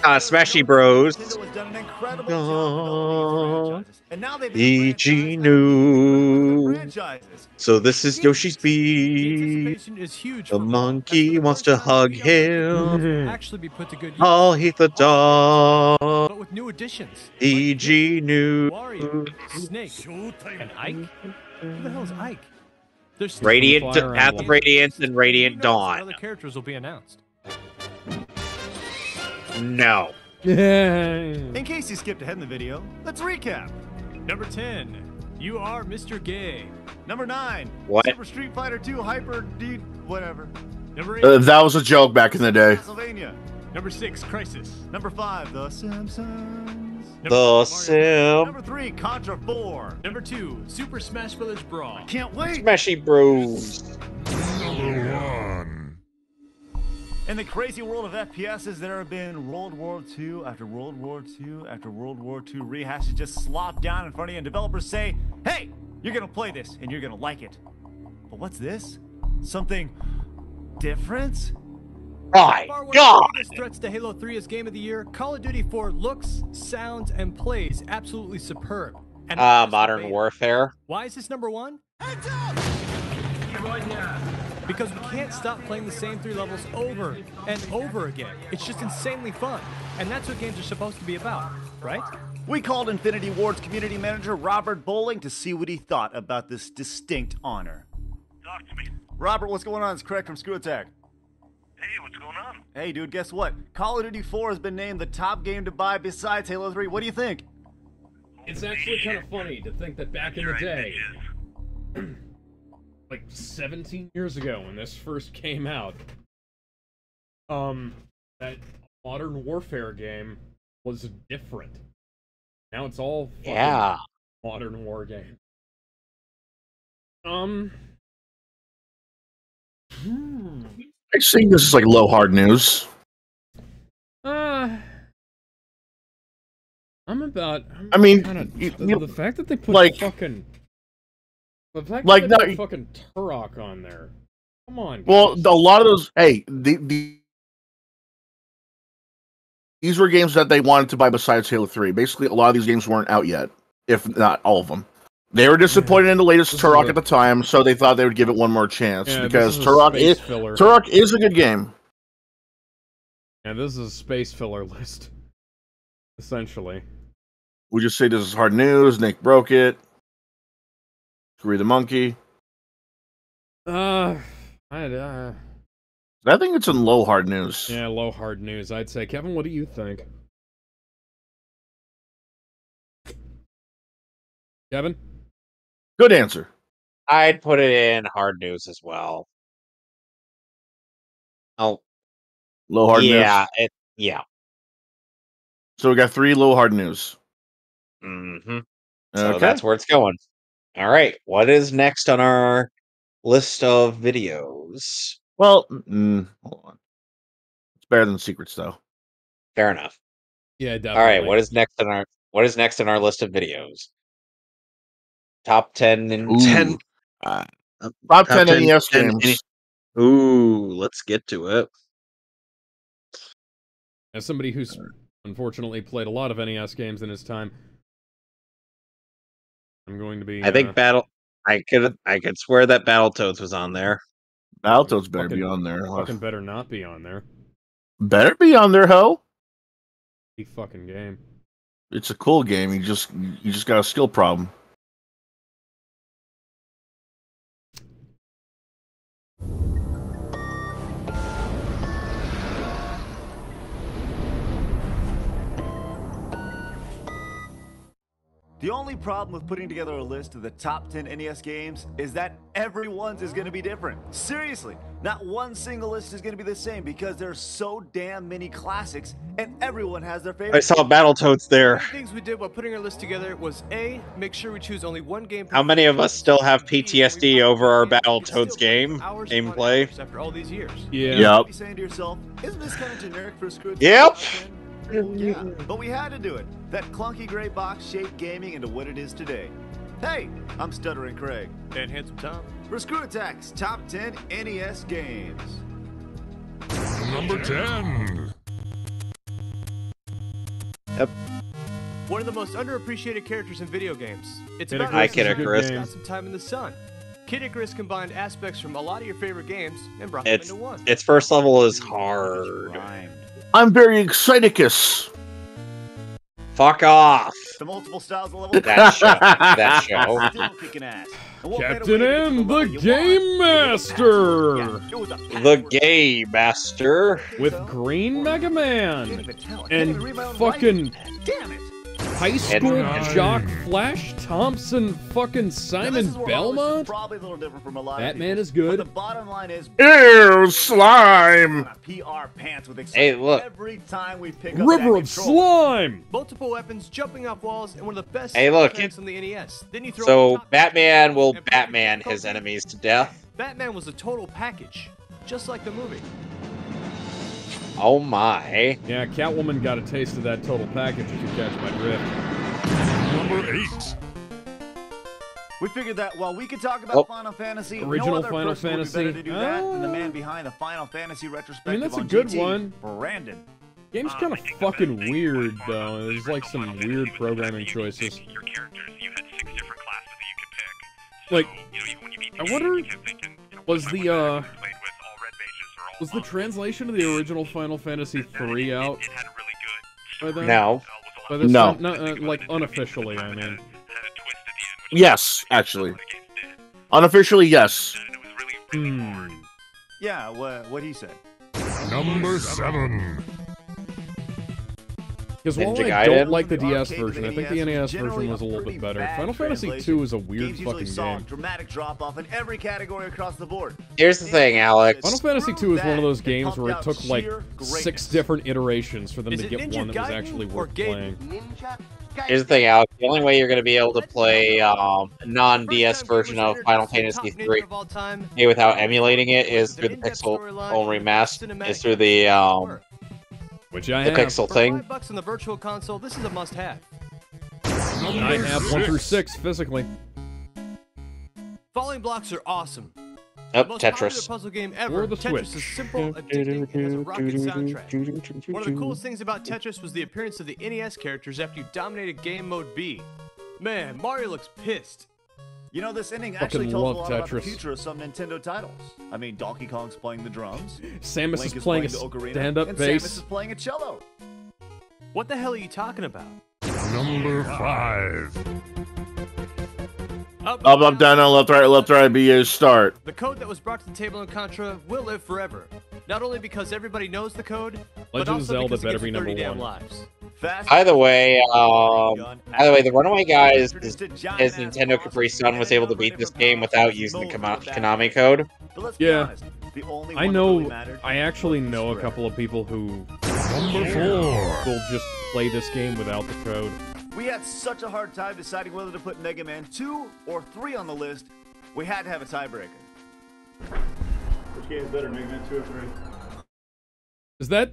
Smashy Bros. Nintendo has done an incredible job developing these franchises. And now they've DG New. franchises. So this is Yoshi's The Beat. anticipation is huge. The for monkey wants to hug him. actually be put to good use. I'll hit the dog. But with new additions. DG New. Wario, Snake, and Ike. Who the hell is Ike? There's Radiant, Fire Path of Emblem. Radiance, and Radiant Who knows Dawn. what other characters will be announced. No. In case you skipped ahead in the video, let's recap. Number 10, you are Mr. Gay. Number 9, What? Super Street Fighter 2 Hyper D whatever. Number 8, That was a joke back in the day. Castlevania. Number 6, Crisis. Number 5, The Simpsons. The Sim. Number 3, Contra 4. Number 2, Super Smash Bros. Brawl. Can't wait. Smashy Bros. Number 1. In the crazy world of FPSs, there have been World War II after World War II after World War II rehashes just slop down in front of you, and developers say, hey, you're going to play this, and you're going to like it. But what's this? Something different? My Far one of God. the biggest threats to Halo 3 as Game of the Year, Call of Duty 4 looks, sounds, and plays absolutely superb. And Modern Warfare. Why is this number 1? Because we can't stop playing the same 3 levels over and over again. It's just insanely fun. And that's what games are supposed to be about, right? We called Infinity Ward's community manager, Robert Bowling, to see what he thought about this distinct honor. Talk to me. Robert, what's going on? It's Craig from Screw Attack. Hey, what's going on? Hey, dude, guess what? Call of Duty 4 has been named the top game to buy besides Halo 3. What do you think? It's actually kind of funny to think that back in the day, like 17 years ago when this first came out, that Modern Warfare game was different. Now it's all fucking Modern War game. I think this is like low hard news. The fact that they put like, fucking the fact like, that they no, put fucking Turok on there. Come on. Well, guys. a lot of those. Hey, these were games that they wanted to buy besides Halo 3. Basically, a lot of these games weren't out yet, if not all of them. They were disappointed in the latest Turok at the time, so they thought they would give it one more chance because Turok is a good game. Yeah, this is a space filler list, essentially. We just say this is hard news. Nick broke it. Screw the monkey. I think it's in low hard news. Yeah, low hard news. I'd say, Kevin, what do you think? Kevin? Good answer. I'd put it in hard news as well. Oh, low hard news. Yeah. So we got 3 low hard news. Mm-hmm. So that's where it's going. All right. What is next on our list of videos? Well, hold on. It's better than Secrets, though. Fair enough. Yeah, definitely. All right. What is next on our list of videos? Top 10 and 10. Top 10 NES games. Ooh, let's get to it. As somebody who's unfortunately played a lot of NES games in his time, I'm going to be. I think I could swear that Battletoads was on there. Battletoads better be on there. Fucking better not be on there. Better be on there, ho. Big fucking game. It's a cool game. You just got a skill problem. The only problem with putting together a list of the top 10 NES games is that everyone's is going to be different. Seriously, not one single list is going to be the same because there's so damn many classics and everyone has their favorite. I saw Battletoads there. One of the things we did while putting our list together was A, make sure we choose only one game. How many of us still have PTSD over our Battletoads gameplay? After all these years. Yeah. You'll be saying to yourself, isn't this kind of generic for a Screw? Yep. Yeah, but we had to do it. That clunky gray box shaped gaming into what it is today. Hey, I'm Stuttering Craig. And Handsome Tom. For Screw Attack's Top 10 NES Games. Number 10. Yep. One of the most underappreciated characters in video games. It's about Hi, Kid Icarus. Got some time in the sun. Kid Icarus combined aspects from a lot of your favorite games and brought them into one. Its first level is hard. I'm very exciticus. Fuck off. The multiple styles of level. That show. That show. Still kicking ass. And what better Captain way to M, get the you Game Master! Yeah, it was a The Game Master. With Green Mega Man! Can't even tell. I can't And even read my own fucking writing. Damn it. high school And- jock Flash Thompson fucking Simon Belmont? Probably a little different from a lot of That man people, is good. But the bottom line is Ew, slime. PR pants with Hey, excitement look. every time we pick up River that of controller. Slime! Multiple weapons, jumping off walls, and one of the best Hey, look. mechanics on the NES. Then you throw So on top Batman will and Batman his enemies to death. Batman was a total package, just like the movie. Oh my. Yeah, Catwoman got a taste of that total package, if you catch my drift. Number 8. We figured that while we could talk about Oh. Final Fantasy, Original no other Final person would be Fantasy. better to do that than the man behind the Final Fantasy retrospective I mean, that's a on good GT, one. Brandon. Game's kind of fucking weird, though. There's like some weird programming choices. Your characters, you had 6 different classes that you could pick. Like, You know, even when you beat the I game, wonder, you kept thinking, you know, was what the, if I played with all red mages or all was the monsters? translation of the original Final Fantasy 3 out It had a really good by then? No. By this No. time? No, like, unofficially, I mean. had a twist at the end, which Yes, actually. the games did. Unofficially, yes. And it was really, really hard. Yeah, what he said. Number 7. Because while Ninja I Gaiden? don't like the From DS arcade to version, I think the NES NES generally version was a little pretty bit better. bad Final Fantasy translation. 2 is a weird Games usually fucking saw a game. dramatic drop off in every category across the board. Here's the thing, Alex. Final Fantasy 2 is one of those That games pumped where it out took like sheer 6 greatness. different iterations for them Is to it get Ninja one that was Gaiden actually or worth Gaiden? playing. Here's the thing, Alex. The only way you're going to be able to play non-DS version of Final Fantasy 3 without emulating it is through the pixel-only remaster. Is through the Which I the have. pixel For thing. $5 on the virtual console, this is a must-have. I have 1 through 6 physically. Falling blocks are awesome. Oh, The most popular Tetris. puzzle game ever. Or the Tetris Switch. is simple, addicting, and has a rocket soundtrack. One of the coolest things about Tetris was the appearance of the NES characters after you dominated Game Mode B. Man, Mario looks pissed. You know, this ending Fucking actually tells a love lot about the Tetris. future of some Nintendo titles. I mean, Donkey Kong's playing the drums. Samus Link is playing a the ocarina, stand-up and bass. Samus is playing a cello. What the hell are you talking about? Number 5. Up, down, left, right, B is start. The code that was brought to the table in Contra will live forever. Not only because everybody knows the code, but Legend of also Zelda because it better gets be number 30 damn 1. lives. Fast Either way, the Runaway Guys, his Nintendo Capri Sun was able to beat this game without using the Konami code. But let's be Yeah. honest, the only I one that know, really mattered I actually was the know a script. couple of people who Number 4. will just play this game without the code. We had such a hard time deciding whether to put Mega Man 2 or 3 on the list, we had to have a tiebreaker. Which game is better, Mega Man 2 or 3? Is that...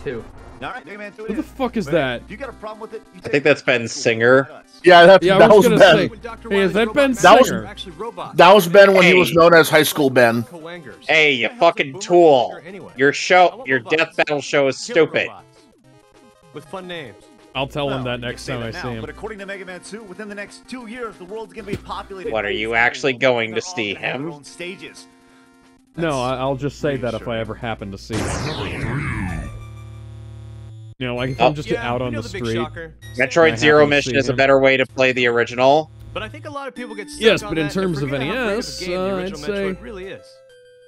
2. All right, Mega Man 2 What the fuck is But that? If you got a problem with it, you I think that's Ben Singer. Yeah, that Yeah, I was was gonna Ben. say, hey, is that Ben That was- Singer? Actually, robots. That was Ben when he Hey. was known as High School Ben. Co-wangers. Hey, you What the hell's a fucking boomer tool. co-wanger anyway? Your I want Death robots. Battle show is Killer stupid. robots. With fun names. I'll tell him Well, that you can next say time I that see now, him. But according to Mega Man 2, within the next 2 years, the world's going to be populated. What, are you with actually going They're to all see gonna have their him? own stages. No, I'll just say that if reassuring. I ever happen to see him. Number 3. You know, like if Oh. I'm just Yeah, out you on know the big street. shocker. I Metroid Zero happen to Mission see is a him. better way to play the original. But I think a lot of people get stuck Yes, on but in that and terms of forget how great of a NES, game the original I'd say- Metroid really is.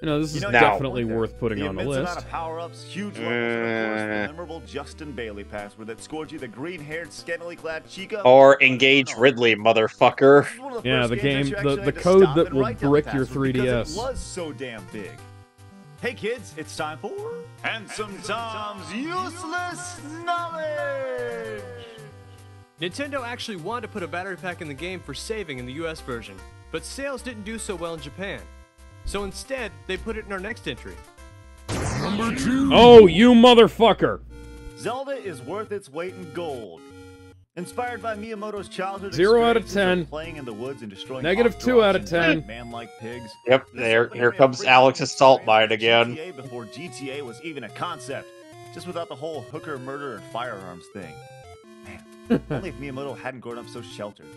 You know, this is definitely worth putting on the list. Amount of power-ups, huge levels, and of course the memorable Justin Bailey password that scored you the green-haired, scantily clad Chica. Or Engage Ridley, motherfucker. Yeah, the game, the code that will brick your 3DS. It was so damn big. Hey kids, it's time for Handsome Tom's Useless Knowledge! Nintendo actually wanted to put a battery pack in the game for saving in the US version, but sales didn't do so well in Japan. So instead, they put it in our next entry. Number 2. Oh, you motherfucker! Zelda is worth its weight in gold. Inspired by Miyamoto's childhood 0 out of 10. Playing in the woods and destroying -2 out of 10. Man-like pigs. Yep, here comes Alex's salt mine again. GTA before GTA was even a concept, just without the whole hooker, murder, and firearms thing. Man, only if Miyamoto hadn't grown up so sheltered.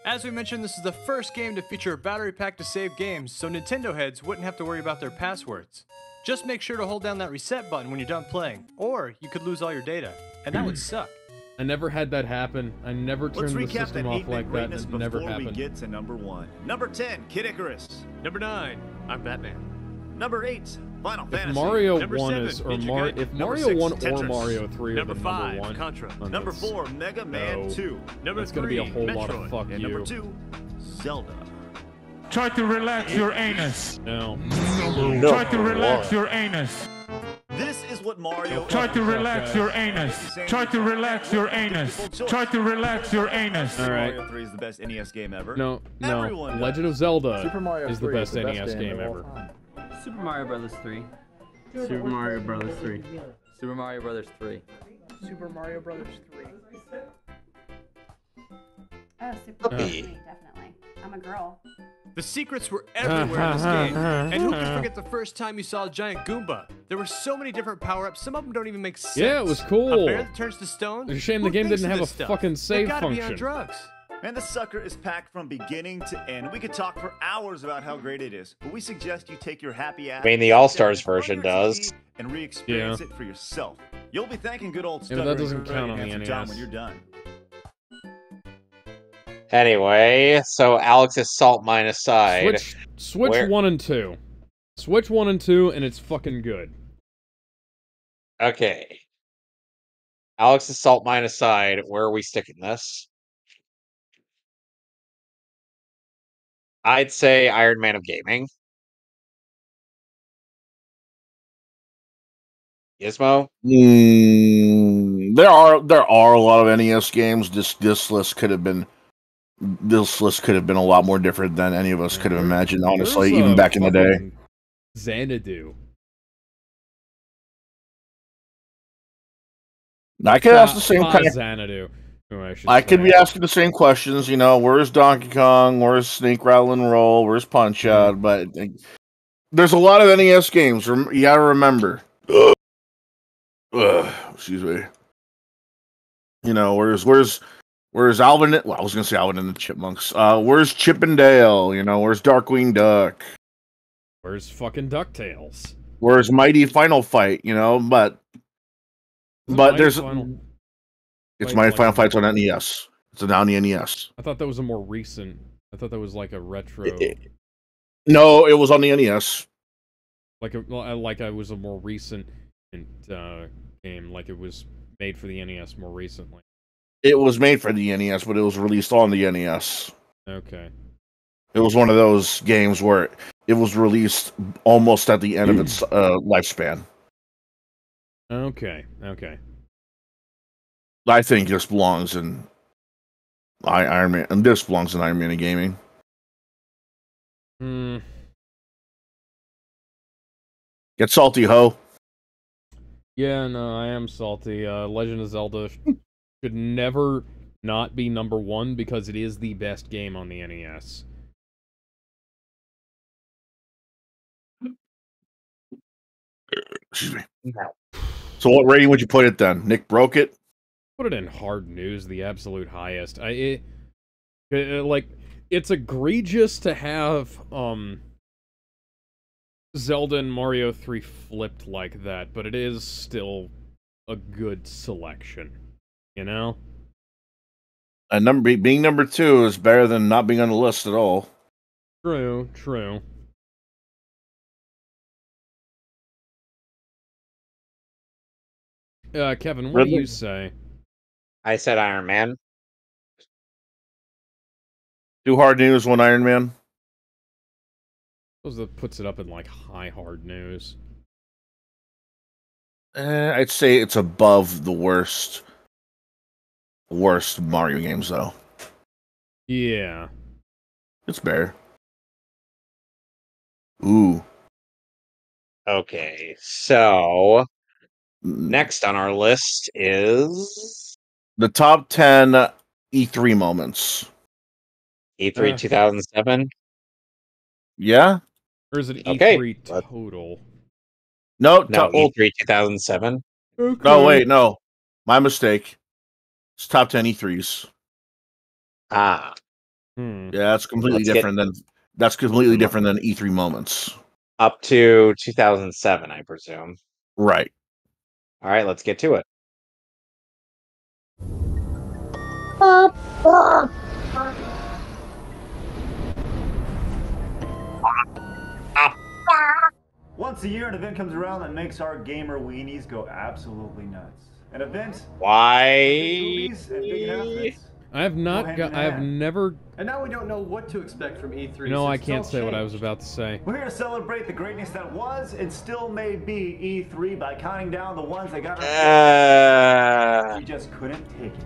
As we mentioned, this is the first game to feature a battery pack to save games, so Nintendo heads wouldn't have to worry about their passwords. Just make sure to hold down that reset button when you're done playing, or you could lose all your data, and that would suck. I never had that happen. I never turned the system off like that, and it never happened. We get to number 1. Number 10, Kid Icarus. Number 9, I'm Batman. Number 8, Final Fantasy. If Mario Number 1 7, is, or Ninja Mario, Gaiden. if Number Mario 6, 1 or Tetris. Mario 3 Number are the 5, number 1. Contra. Number 4, Mega Man 2. Number That's gonna be a 3, whole lot of Metroid. fuck And you. number 2, Zelda. Try to relax your anus. No. Try to relax your anus. This is what Mario. Try to relax your anus. Try to relax your anus. Try to relax your anus. All right. Mario 3 is the best NES game ever. No. Everyone Legend of Zelda Super Mario is the 3 best NES game of all ever. time. Super Mario Brothers 3. Super Mario Brothers 3. Super Mario Brothers 3. Super Mario Brothers 3. Oh, Super Mario 3, definitely. I'm a girl. The secrets were everywhere in this game. And who can forget the first time you saw a giant Goomba? There were so many different power-ups, some of them don't even make sense. Yeah, it was cool. A bear that turns to stone? It's a shame the Who game thinks didn't of have a this stuff? fucking save They've gotta be on function. drugs. And the sucker is packed from beginning to end. We could talk for hours about how great it is, but we suggest you take your happy ass. I mean, the All-Stars version does. And re-experience it for yourself. You'll be thanking good old Yeah, but that doesn't count on the Tom NES. when you're done. Anyway, so Alex's salt mine aside. Switch 1 and 2. Switch 1 and 2, and it's fucking good. Okay. Alex's salt mine aside, where are we sticking this? I'd say Iron Man of Gaming. Gizmo? There are a lot of NES games. This list could have been a lot more different than any of us could have imagined, honestly, There's even back in the day. Xanadu. I could ask the same kind of Xanadu. I could be asking the same questions, you know, where's Donkey Kong, where's Snake Rattle and Roll, where's Punch Out, but there's a lot of NES games, you gotta remember. Excuse me. You know, where's Alvin, well, I was gonna say Alvin and the Chipmunks. Where's Chip and Dale, you know, where's Darkwing Duck? Where's fucking DuckTales? Where's Mighty Final Fight, you know, but there's It's Mighty Final Fight's on NES. It's on the NES. I thought that was a more recent. I thought that was like a retro. No, it was on the NES. Like I was a more recent game. Like it was made for the NES more recently. It was made for the NES, but it was released on the NES. Okay. It was one of those games where it was released almost at the end of its lifespan. Okay. I think this belongs in Iron Man, and this belongs in Iron Man of Gaming. Get salty, ho. Yeah, no, I am salty. Legend of Zelda should never not be number 1 because it is the best game on the NES. Excuse me. So what rating would you put it then? Nick broke it? Put it in hard news, the absolute highest. It's egregious to have Zelda and Mario 3 flipped like that, but it is still a good selection, you know? And being number 2 is better than not being on the list at all. True. Kevin, what do you say? I said Iron Man. Do hard news, one Iron Man. Suppose that puts it up in like high hard news. I'd say it's above the worst Mario games, though. Yeah. It's fair. Ooh. Okay, so next on our list is the top 10 E3 moments. E3 2007. Yeah? Or is it E3 Okay. total? No, E3 2007. Okay. No, wait, no. My mistake. It's top 10 E3s. Ah. Hmm. Yeah, that's completely different than E3 moments. Up to 2007, I presume. Right. All right, let's get to it. Once a year, an event comes around that makes our gamer weenies go absolutely nuts. An event. Why? I have not got. I have never. And now we don't know what to expect from E3. No, I since can't it's all say what I changed. was about to say. We're here to celebrate the greatness that was and still may be E3 by counting down the ones that got we just couldn't take it.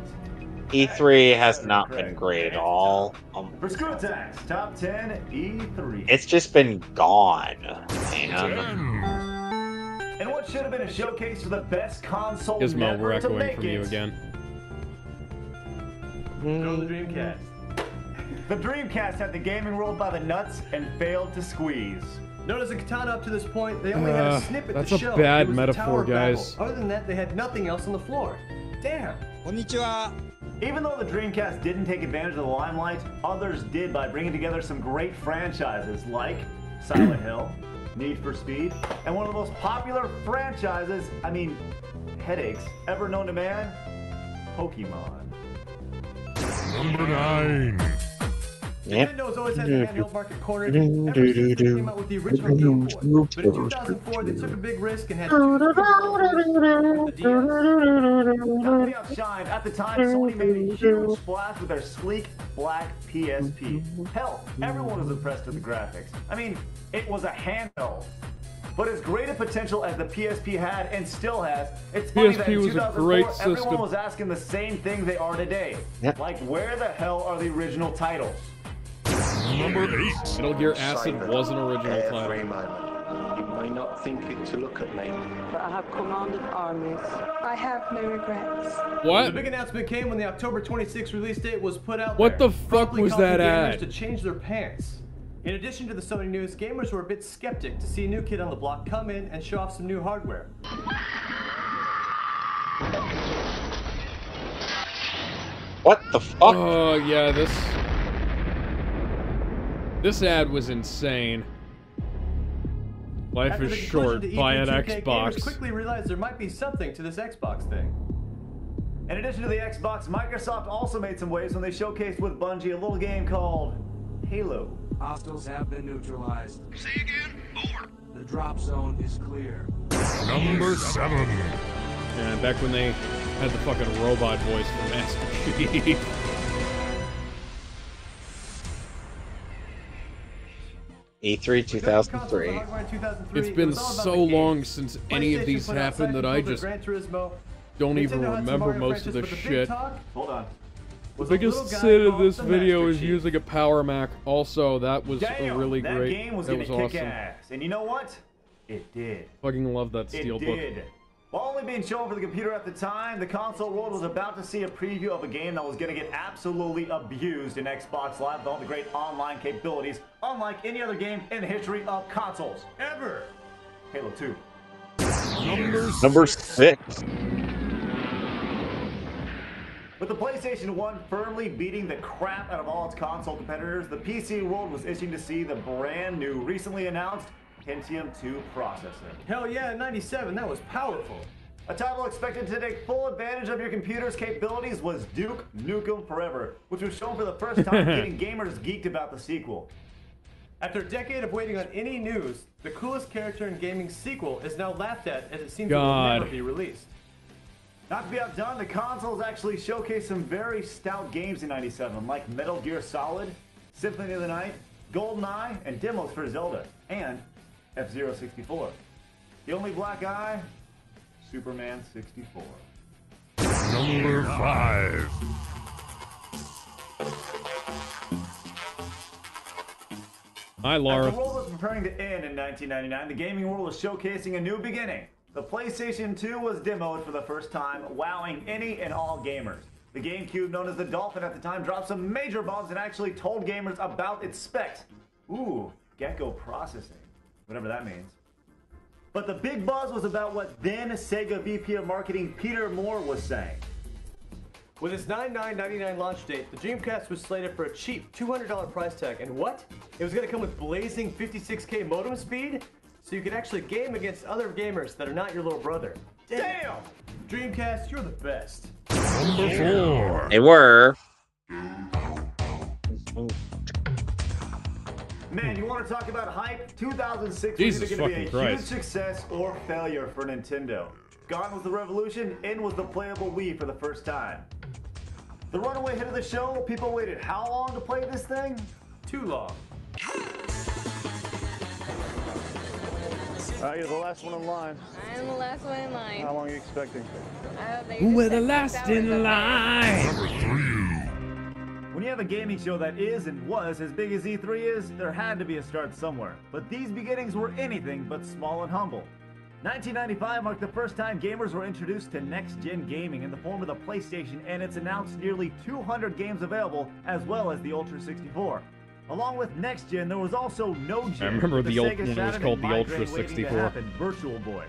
E3 has not been great at all. For Screw Attacks, top 10 E3. It's just been gone, man. And what should have been a showcase for the best console Gizmo, we're never to echoing make from you it. again. Go the Dreamcast. The Dreamcast had the gaming world by the nuts and failed to squeeze. Notice Katana up to this point, they only had a snippet that's to a show. bad It was metaphor, Tower of Babel. guys. Other than that, they had nothing else on the floor. Damn. Konnichiwa. Even though the Dreamcast didn't take advantage of the limelight, others did by bringing together some great franchises like Silent Hill, Need for Speed, and one of the most popular franchises, headaches, ever known to man, Pokemon. Number 9. Nintendo's always had the handheld market cornered ever since they came out with the original Game Boy. But in 2004, they took a big risk and had two with the DS. Not to be outshined, at the time, Sony made a huge splash with their sleek black PSP. Hell, everyone was impressed with the graphics. It was a handheld. But as great a potential as the PSP had and still has, it's funny that in PSP was a 2004, great everyone system. was asking the same thing they are today. Like, where the hell are the original titles? Number 8. Metal Gear Acid was an original title. You may not think it to look at me, but I have commanded armies. I have no regrets. What? The big announcement came when the October 26th release date was put out. What there, the fuck promptly was causing that gamers ad? to change their pants. In addition to the Sony news, gamers were a bit skeptic to see a new kid on the block come in and show off some new hardware. What the fuck? Oh yeah, this ad was insane. Life After is the short. conclusion to Buy an E3 2K, Gamers Xbox. quickly realized there might be something to this Xbox thing. In addition to the Xbox, Microsoft also made some waves when they showcased with Bungie a little game called Halo. Hostiles have been neutralized. Say again? Over. The drop zone is clear. Number 7. Yeah, back when they had the fucking robot voice for Master Chief. E3 2003. It's been so long since any of these happened that I just don't even remember most of the shit. Hold on. The biggest sin of this video is using a Power Mac. Also, that was a really that great. game was That gonna was kick awesome. ass. And you know what? It did. Fucking love that It steelbook. did. While only being shown for the computer at the time, the console world was about to see a preview of a game that was going to get absolutely abused in Xbox Live with all the great online capabilities, unlike any other game in the history of consoles. Ever! Halo 2. Number 6. With the PlayStation 1 firmly beating the crap out of all its console competitors, the PC world was itching to see the brand new, recently announced Pentium 2 processor. Hell yeah, in 97, that was powerful. A title expected to take full advantage of your computer's capabilities was Duke Nukem Forever, which was shown for the first time, getting gamers geeked about the sequel. After a decade of waiting on any news, the coolest character in gaming's sequel is now laughed at as it seems God. it will never be released. Not to be outdone, the consoles actually showcased some very stout games in '97, like Metal Gear Solid, Symphony of the Night, GoldenEye, and demos for Zelda, and F-Zero 64. The only black eye, Superman 64. Number 5. Hi, Laura. As the world was preparing to end in 1999, the gaming world was showcasing a new beginning. The PlayStation 2 was demoed for the first time, wowing any and all gamers. The GameCube, known as the Dolphin at the time, dropped some major bombs and actually told gamers about its specs. Ooh, Gecko processing, whatever that means. But the big buzz was about what then Sega VP of Marketing Peter Moore was saying. With its $99.99 launch date, the Dreamcast was slated for a cheap $200 price tag. And what? It was going to come with blazing 56K modem speed? So you could actually game against other gamers that are not your little brother. Damn! Dreamcast, you're the best. Number 4. They were. Man, you want to talk about hype? 2006 Jesus was either going to be a fucking huge Christ. success or failure for Nintendo. Gone was the revolution, in was the playable Wii for the first time. The runaway hit of the show, people waited how long to play this thing? Too long. You're the last one in line. I'm the last one in line. How long are you expecting? We're the last in line. Number 3. When you have a gaming show that is and was as big as E3 is, there had to be a start somewhere. But these beginnings were anything but small and humble. 1995 marked the first time gamers were introduced to next-gen gaming in the form of the PlayStation and its announced nearly 200 games available, as well as the Ultra 64. Along with next-gen, there was also no-gen. I remember the old Sega one was Saturn called and the Ultra migraine waiting to 64. happen, Virtual Boy.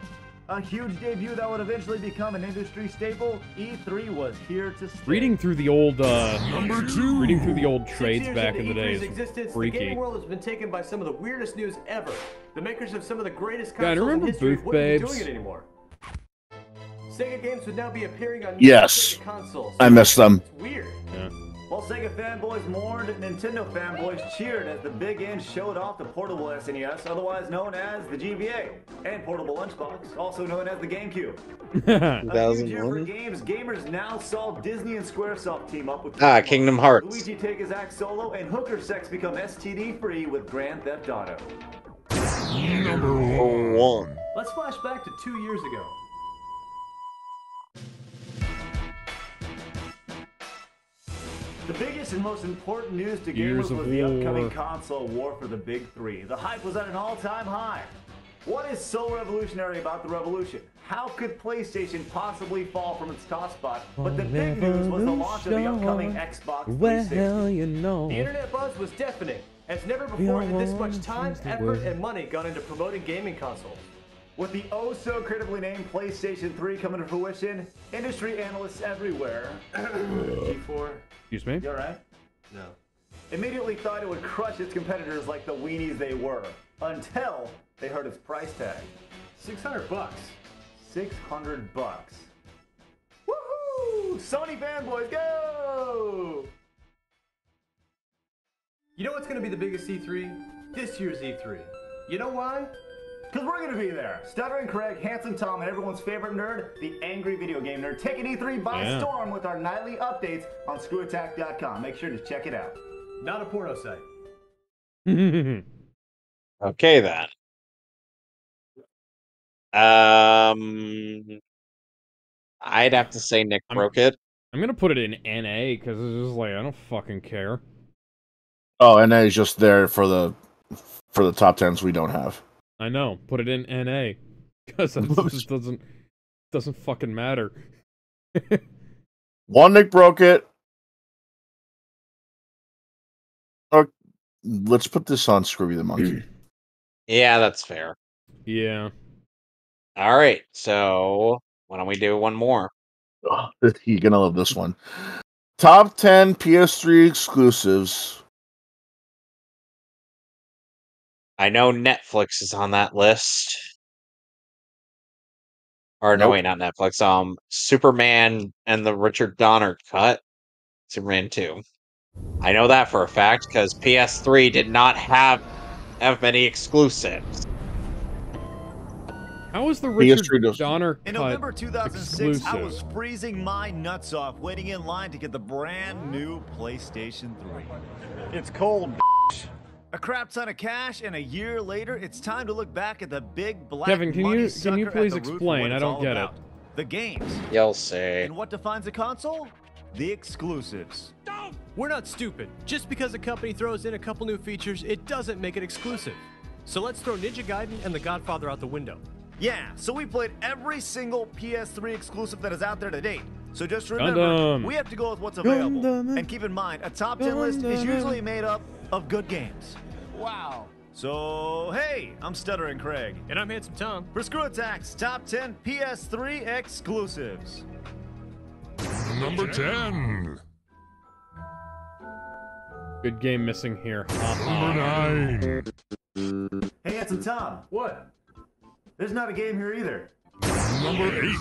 A huge debut that would eventually become an industry staple, E3 was here to stay. Reading through the old Number 2. reading through the old trades 6 years back into in the day E3's is existence, freaky. The gaming world has been taken by some of the weirdest news ever. The makers of some of the greatest Yeah, I consoles remember in history Booth wouldn't be Babes. doing it anymore. Sega games would now be appearing on Yes. Sega consoles. I missed them. It's weird. Yeah. While Sega fanboys mourned, Nintendo fanboys cheered as the Big N showed off the portable SNES, otherwise known as the GBA, and portable lunchbox, also known as the GameCube. A huge year for games, gamers now saw Disney and Squaresoft team up with Kingdom Hearts. Luigi take his act solo, and hooker sex become STD free with Grand Theft Auto. Number 1. Let's flash back to 2 years ago. The biggest and most important news to Years gamers of was the upcoming war. console war for the big three. The hype was at an all-time high. What is so revolutionary about the revolution? How could PlayStation possibly fall from its top spot? But the big news was the launch of the upcoming Xbox 360. Well, you know. The internet buzz was deafening, as never before had this much time, effort, and money gone into promoting gaming consoles. With the oh-so-creatively named PlayStation 3 coming to fruition, industry analysts everywhere, G4, Excuse me? you alright? No. Immediately thought it would crush its competitors like the weenies they were, until they heard its price tag. $600. $600. Woohoo! Sony fanboys, go! You know what's going to be the biggest E3? This year's E3. You know why? Because we're going to be there. Stuttering Craig, Handsome Tom, and everyone's favorite nerd, the angry video game nerd, taking E3 by storm with our nightly updates on ScrewAttack.com. Make sure to check it out. Not a porno site. Okay then. I'd have to say Nick broke it. I'm gonna put it in NA because it's just like I don't fucking care. Oh, and then it's just there for the top tens we don't have. I know. Put it in NA because it just doesn't fucking matter. One, Nick broke it. Let's put this on Scrooby the Monkey. Yeah, that's fair. Yeah. All right, so why don't we do one more? Oh, you're gonna love this one. Top 10 PS3 exclusives. I know Netflix is on that list. Or no, Nope. wait, not Netflix. Superman and the Richard Donner cut. Superman 2. I know that for a fact because PS3 did not have many exclusives. How is the Richard PS3 does- Donner In cut November 2006, I exclusive? was freezing my nuts off waiting in line to get the brand new PlayStation 3. It's cold, a crap ton of cash, and a year later, it's time to look back at the big black Kevin, can money you sucker please at the root for explain? what I it's don't all get about. The games. You'll see. And what defines a console? The exclusives. We're not stupid. Just because a company throws in a couple new features, it doesn't make it exclusive. So let's throw Ninja Gaiden and The Godfather out the window. Yeah, so we played every single PS3 exclusive that is out there to date. So just remember, Gundam. we have to go with what's available. Gundam. And keep in mind, a top 10 list is usually made up of good games. Wow. So, hey, I'm Stuttering Craig. And I'm Handsome Tom. For Screw Attack's top 10 PS3 exclusives. Number 10. Good game missing here. Number 9. Hey, Handsome Tom. What? There's not a game here either. Number 8.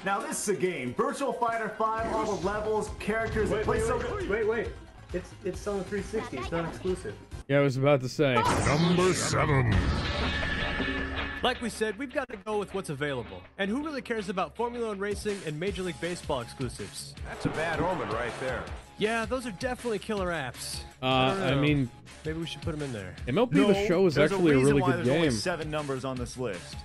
Now this is a game. Virtual Fighter 5, all the levels, characters, Wait. It's on the 360. It's not exclusive. Yeah, I was about to say. Number 7. Like we said, we've got to go with what's available. And who really cares about Formula One racing and Major League Baseball exclusives? That's a bad omen right there. Yeah, those are definitely killer apps. I mean, maybe we should put them in there. MLB The Show is there's actually a reason really why good there's only game. 7 numbers on this list.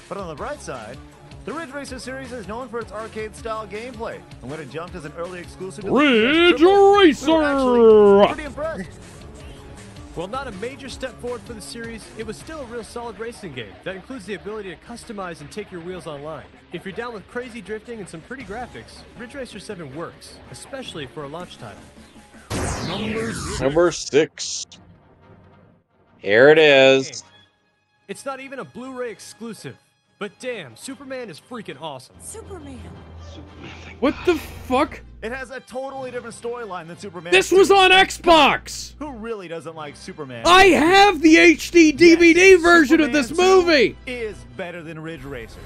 But on the bright side, the Ridge Racer series is known for its arcade-style gameplay. And when it jumped as an early exclusive to the Ridge PS3, we were Racer! actually pretty impressed. While not a major step forward for the series, it was still a real solid racing game that includes the ability to customize and take your wheels online. If you're down with crazy drifting and some pretty graphics, Ridge Racer 7 works, especially for a launch title. Number 6. Here it is. It's not even a Blu-ray exclusive, but damn, Superman is freaking awesome. Superman. What the fuck? It has a totally different storyline than Superman. This 2. was on Xbox! Who really doesn't like Superman? I have the HD DVD Yes, version of this Superman 2 movie! is better than Ridge Racer.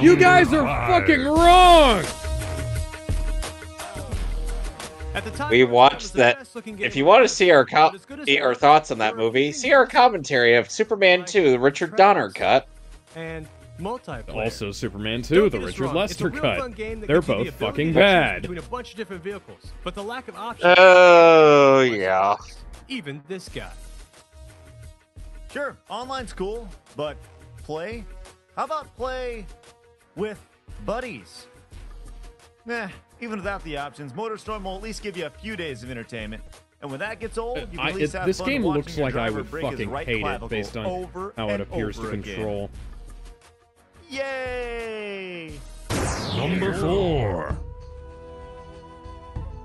You guys are fucking wrong! At the time, We watched that. If you want to see our thoughts on that movie, see our commentary of Superman 2, the Richard Donner cut. And multiplayer. Also, Superman 2, Don't the get us Richard wrong, Lester it's a real fun cut. game that They're gives you the both ability fucking to choose bad. between a bunch of different vehicles, but the lack of options. Oh, yeah. Even this guy. Sure, online's cool, but play? How about play with buddies? Nah, even without the options, MotorStorm will at least give you a few days of entertainment. And when that gets old, you can at least have This fun game watching looks your like I driver would break his fucking right hate it clavicle based on over how it and appears to over again. control. Yay! Number 4.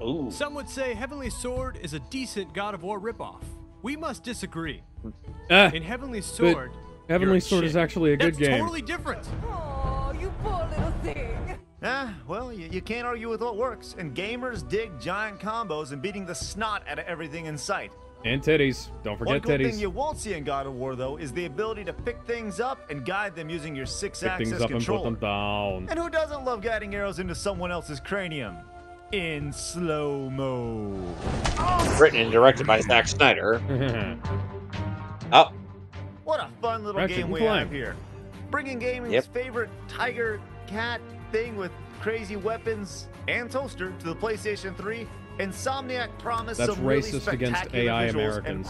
Ooh. Some would say Heavenly Sword is a decent God of War ripoff. We must disagree. In Heavenly Sword, Heavenly you're a Sword is chick. actually a good That's game. totally different. Oh, you poor little thing. Well, you can't argue with what works, and gamers dig giant combos and beating the snot out of everything in sight. And titties. Don't One forget cool titties. thing you won't see in God of War, though, is the ability to pick things up and guide them using your Pick 6-axis things up and put controller. them down. And who doesn't love guiding arrows into someone else's cranium? In slow-mo. Written and directed by Zack Snyder. Oh, What a fun little Ratchet game and we Clank. have here. Bringing gaming's Yep. favorite tiger cat thing with crazy weapons and toaster to the PlayStation 3. Insomniac promised That's some really racist against spectacular AI visuals, Americans.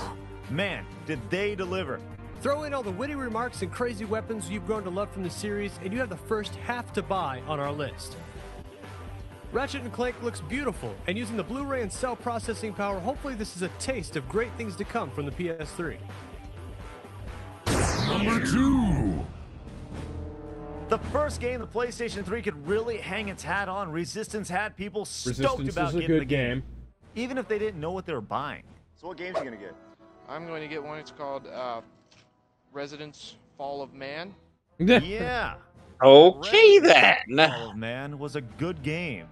And, man, did they deliver. Throw in all the witty remarks and crazy weapons you've grown to love from the series, and you have the first half to buy on our list. Ratchet & Clank looks beautiful, and using the Blu-ray and cell processing power, hopefully this is a taste of great things to come from the PS3. Number 2. The first game the PlayStation 3 could really hang its hat on, Resistance had people stoked Resistance about is a getting the good game, game. even if they didn't know what they were buying. So what games are you gonna get? I'm going to get one. It's called Residence Fall of Man. Yeah. okay then. Fall of Man was a good game.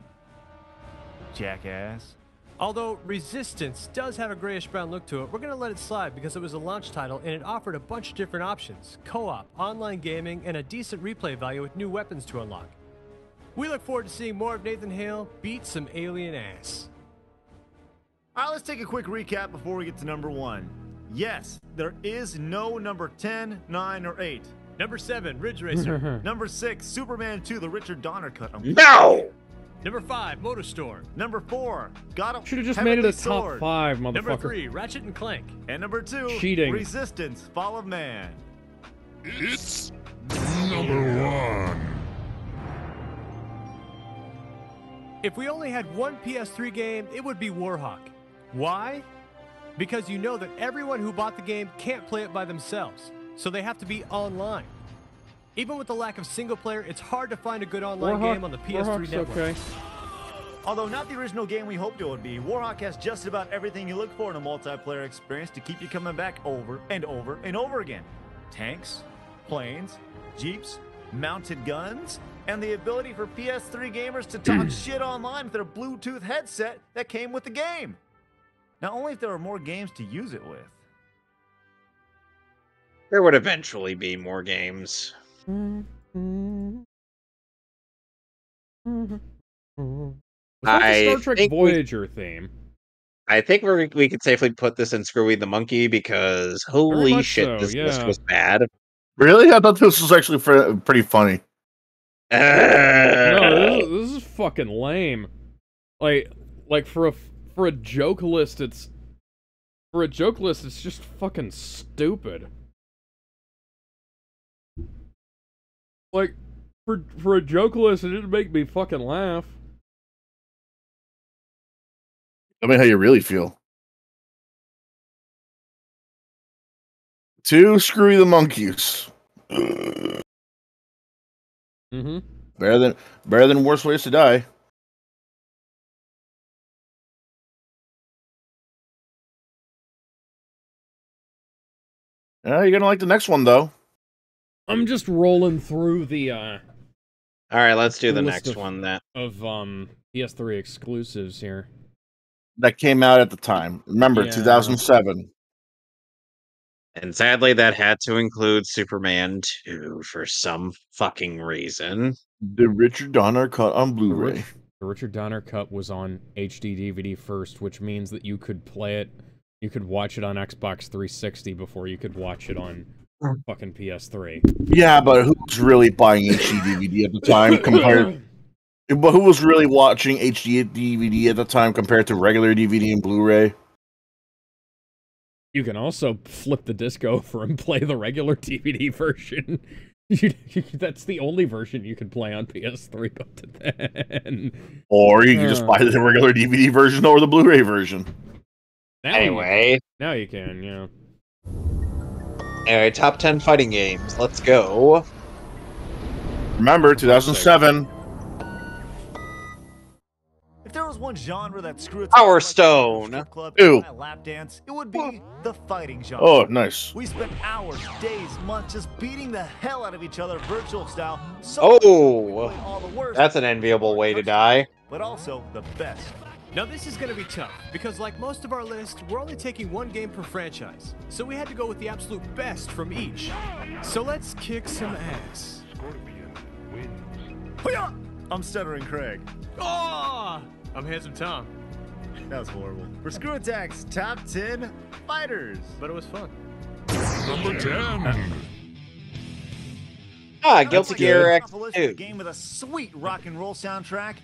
Jackass. Although Resistance does have a grayish-brown look to it, we're going to let it slide because it was a launch title and it offered a bunch of different options, co-op, online gaming, and a decent replay value with new weapons to unlock. We look forward to seeing more of Nathan Hale beat some alien ass. All right, let's take a quick recap before we get to number 1. Yes, there is no number 10, 9, or 8. Number 7, Ridge Racer. Number 6, Superman 2, the Richard Donner cut. No! Number 5, MotorStorm. Number 4, God of Should have just made it a Sword. top 5, motherfucker. Number 3, Ratchet and Clank. And number 2, Cheating. Resistance, Fall of Man. It's number 1. If we only had one PS3 game, it would be Warhawk. Why? Because you know that everyone who bought the game can't play it by themselves, so they have to be online. Even with the lack of single player, it's hard to find a good online game on the PS3 Warhawk's network. okay. Although not the original game we hoped it would be, Warhawk has just about everything you look for in a multiplayer experience to keep you coming back over and over and over again. Tanks, planes, jeeps, mounted guns, and the ability for PS3 gamers to talk shit online with their Bluetooth headset that came with the game. Now, only if there were more games to use it with. There would eventually be more games. Was that the Star Trek Voyager theme? I think we could safely put this in Screwy the Monkey because holy shit, so, this yeah. list was bad. Really? I thought this was actually pretty funny. No, this is fucking lame. Like for a joke list, it's just fucking stupid. Like for a joke list, it didn't make me fucking laugh. Tell me how you really feel. 2, Screwy the Monkeys. Mm-hmm. Better than Worst Ways to Die. You're gonna like the next one though. I'm just rolling through the All right, let's do the list next one then. of PS3 exclusives here. That came out at the time. Remember, Yeah. 2007. And sadly, that had to include Superman 2 for some fucking reason. The Richard Donner cut on Blu-ray. The Richard Donner cut was on HD DVD first, which means that you could play it, you could watch it on Xbox 360 before you could watch it on fucking PS3. Yeah, but who was really buying HD DVD at the time compared? But who was really watching HD DVD at the time compared to regular DVD and Blu-ray? You can also flip the disc over and play the regular DVD version. That's the only version you can play on PS3 up to then. Or you can just buy the regular DVD version or the Blu-ray version. Anyway. Now you can, yeah. Anyway, top 10 fighting games. Let's go. Remember, 2007. If there was one genre that screwed Power Stone. Ew. Lap dance, it would be the fighting genre. Oh, nice. We spent hours, days, months just beating the hell out of each other virtual style. That's an enviable way to die. But also the best. Now this is going to be tough, because like most of our list, we're only taking one game per franchise. So we had to go with the absolute best from each. So let's kick some ass. I'm Stuttering Craig. Oh! I'm Handsome Tom. That was horrible. For Screw Attack's top 10 fighters. But it was fun. Number 10. Guilty Gear X2. A game with a sweet rock and roll soundtrack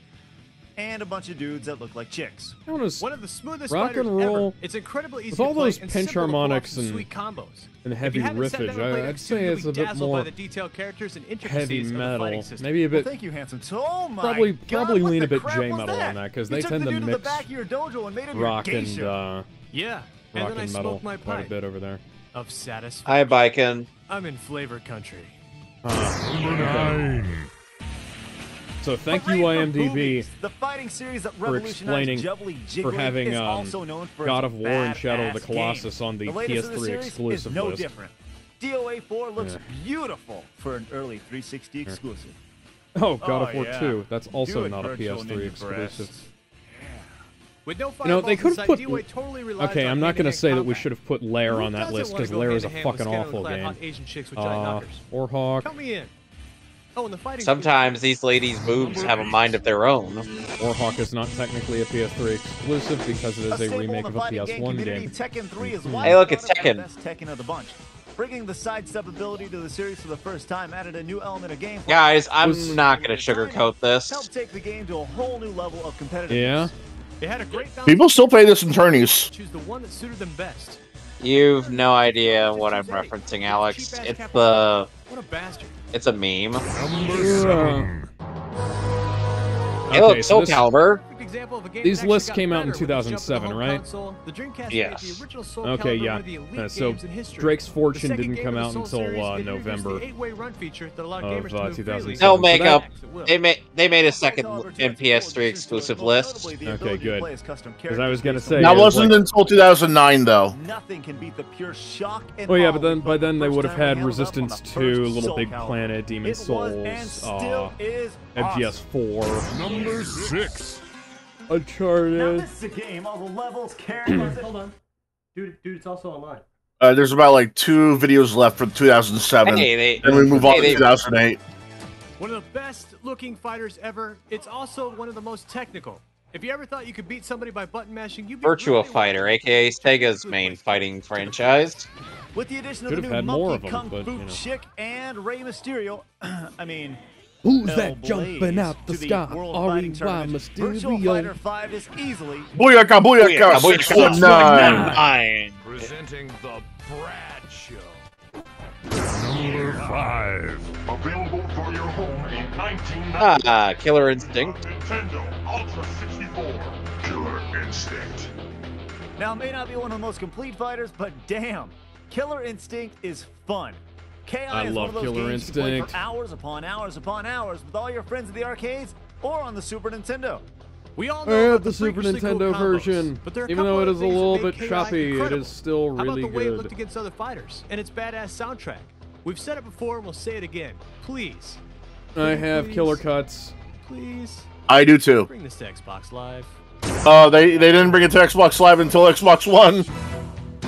and a bunch of dudes that look like chicks. One of the smoothest rock fighters and roll ever. It's incredibly easy with all to play those and pinch simple to pull off harmonics some and sweet combos. And If heavy you haven't sat down and played riffage. I'd X2, say you'll it's be a bit dazzled more by the detailed characters and heavy intricacies of the metal, fighting system. maybe a bit. Well, thank you, Handsome. Oh my probably God, what lean the a bit crap J was metal that? on that because You they took tend the to dude the mix back of your dojo and made him rock your and geisha. Yeah, and rock then I and metal smoked my quite a pipe bit over there. of satisfaction. Hi, Biken. I'm in flavor country. Number 9. So thank you, IMDb, The fighting series that for explaining, for having God of War and Shadow of the Colossus on the PS3 exclusive no list. Different. DOA 4 looks beautiful for an early 360 exclusive. Oh, God of War yeah. 2. That's also Do it, not a Virtual PS3 Ninja exclusive. Breasts. With no You know, they could have put. DOA totally relies Okay, on I'm not going to hand-to-hand say that we combat. should have put Lair on that doesn't list wanna because go Lair is a hand-to-hand with fucking awful scantily clad game. hot Asian chicks with giant knockers? Warhawk. Count me in. Oh, and the fighting. Sometimes these ladies' boobs have a mind of their own. Warhawk is not technically a PS3 exclusive because it is a remake of a PS1 game. Tekken 3 is Hey, look, it's Tekken. the best Tekken of the bunch. Bringing the sidestep ability to the series for the first time added a new element of gameplay. Guys, I'm not gonna sugarcoat this. Helped take the game to a whole new level of competitiveness. Yeah. They had a great People still play this in tourneys. choose the one that suited them best. You've no idea what I'm referencing, Alex. It's the... What a bastard. It's a meme. Hey, Okay, look, so Soul this- Calibur. These lists came out in 2007, right? Yes. Okay, yeah. So Drake's Fortune didn't come out until November of 2007. No So makeup. that- They made a second PS3 exclusive list. Okay, good. Because I was gonna say That it was wasn't like- until 2009, though. Nothing can beat the pure shock and Oh yeah, awe but then by then they would have had held up on Resistance the 2, first Little Soul Big Calibur. Planet, Demon It was Souls, and still is MGS 4, Number 6. Uncharted. This is a game. All the levels, Hold on. Dude, it's also online. There's about like 2 videos left for 2007. Hey, and we move on to 2008. One of the best looking fighters ever. It's also one of the most technical. If you ever thought you could beat somebody by button mashing, you'd be Virtua Fighter, aka Sega's main fighting franchise. With the addition of Could the have new had more Monkey of 'em, Kung but, Fu you know. Chick and Rey Mysterio, I mean, Who's El that jumping Blaze out the to sky? World Fighting R.E.Y. Tournament. Virtua Mysterio. Fighter 5 is easily Booyaka, booyaka, 619. Presenting the Brad Show. Number 5. Available for your home in 1990. Ah, Killer Instinct. Nintendo Ultra 64. Killer Instinct. Now, it may not be one of the most complete fighters, but damn, Killer Instinct is fun. KI I is love one of those Killer games you play Instinct. for hours upon hours upon hours with all your friends at the arcades or on the Super Nintendo. We all I know have about the Super freakishly cool Nintendo combos, version. but there are a Even couple though it other is a things that little make bit KI choppy, it incredible. is still How about really the way it good. looked against other fighters and its badass soundtrack? We've said it before and we'll say it again. Please. I have Killer Cuts. Please. I do too. Bring this to Xbox Live. They didn't bring it to Xbox Live until Xbox One.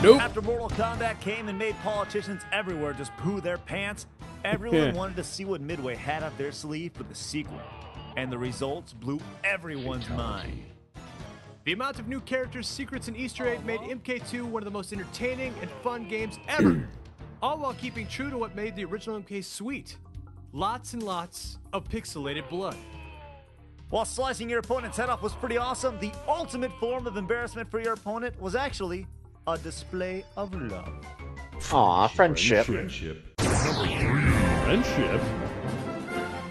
Nope. After Mortal Kombat came and made politicians everywhere just poo their pants, everyone wanted to see what Midway had up their sleeve for the sequel. And the results blew everyone's mind. The amount of new characters, secrets, and Easter eggs made MK2 one of the most entertaining and fun games ever. All while keeping true to what made the original MK sweet. Lots and lots of pixelated blood. While slicing your opponent's head off was pretty awesome, the ultimate form of embarrassment for your opponent was actually a display of love. Aw, friendship. Friendship.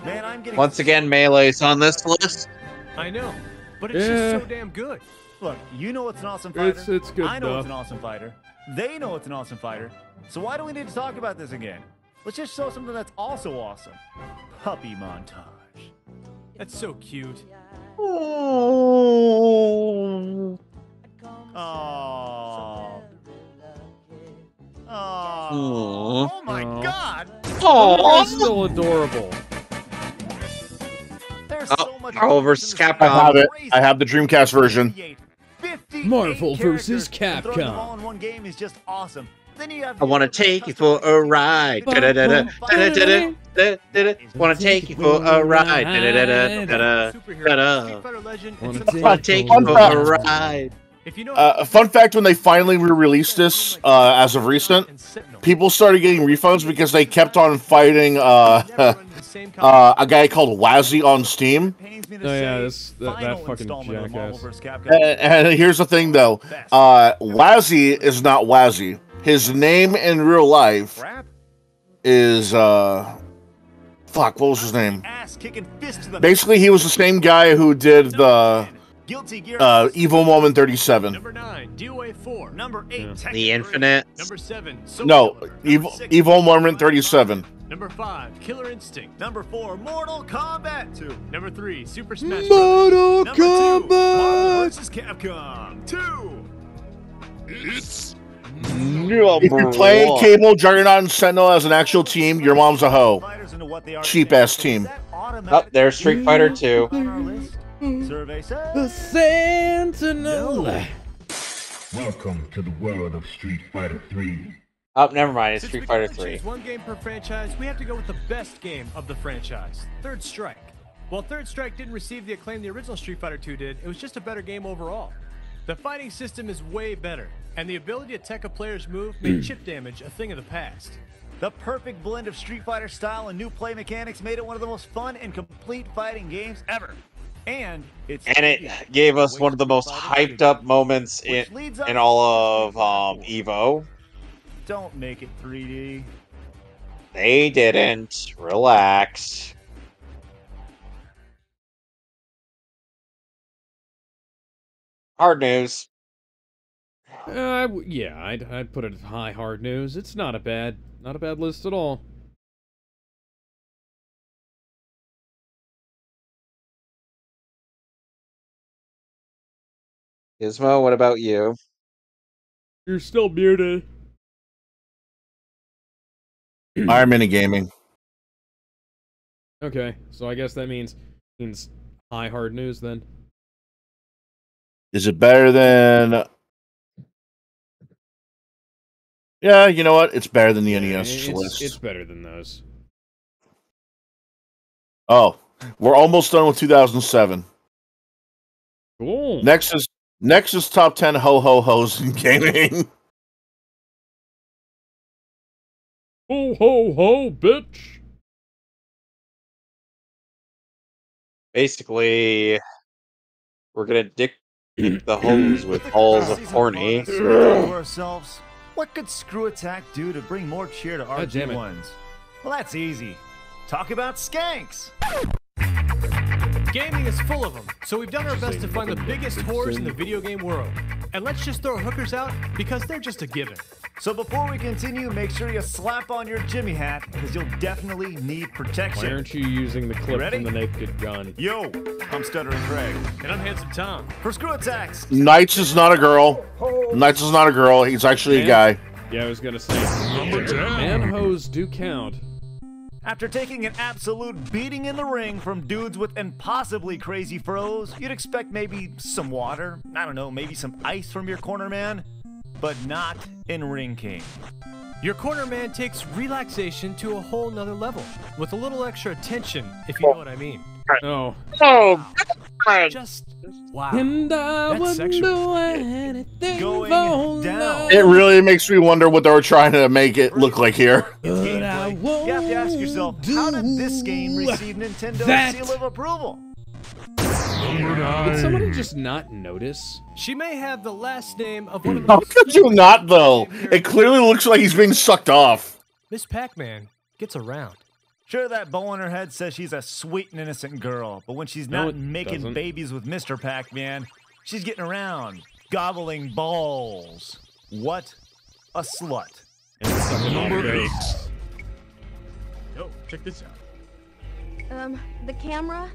Man, I'm getting Once again, Melee's on this list. I know, but it's just so damn good. Look, you know it's an awesome fighter. It's good I know stuff. it's an awesome fighter. They know it's an awesome fighter. So why do we need to talk about this again? Let's just show something that's also awesome. Puppy montage. That's so cute. Oh. Oh. Oh my God! Oh, it's still adorable. There's Oh, so much Marvel vs. I have Capcom. it. I have the Dreamcast version. 58 Marvel vs. characters, and throwing them all Capcom. in one game is just awesome. Then you have I want to take you for a ride. Da-da-da-da, da-da-da-da, da-da-da. Want to take you for a ride. Da-da-da-da, da-da-da-da. Want to take you for a ride. Fun fact: when they finally re-released this, as of recent, people started getting refunds because they kept on fighting a guy called Wazzy on Steam. Oh yeah, that fucking jackass. And here's the thing, though: Wazzy is not Wazzy. His name in real life is fuck. What was his name? Basically, he was the same guy who did the Evil Moment 37. Number 9, DOA 4. Number 8, The Infinite. Number 7, No, Evil Moment 37. Number 5, Killer Instinct. Number 4, Mortal Kombat 2. Number 3, Super Smash Mortal Bros. Number 2, Marvel Kombat. vs. Capcom 2. It's If you play Cable, Juggernaut, and Sentinel as an actual team, your mom's a hoe. Cheap ass team. Oh, there's Street Fighter 2. Survey says The Sentinel. Welcome to the world of Street Fighter 3. Oh, never mind. It's Since Street we Fighter can only 3. choose one game per franchise, we have to go with the best game of the franchise, Third Strike. While Third Strike didn't receive the acclaim the original Street Fighter 2 did, it was just a better game overall. The fighting system is way better, and the ability to tech a player's move made chip damage a thing of the past. The perfect blend of Street Fighter style and new play mechanics made it one of the most fun and complete fighting games ever. And it gave us one of the most hyped up moments in all of Evo. Don't make it 3D. They didn't. Relax. Hard news. Yeah, I'd put it as high hard news. It's not a bad list at all. Gizmo, what about you? You're still muted. Iron Man Gaming. Okay, so I guess that means high hard news then. Is it better than? Yeah, you know what? It's better than the NES list. It's better than those. Oh, we're almost done with 2007. Cool. Next is top 10 ho-ho-hos in gaming. Ho ho ho, bitch. Basically, we're gonna dick the hose with balls of horny. Ourselves. What could Screw Attack do to bring more cheer to God damn it. RG1s? Well, that's easy. Talk about skanks. Gaming is full of them, so we've done our best to find the biggest whores in the video game world. And let's just throw hookers out because they're just a given. So before we continue, make sure you slap on your Jimmy hat because you'll definitely need protection. Why aren't you using the clip Ready? from the Naked Gun? Yo, I'm Stuttering Craig. And I'm Handsome Tom. For Screw Attacks. Knights is not a girl. Knights is not a girl. He's actually a guy. Yeah, I was gonna say. Man-hos do count. After taking an absolute beating in the ring from dudes with impossibly crazy froze, you'd expect maybe some water, I don't know, maybe some ice from your corner man, but not in Ring King. Your corner man takes relaxation to a whole nother level, with a little extra attention, if you know what I mean. Oh. Oh, Just wow. And I That's wouldn't sexual. do anything Going for down. love. It really makes me wonder what they were trying to make it look like here. It's gameplay. You have to ask yourself, how did this game receive Nintendo's seal of approval? Did somebody just not notice? She may have the last name of one of the How could you not, though? It clearly looks like he's being sucked off. Miss Pac-Man gets around. Sure, that bow on her head says she's a sweet and innocent girl, but when she's not making doesn't. babies with Mr. Pac-Man, she's getting around, gobbling balls. What a slut. Number 8. Yo, check this out. The camera?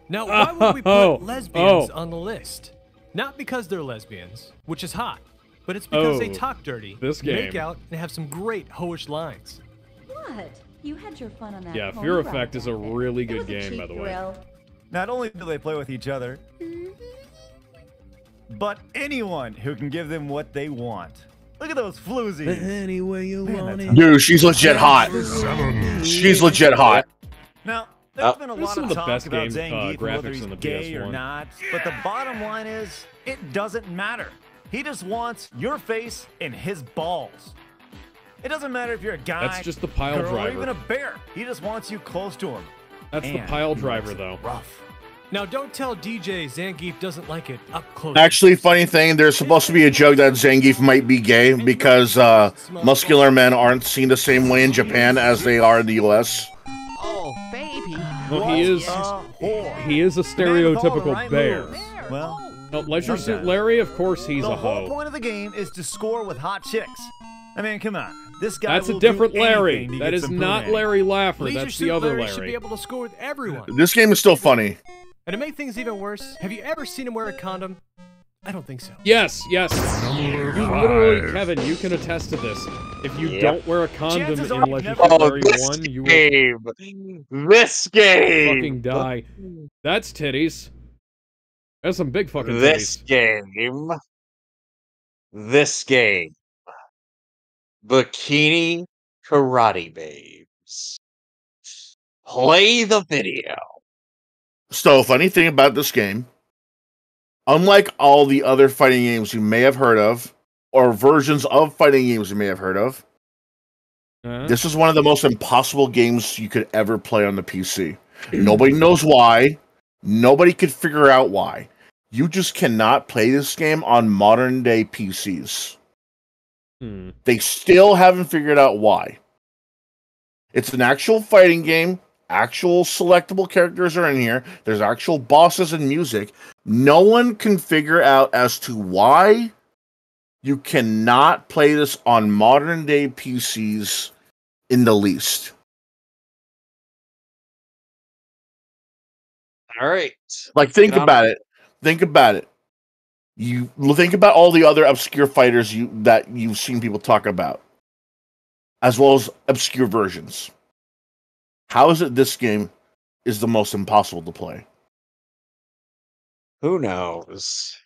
Now, why would we put lesbians on the list? Not because they're lesbians, which is hot, but it's because they talk dirty, this make game. out, and have some great hoish lines. What? You had your fun on that. Yeah, pony Fear ride Effect is a back then. really It good was a game, cheap by the way. thrill. Not only do they play with each other, but anyone who can give them what they want. Look at those floozies. Any way you want it. Dude, she's legit hot. She's legit hot. Now, there's been a There's lot some of of the talk best about game, Zangief and whether graphics he's on the gay or PS1. not, but the bottom line is, it doesn't matter. He just wants your face in his balls. It doesn't matter if you're a guy, That's just the pile girl, or driver. even a bear. He just wants you close to him. That's the And pile he driver, wants it though. Rough. Now, don't tell DJ Zangief doesn't like it up close. Actually, funny thing, there's supposed to be a joke that Zangief might be gay because muscular men aren't seen the same way in Japan as they are in the US. Oh, baby. Well, he is a stereotypical bear. Well, No, Leisure Suit Larry, of course he's the a whole hoe. point of the game is to score with hot chicks. I mean, come on. This guy That's a will do different Larry. anything to That get is some not poo-man. Larry Laffer. Leisure That's Suit the other Larry should be Larry. able to score with everyone. This game is still funny. And to make things even worse, have you ever seen him wear a condom? I don't think so. Yes, yes. You literally, Kevin, you can attest to this. If you don't wear a condom Chances in are Leisure never- Suit Larry 1, you will This game. fucking die. That's titties. That's some big fucking This titties. game. This game. Bikini Karate Babes. Play the video. So, funny thing about this game, unlike all the other fighting games you may have heard of, or versions of fighting games you may have heard of, this is one of the most impossible games you could ever play on the PC. Nobody knows why. Nobody could figure out why. You just cannot play this game on modern day PCs. They still haven't figured out why. It's an actual fighting game. Actual selectable characters are in here. There's actual bosses and music. No one can figure out as to why you cannot play this on modern day PCs in the least. All right. Like, think about it. Think about it. You think about all the other obscure fighters that you've seen people talk about, as well as obscure versions. How is it this game is the most impossible to play? Who knows?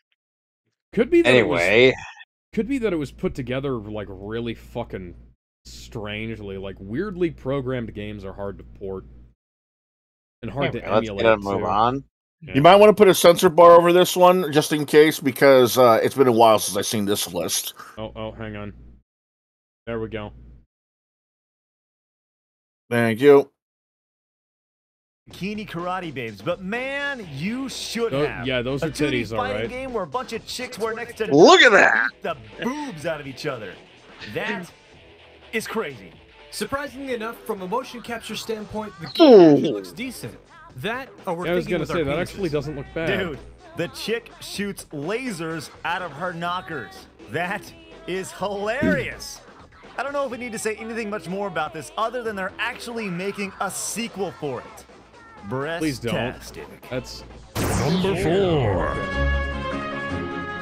Could be that anyway. Could be that it was put together like really fucking strangely. Like weirdly programmed games are hard to port and hard to emulate. Let's move on. Yeah. You might want to put a censor bar over this one just in case, because it's been a while since I've seen this list. Oh, hang on. There we go. Thank you. Bikini Karate Babes, but man, you should have. Yeah, those are titties, all right. A game where a bunch of chicks were next to look at that, the boobs out of each other. That is crazy. Surprisingly enough, from a motion capture standpoint, the game actually looks decent. That, or we're I was thinking gonna say that actually doesn't look bad. Dude, the chick shoots lasers out of her knockers. That is hilarious. I don't know if we need to say anything much more about this other than they're actually making a sequel for it. Please don't. Breast-tastic. That's number 4.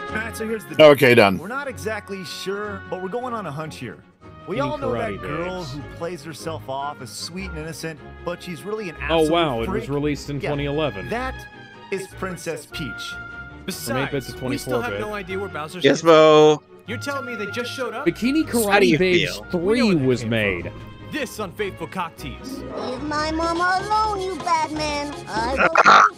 Alright, so here's the Okay, done. We're not exactly sure, but we're going on a hunch here. We all know that girl who plays herself off as sweet and innocent, but she's really an absolute wow, freak. it was released in 2011. That is Princess Peach. From 8-bit to 24-bit. we still have no idea where Bowser's Gizmo. You're telling me they just showed up? Bikini How do Karate you Babes feel? 3 was made. This unfaithful cock tease. Leave my mama alone, you bad man. I will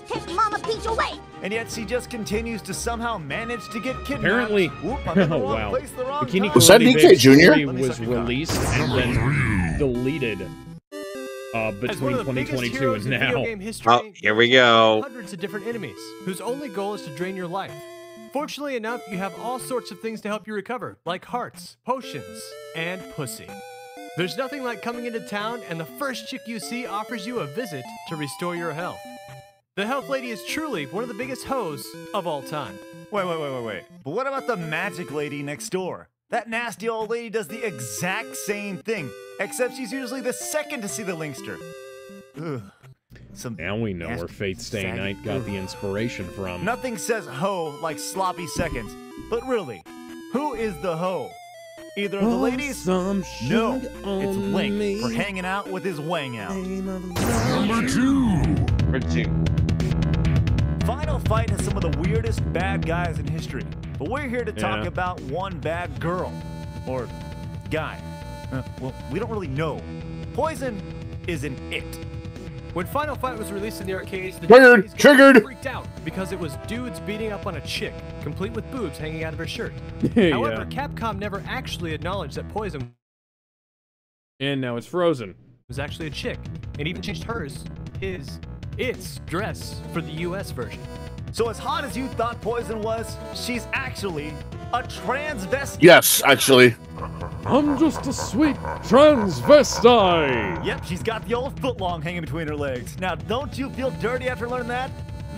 take Mama Peach away. And yet she just continues to somehow manage to get kidnapped. Apparently, Whoop, I'm in the oh wrong wow, place, the wrong Bikini time. Was that Karate DK Babes Jr.? 3 was released and then deleted between 2022 and now. Oh, here we go. Hundreds of different enemies whose only goal is to drain your life. Fortunately enough, you have all sorts of things to help you recover, like hearts, potions, and pussy. There's nothing like coming into town and the first chick you see offers you a visit to restore your health. The health lady is truly one of the biggest hoes of all time. Wait. But what about the magic lady next door? That nasty old lady does the exact same thing, except she's usually the second to see the linkster. Ugh. Now we know where Fate Stay Night got the inspiration from. Nothing says hoe like sloppy seconds. But really, who is the hoe? Either of the ladies? No, it's Link for hanging out with his wang out. Number 2. Final Fight has some of the weirdest bad guys in history, but we're here to talk about one bad girl. Or guy. Well, we don't really know. Poison is an it. When Final Fight was released in the arcades, the Triggered! freaked out because it was dudes beating up on a chick, complete with boobs hanging out of her shirt. Yeah. However, Capcom never actually acknowledged that Poison And now it's frozen. was actually a chick, and even changed its dress for the US version. So as hot as you thought Poison was, she's actually a transvestite. Yes, actually. I'm just a sweet transvestite. Yep, she's got the old footlong hanging between her legs. Now, don't you feel dirty after learning that?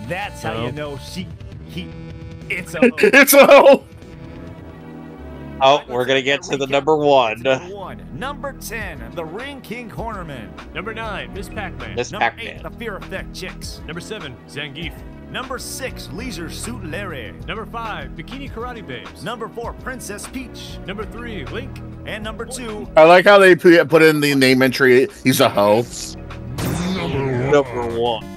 That's how you know it's a hoe. It's a hoe. Oh, we're gonna get to the number 1. Number 10, the Ring King Cornerman. Number 9, Miss Pac-Man. Miss Number Pac-Man. 8, the Fear Effect Chicks. Number 7, Zangief. Number 6, Leisure Suit Larry. Number 5, Bikini Karate Babes. Number 4, Princess Peach. Number 3, Link. And number 2, I like how they put in the name entry. He's a hoe. Number 1.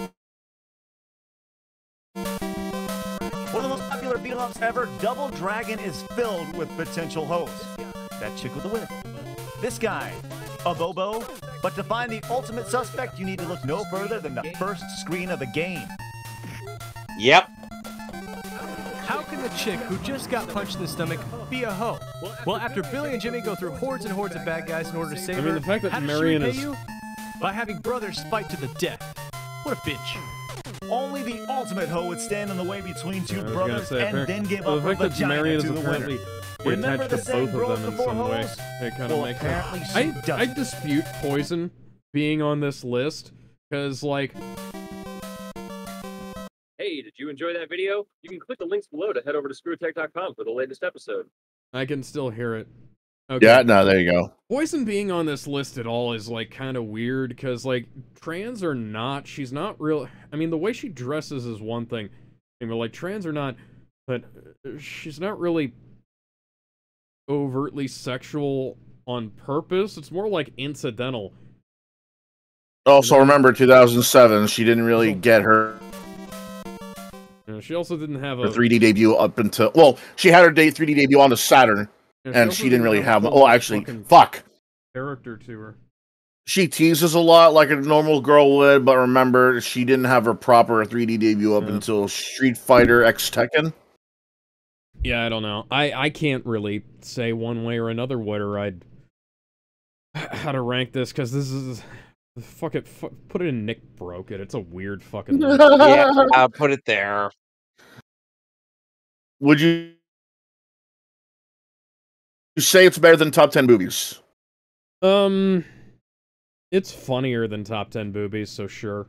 one of the most popular beat-em-ups ever, Double Dragon is filled with potential hoes. That chick with the whip. This guy, a Bobo. But to find the ultimate suspect, you need to look no further than the first screen of the game. Yep. How can the chick who just got punched in the stomach be a hoe? Well, after Billy and Jimmy go through hordes and hordes of bad guys in order to save her, the fact that how does Marion she repay is... you? By having brothers fight to the death. What a bitch. Only the ultimate hoe would stand in the way between two brothers say, and then give well, up her the fact that vagina Marion to is the winner. apparently Remember attached the to both saying, of them in some way. hoes? It kind of Well, makes apparently sense. she I dispute Poison being on this list, because, like... Hey, did you enjoy that video? You can click the links below to head over to screwtech.com for the latest episode. I can still hear it. Okay. Yeah, no, there you go. Poison being on this list at all is, like, kind of weird, because, like, trans or not, she's not real... I mean, the way she dresses is one thing, and we're like, trans or not, but she's not really overtly sexual on purpose. It's more like incidental. Also, remember 2007, she didn't really get her... She also didn't have her a 3D debut up until... Well, she had her 3D debut on the Saturn, and she didn't really have... Oh, actually, fuck. Character to her. She teases a lot like a normal girl would, but remember, she didn't have her proper 3D debut up until Street Fighter X Tekken. Yeah, I don't know. I can't really say one way or another how to rank this, because this is... Fuck it. Put it in Nick Broke It. It's a weird fucking... Yeah, put it there. Would you say it's better than Top 10 Boobies? It's funnier than Top 10 Boobies, so sure.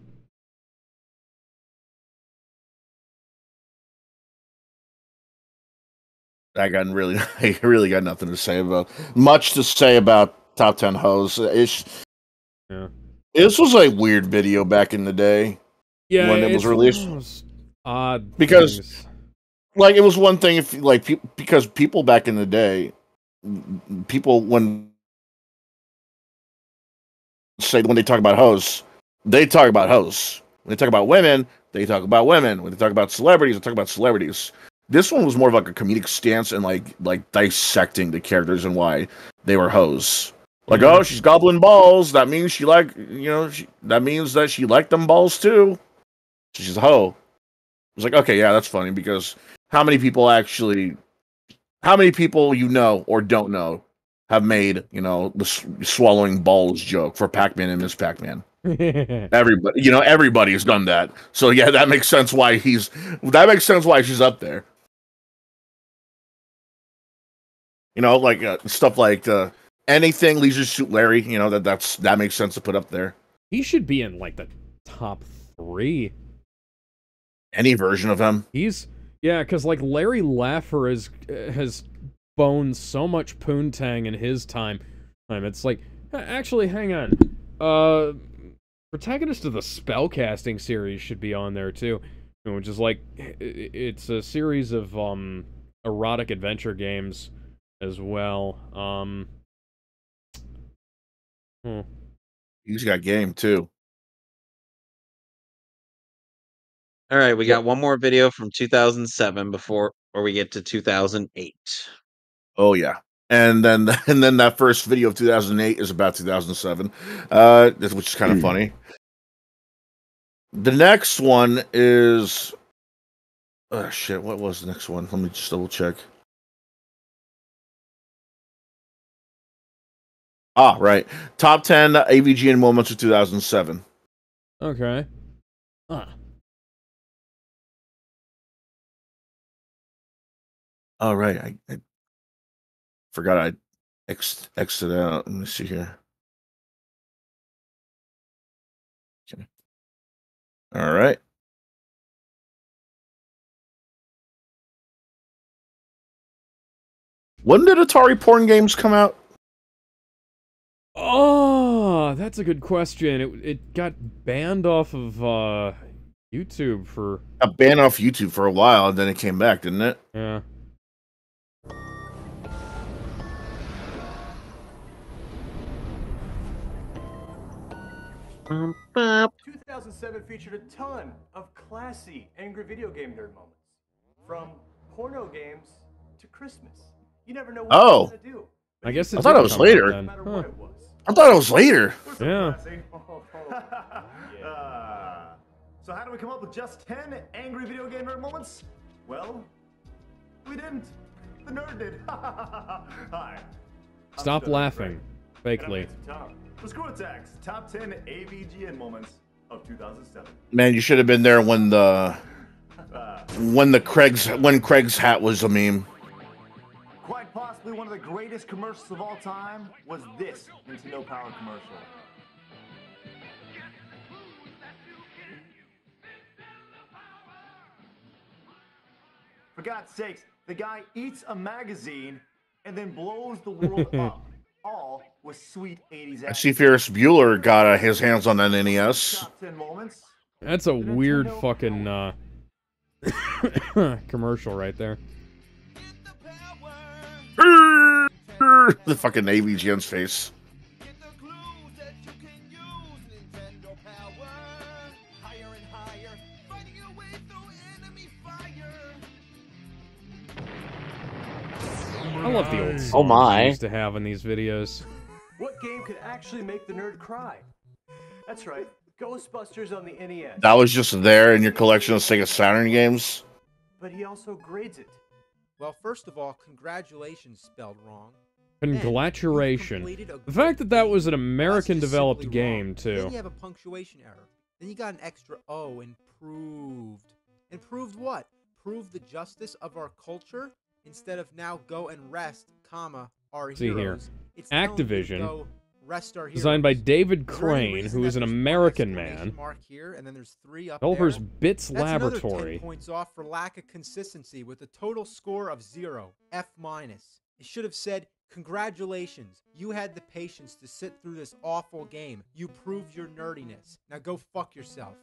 I really got nothing to say about... Much to say about Top 10 Hoes. Yeah. This was a weird video back in the day. Yeah, when it was released. Odd. Because, things. like, it was one thing if, like, because people back in the day, people, when they talk about hoes, they talk about hoes. When they talk about women, they talk about women. When they talk about celebrities, they talk about celebrities. This one was more of like a comedic stance and like dissecting the characters and why they were hoes. Like, oh, she's gobbling balls. That means she like, that means that she liked them balls too. She's a hoe. It's like, okay, yeah, that's funny, because how many people you know or don't know have made, the swallowing balls joke for Pac-Man and Miss Pac-Man? Everybody's done that. So yeah, that makes sense why she's up there. Stuff like anything Leisure Suit Larry, that makes sense to put up there. He should be in like the top 3. Any version of him. Because like Larry Laffer has boned so much poontang in his time. It's like, actually, hang on. Protagonist of the Spellcasting series should be on there too, which is like, it's a series of erotic adventure games as well. He's got game too. All right, we got one more video from 2007 before we get to 2008. Oh yeah, and then that first video of 2008 is about 2007, which is kind of funny. The next one is, oh shit, what was the next one? Let me just double check. Right, top 10 AVGN moments of 2007. Okay. All right, I forgot I exited out. Let me see here. Okay. All right. When did Atari porn games come out? Oh, that's a good question. It got banned off of YouTube for... Got banned off YouTube for a while, and then it came back, didn't it? Yeah. Boop, boop. 2007 featured a ton of classy angry video game nerd moments. From porno games to Christmas. You never know what you're going to do. I guess I thought it was later. Huh. I thought it was later. Yeah. So how do we come up with just 10 angry video game nerd moments? Well, we didn't. The nerd did. Hi. Stop laughing. Fakely. The Screw Attacks top 10 AVGN moments of 2007. Man, you should have been there when Craig's hat was a meme. Quite possibly one of the greatest commercials of all time was this Nintendo Power commercial. For God's sakes, the guy eats a magazine and then blows the world up, all with sweet 80s I see Ferris Bueller got his hands on an NES. Top 10 moments. That's a weird fucking commercial right there. The fucking AVGN's face. I love the old songs Oh my. we used to have in these videos. What game could actually make the nerd cry? That's right, Ghostbusters on the NES. That was just there in your collection of Sega Saturn games. But he also grades it. Well, first of all, congratulations spelled wrong. Congratulation. The fact that that was an American-developed game, too. Then you have a punctuation error. Then you got an extra O, improved. Improved what? Proved the justice of our culture? Instead of now go and rest, comma, our See here. heroes. It's Activision, go rest our designed by heroes. David Is there any Crane, reason who is that an there's one American exclamation man. mark here, and then there's 3 up Developers there? Bits That's another Laboratory. 10 points off for lack of consistency with a total score of 0, F-. It should have said, congratulations, you had the patience to sit through this awful game. You proved your nerdiness. Now go fuck yourself.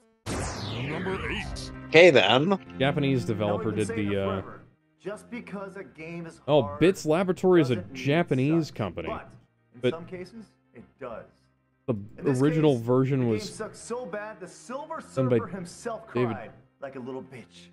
Number 8. Okay then. Japanese developer did the Just because a game is Oh, hard Bits Laboratory is a doesn't mean it Japanese sucks. company. In But some cases, it does. the In this original case, version the was game sucked so bad the Silver done by Surfer himself David cried like a little bitch.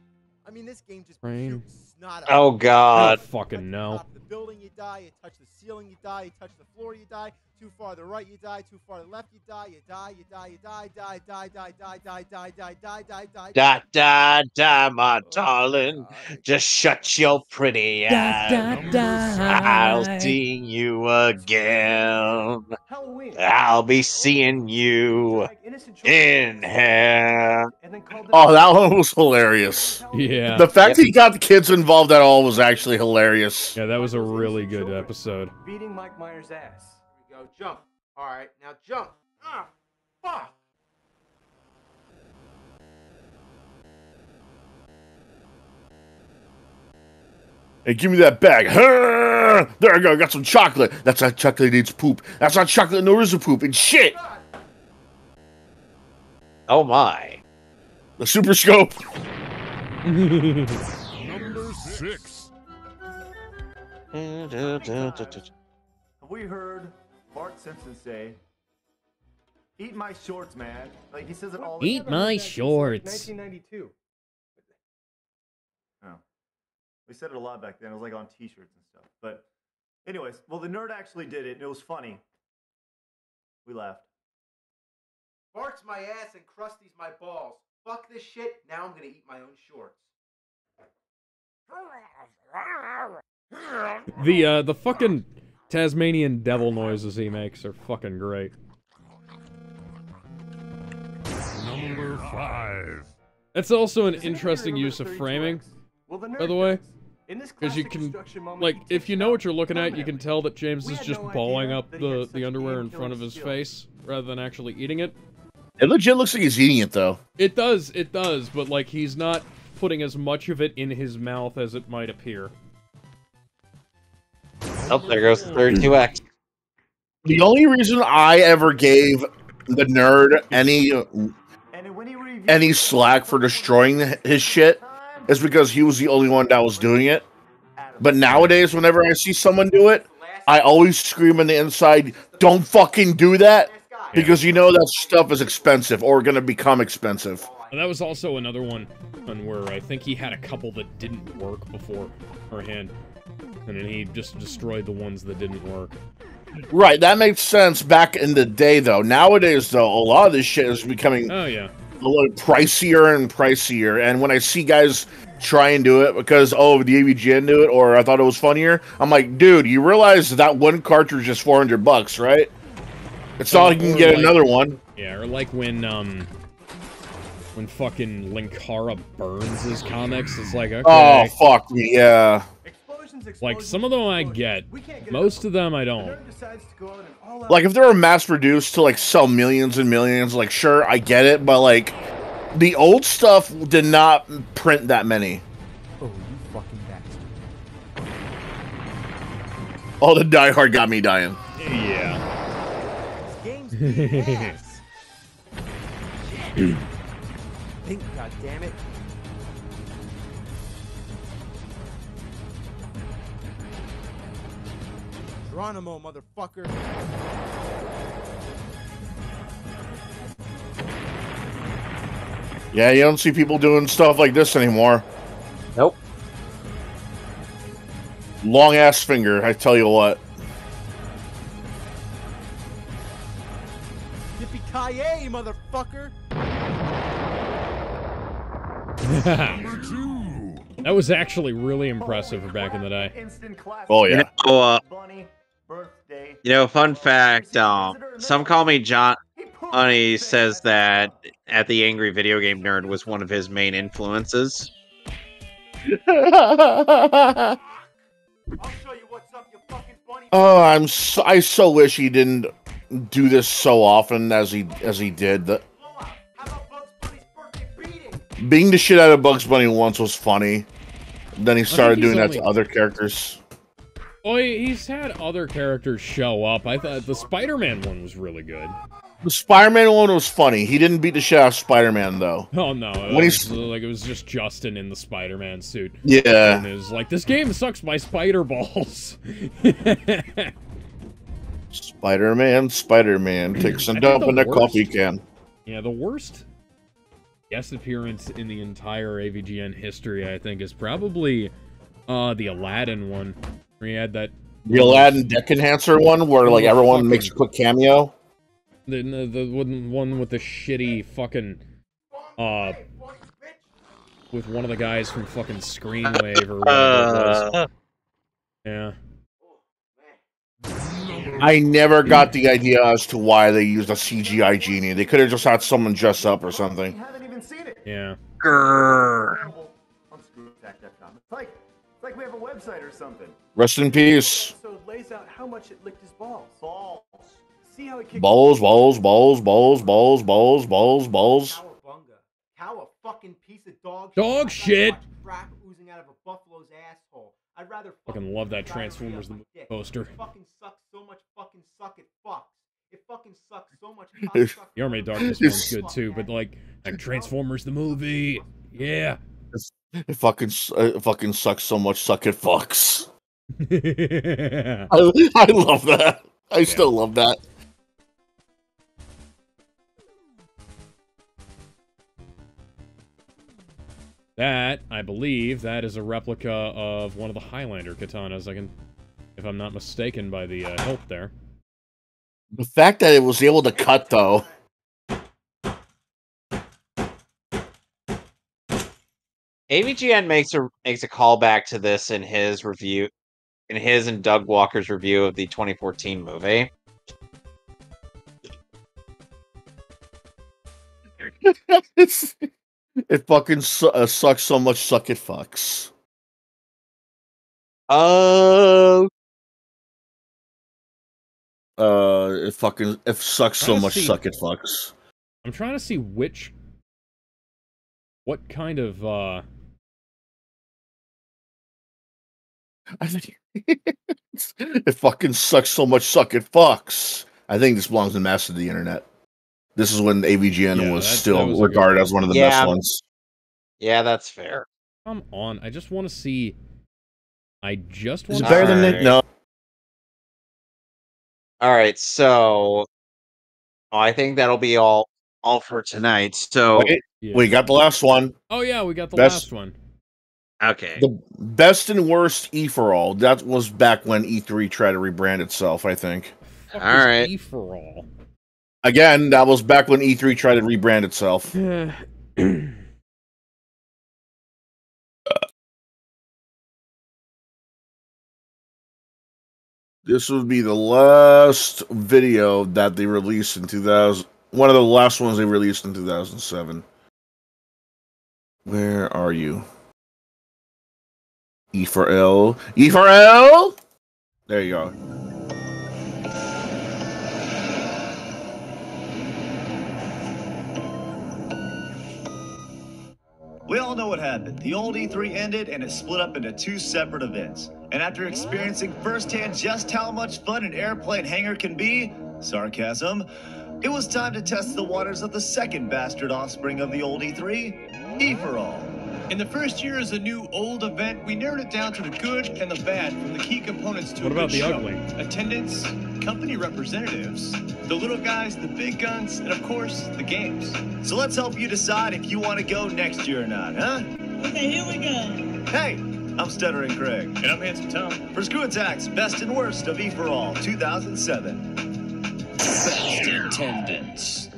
I mean, this game just Crane. pukes snot Oh out. I god. don't fucking know. Top of the building, you die. You touch the ceiling, you die. You touch the floor, you die. Too far to the right, you die. Too far to the left, you die. You die. You die. You die. Die. Die. Die. Die. Die. Die. Die. Die. Die. Die. Da da da, my darling. Just shut your pretty eyes. I'll see you again. I'll be seeing you in hell. Oh, that one was hilarious. Yeah. The fact that he got the kids involved at all was actually hilarious. Yeah, that was a really good episode. Beating Mike Myers' ass. Here we go. Jump. All right. Now jump. Ah. Fuck. Hey, give me that bag. There I go. I got some chocolate. That's how chocolate needs poop. That's how chocolate knows poop and shit. Oh my. The Super Scope. Number 6. Have we heard Bart Simpson say, "Eat my shorts, man"? Like he says it all. Eat my shorts. 1992. Oh. We said it a lot back then. It was like on T-shirts and stuff. But, anyways, well, the nerd actually did it, and it was funny. We laughed. Bart's my ass and Krusty's my balls. Fuck this shit. Now I'm gonna eat my own shorts. The fucking Tasmanian devil noises he makes are fucking great. Number 5. That's also an interesting use of framing, by the way. Because you can, like, if you know what you're looking at, you can tell that James is just balling up the underwear in front of his face, rather than actually eating it. It legit looks like he's eating it, though. It does, but, like, he's not putting as much of it in his mouth as it might appear. Oh, there goes the 32X. The only reason I ever gave the nerd any slack for destroying his shit is because he was the only one that was doing it. But nowadays, whenever I see someone do it, I always scream on the inside, "Don't fucking do that!" Because you know that stuff is expensive or going to become expensive. That was also another one where I think he had a couple that didn't work beforehand, and then he just destroyed the ones that didn't work. Right, that makes sense back in the day, though. Nowadays, though, a lot of this shit is becoming a little pricier and pricier. And when I see guys try and do it because, the AVGN do it, or I thought it was funnier, I'm like, dude, you realize that one cartridge is $400, right? It's not like you can get another one. Yeah, or like when fucking Linkara burns his comics, it's like, okay. Oh, fuck me, yeah. Like, some of them I get. Most of them I don't. Like, if they were mass-produced to, like, sell millions and millions, like, sure, I get it, but, like, the old stuff did not print that many. Oh, you fucking bastard. Oh, the Die Hard got me dying. Yeah. Think, goddammit. Geronimo, motherfucker. Yeah, you don't see people doing stuff like this anymore. Nope. Long ass finger, I tell you what. Yippee-ki-yay, motherfucker! That was actually really impressive for back in the day. Oh yeah. Fun fact, some call me Johnny says that At the Angry Video Game Nerd was one of his main influences. Oh, I so wish he didn't do this so often as he did. Being the shit out of Bugs Bunny once was funny. Then he started doing that to other characters. Oh, he's had other characters show up. I thought the Spider-Man one was really good. The Spider-Man one was funny. He didn't beat the shit out of Spider-Man, though. Oh, no. It was just Justin in the Spider-Man suit. Yeah. And it was like, this game sucks my spider balls. Spider-Man takes a dump in a coffee can. Yeah, the worst guest appearance in the entire AVGN history, I think, is probably the Aladdin one. Where he had that... The Aladdin Deck Enhancer one, where like everyone makes a quick cameo? The one with the shitty fucking... with one of the guys from fucking Screenwave or whatever it was. Yeah. I never got the idea as to why they used a CGI genie. They could have just had someone dress up or something. Yeah. Grrr. It's like we have a website or something. Rest in peace. So it lays out how much it licked his balls. Balls. See how it kicked Balls. How a fucking piece of dog shit. Crap oozing out of a buffalo's asshole. I'd rather fucking love that Transformers the movie poster. It fucking sucks so much fucking suck it fucks. It fucking sucks so much. The Army of Darkness one's good too, but like Transformers the movie, yeah. It fucking sucks so much. Suck it fucks. I love that. I still love that. That, I believe, that is a replica of one of the Highlander katanas. If I'm not mistaken by the hilt there. The fact that it was able to cut, though. AVGN makes a callback to this in his review, and Doug Walker's review of the 2014 movie. It fucking sucks so much. Suck it fucks. It sucks so much. Suck it fucks. I'm trying to see what kind of I think it fucking sucks so much. Suck it fucks. I think this belongs in Master of the Internet. This is when AVGN was still regarded as one of the best ones. Yeah, that's fair. Come on, I just want to see. I just want to. Is it better than Nick? No. All right, so I think that'll be all for tonight. So Yeah. We got the last one. Oh yeah, we got the Best- last one. Okay. The best and worst E for all. That was back when E3 tried to rebrand itself, I think. All right. E for all. Again, that was back when E3 tried to rebrand itself. This would be the last video that they released in 2000. One of the last ones they released in 2007. Where are you? E for L. E for L! There you go. We all know what happened. The old E3 ended and it split up into two separate events. And after experiencing firsthand just how much fun an airplane hangar can be, sarcasm, it was time to test the waters of the second bastard offspring of the old E3, E for All. In the first year as a new old event, we narrowed it down to the good and the bad from the key components to What a about good the show. ugly? Attendance, company representatives, the little guys, the big guns, and of course, the games. So let's help you decide if you want to go next year or not, huh? Okay, here we go. Hey, I'm Stuttering Craig. And I'm Handsome Tom. For Screw Attack's Best and Worst of E for All 2007. Best attendance.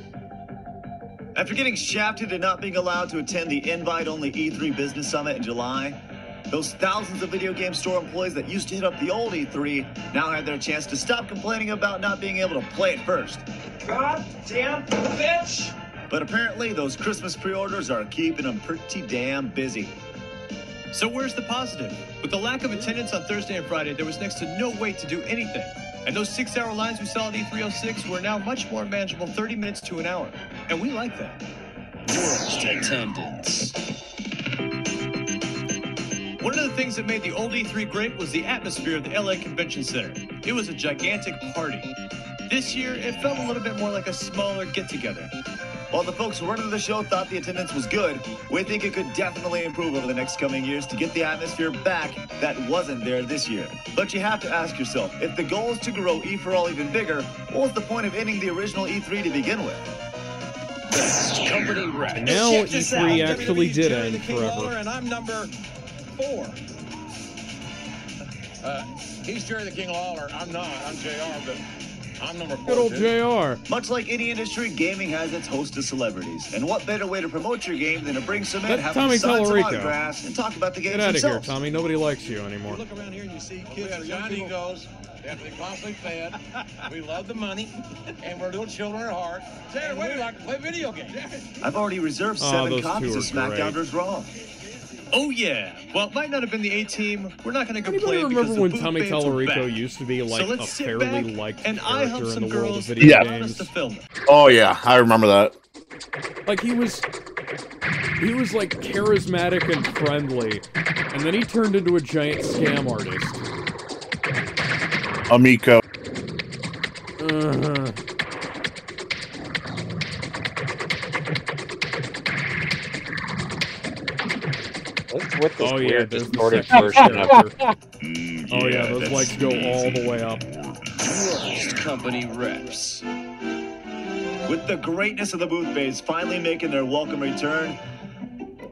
After getting shafted and not being allowed to attend the invite-only E3 Business Summit in July, those thousands of video game store employees that used to hit up the old E3 now had their chance to stop complaining about not being able to play it first. Goddamn bitch! But apparently, those Christmas pre-orders are keeping them pretty damn busy. So where's the positive? With the lack of attendance on Thursday and Friday, there was next to no wait to do anything. And those 6-hour lines we saw at E306 were now much more manageable, 30 minutes to an hour. And we like that. Worst attendance. One of the things that made the old E3 great was the atmosphere of the LA Convention Center. It was a gigantic party. This year, it felt a little bit more like a smaller get-together. While the folks running the show thought the attendance was good, we think it could definitely improve over the next coming years to get the atmosphere back that wasn't there this year. But you have to ask yourself, if the goal is to grow E for All even bigger, what was the point of ending the original E3 to begin with? Best company rep. And now E3 actually did end forever. And I'm number 4. He's Jerry the King Lawler. I'm not. I'm JR, but I'm number 4. Good old JR. Much like any industry, gaming has its host of celebrities. And what better way to promote your game than to bring some in, That's have Tommy them sign some Tallarico. autographs, and talk about the games Get out of here, themselves. Tommy. Nobody likes you anymore. You look around here and you see kids with giant egos. They have to be constantly fed. We love the money, and we're little children at heart. And we like to play video games. I've already reserved Oh, 7 those copies two of are great. SmackDowners Raw. Oh yeah. Well, it might not have been the A-team. We're not going to Anybody complain because remember the when booth Tommy fans were Tallarico back. used to be like So a let's sit fairly back liked and I help character in some the world of girls video and want us games? to film it. Oh yeah, I remember that. Like he was like charismatic and friendly, and then he turned into a giant scam artist. Amico. What's with this Oh yeah, weird there's the distorted sexy version of character. Oh yeah, those legs go all the way up. Worst company reps. With the greatness of the booth base finally making their welcome return,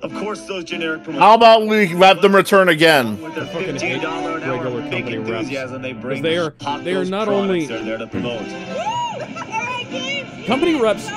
of course those generic promotions. How about we let them return again? With their fucking hate $15 an hour regular big company reps. enthusiasm they bring They are- to pop they are those not products only- they're there to promote. Company reps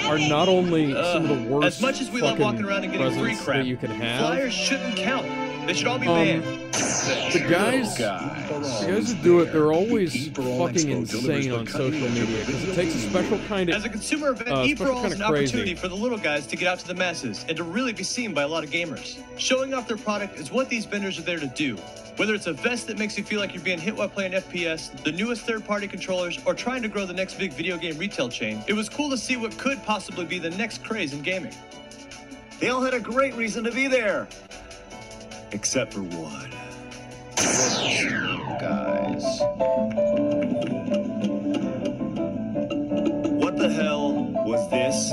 are not only some of the worst As much as we love fucking walking around and getting free presents crap, that you can have. flyers shouldn't count. They should all be banned. The guys who do it, they're always fucking insane on social media because it takes a special kind of As a consumer event, E4 special All kind is of an crazy. opportunity for the little guys to get out to the masses and to really be seen by a lot of gamers. Showing off their product is what these vendors are there to do. Whether it's a vest that makes you feel like you're being hit while playing FPS, the newest third-party controllers, or trying to grow the next big video game retail chain, it was cool to see what could possibly be the next craze in gaming. They all had a great reason to be there. Except for one. Guys. What the hell was this?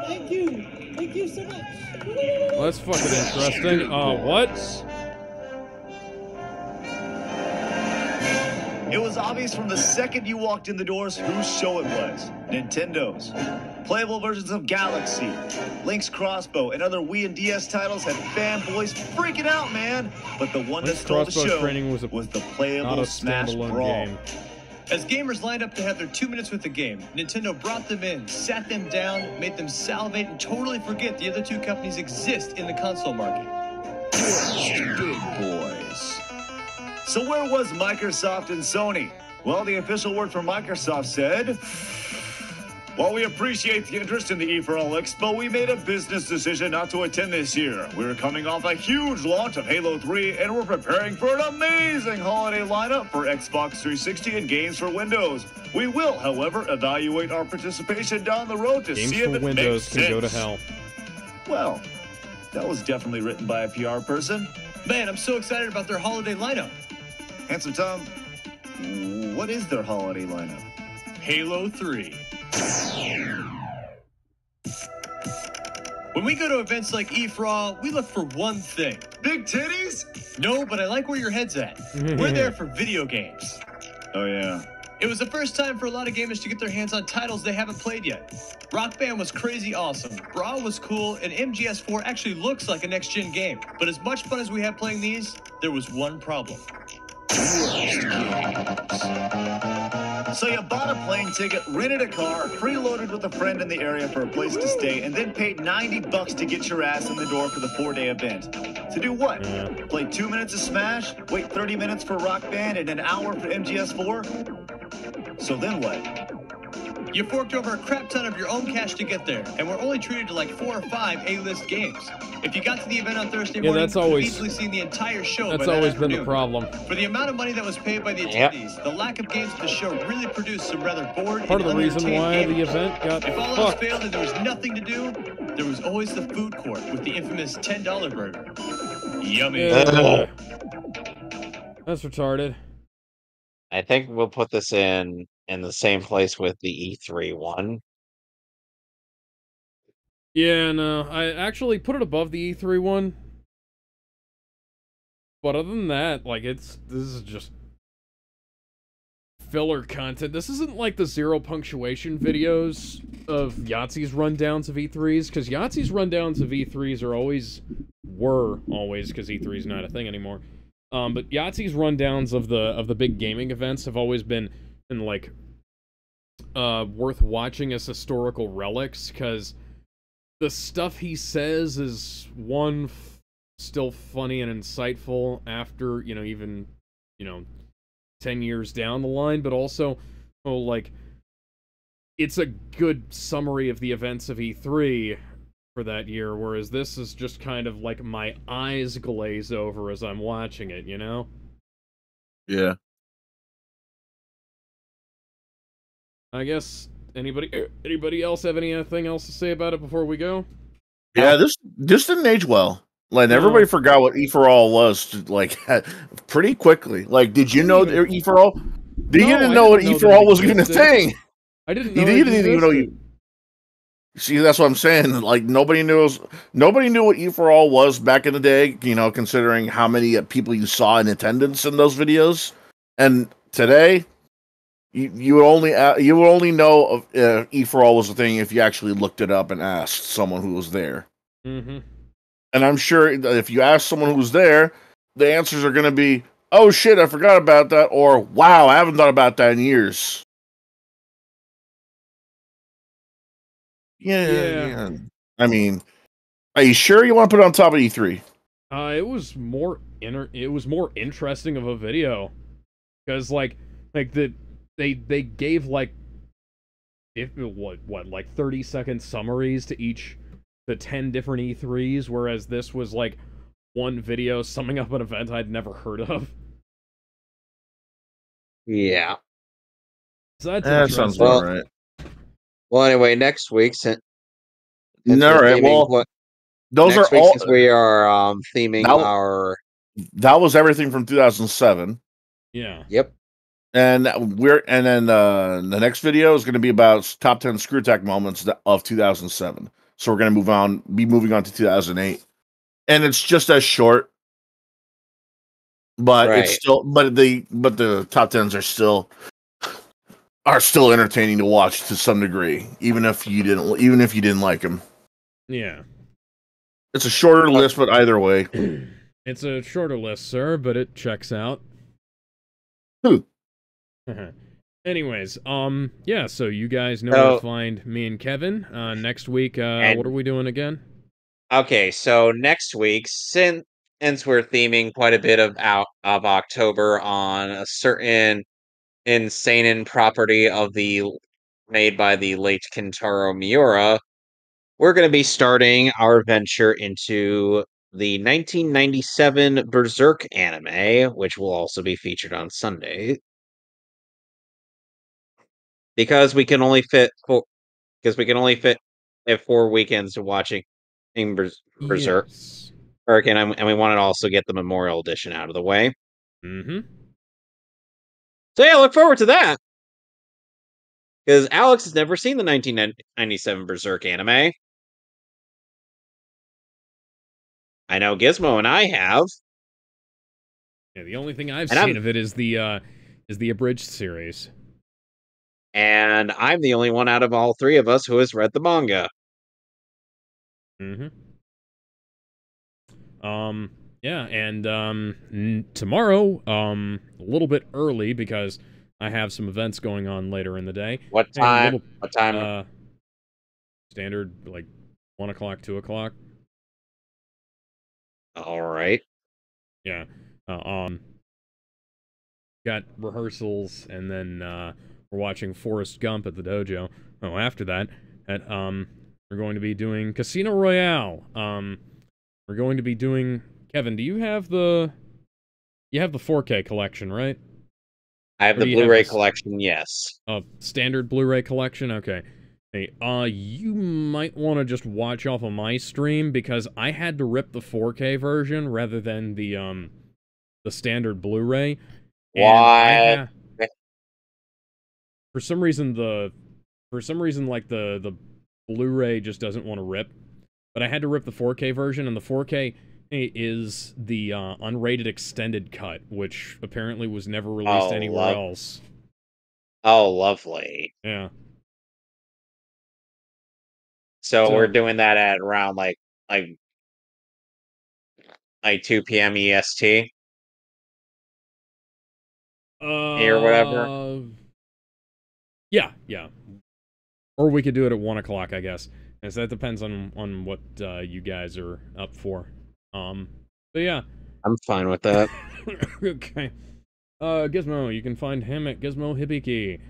Thank you. Thank you so much. Well, that's fucking interesting. What? It was obvious from the second you walked in the doors whose show it was. Nintendo's. Playable versions of Galaxy, Link's Crossbow, and other Wii and DS titles had fanboys freaking out, man. But the one that stole the show was the playable Smash Brawl. Game. As gamers lined up to have their 2 minutes with the game, Nintendo brought them in, sat them down, made them salivate, and totally forget the other two companies exist in the console market. Big boys. So where was Microsoft and Sony? Well, the official word from Microsoft said, while we appreciate the interest in the E4All Expo, we made a business decision not to attend this year. We're coming off a huge launch of Halo 3, and we're preparing for an amazing holiday lineup for Xbox 360 and games for Windows. We will, however, evaluate our participation down the road to Games see if for it Windows makes can sense. go to hell. Well, that was definitely written by a PR person. Man, I'm so excited about their holiday lineup. Handsome Tom, what is their holiday lineup? Halo 3. When we go to events like E4All, we look for one thing. Big titties? No, but I like where your head's at. We're there for video games. Oh, yeah. It was the first time for a lot of gamers to get their hands on titles they haven't played yet. Rock Band was crazy awesome, Brawl was cool, and MGS4 actually looks like a next-gen game. But as much fun as we had playing these, there was one problem. So you bought a plane ticket, rented a car, preloaded with a friend in the area for a place to stay, and then paid $90 to get your ass in the door for the 4-day event. To do what? Play 2 minutes of Smash, wait 30 minutes for Rock Band, and an hour for MGS4? So then what? You forked over a crap ton of your own cash to get there, and were only treated to like 4 or 5 A-list games. If you got to the event on Thursday morning, that's always, you could have easily seen the entire show by that's that always been the afternoon. problem. For the amount of money that was paid by the attendees, the lack of games at the show really produced some rather bored Part of the reason why the gamers. event got If all else fucked. failed and there was nothing to do, there was always the food court with the infamous $10 burger. Yummy. Yeah. That's retarded. I think we'll put this in the same place with the E3 one. Yeah, no, I actually put it above the E3 one. But other than that, like, this is just filler content. This isn't like the zero punctuation videos of Yahtzee's rundowns of E3s, because Yahtzee's rundowns of E3s were always, because E3 is not a thing anymore. But Yahtzee's rundowns of the big gaming events have always been like worth watching as historical relics, because the stuff he says is still funny and insightful after, even 10 years down the line, but also, like, it's a good summary of the events of E3 for that year, whereas this is just kind of like my eyes glaze over as I'm watching it, Yeah. I guess anybody else have anything else to say about it before we go? Yeah, this didn't age well. Like, everybody forgot what E4All was, like, pretty quickly. Like, did you know E4All? You didn't know what E4All was going to thing. I didn't know. You didn't even know. See, that's what I'm saying. Like, nobody knew what E4All was back in the day. Considering how many people you saw in attendance in those videos, and today, you would only know of E4All was a thing if you actually looked it up and asked someone who was there. Mm-hmm. And I'm sure that if you ask someone who's there, the answers are going to be, "Oh shit, I forgot about that," or "Wow, I haven't thought about that in years." Yeah. I mean, are you sure you want to put it on top of E3? It was more interesting of a video, because like they gave like 30-second summaries to each the 10 different E3s, whereas this was like one video summing up an event I'd never heard of. Yeah. So that sounds about right. Well, anyway, next week, all right. Well, those are all. Since we are theming our. That was everything from 2007. Yeah. Yep. And then the next video is going to be about top 10 ScrewAttack moments of 2007. So we're going to be moving on to 2008, and it's just as short. but Right. it's still, but the top tens are still entertaining to watch to some degree, even if you didn't like them. Yeah. It's a shorter list, but either way, It's a shorter list, sir, but it checks out. Who? Anyways, yeah, so you guys know where to find me and Kevin. Next week, what are we doing again? Okay, so next week, since we're theming quite a bit of October on a certain insane property made by the late Kentaro Miura, we're going to be starting our venture into the 1997 Berserk anime, which will also be featured on Sunday. Because we can only fit 4 weekends to watching Berserk. Yes. And we want to also get the Memorial Edition out of the way. Mm-hmm. So yeah, look forward to that. Because Alex has never seen the 1997 Berserk anime. I know Gizmo and I have. Yeah, the only thing I've seen of it is the abridged series. And I'm the only one out of all three of us who has read the manga. Mm-hmm. Yeah, and tomorrow, a little bit early because I have some events going on later in the day. What time? What time? Standard, like 1 o'clock, 2 o'clock. All right. Yeah. Got rehearsals, and then we're watching Forrest Gump at the dojo. Oh, after that, we're going to be doing Casino Royale. We're going to be doing. Kevin, do you have the? You have the 4K collection, right? I have the Blu-ray collection. Yes. Standard Blu-ray collection. Okay. Hey, you might want to just watch off of my stream because I had to rip the 4K version rather than the standard Blu-ray. Why? For some reason, like the Blu-ray just doesn't want to rip. But I had to rip the 4K version, and the 4K is the unrated extended cut, which apparently was never released anywhere else. Oh, lovely. Yeah. So we're doing that at around like 2 p.m. EST. Or whatever. Yeah. Or we could do it at 1 o'clock, I guess. And so that depends on what you guys are up for. But yeah. I'm fine with that. Okay. Gizmo, you can find him at Gizmo Hibiki.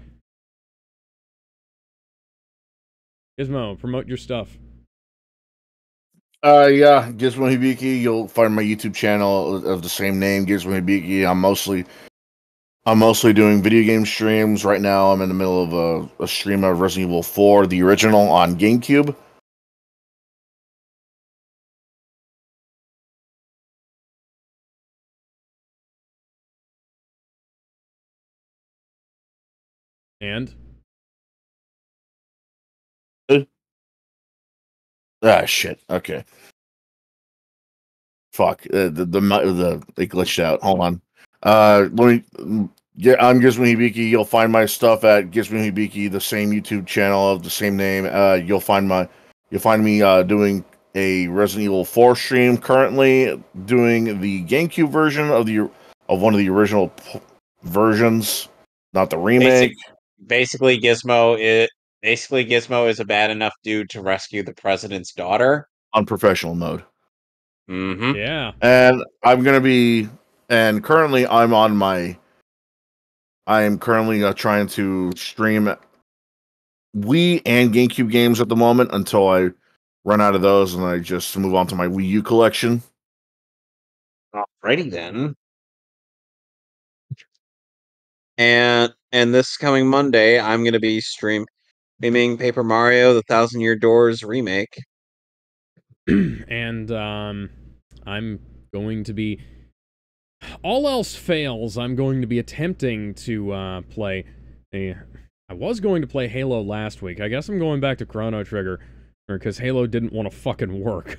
Gizmo, promote your stuff. Yeah, Gizmo Hibiki. You'll find my YouTube channel of the same name, Gizmo Hibiki. I'm mostly doing video game streams. Right now, I'm in the middle of a stream of Resident Evil 4, the original, on GameCube. And? Shit. Okay. Fuck. They glitched out. Hold on. Let me. Yeah, I'm Gizmo Hibiki. You'll find my stuff at Gizmo Hibiki, the same YouTube channel of the same name. You'll find me doing a Resident Evil 4 stream currently, doing the GameCube version of one of the original versions, not the remake. Basically, Gizmo is a bad enough dude to rescue the president's daughter on professional mode. Mm-hmm. Yeah. And currently I am currently trying to stream Wii and GameCube games at the moment until I run out of those, and I just move on to my Wii U collection. Alrighty then. And this coming Monday, I'm going to be streaming Paper Mario: The Thousand Year Doors remake. And I'm going to be, all else fails, I'm going to be attempting to play I was going to play Halo last week. I guess I'm going back to Chrono Trigger because Halo didn't want to fucking work.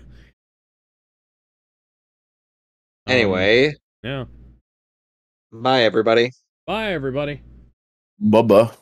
Anyway, yeah. Bye, everybody. Bye, everybody. Bubba.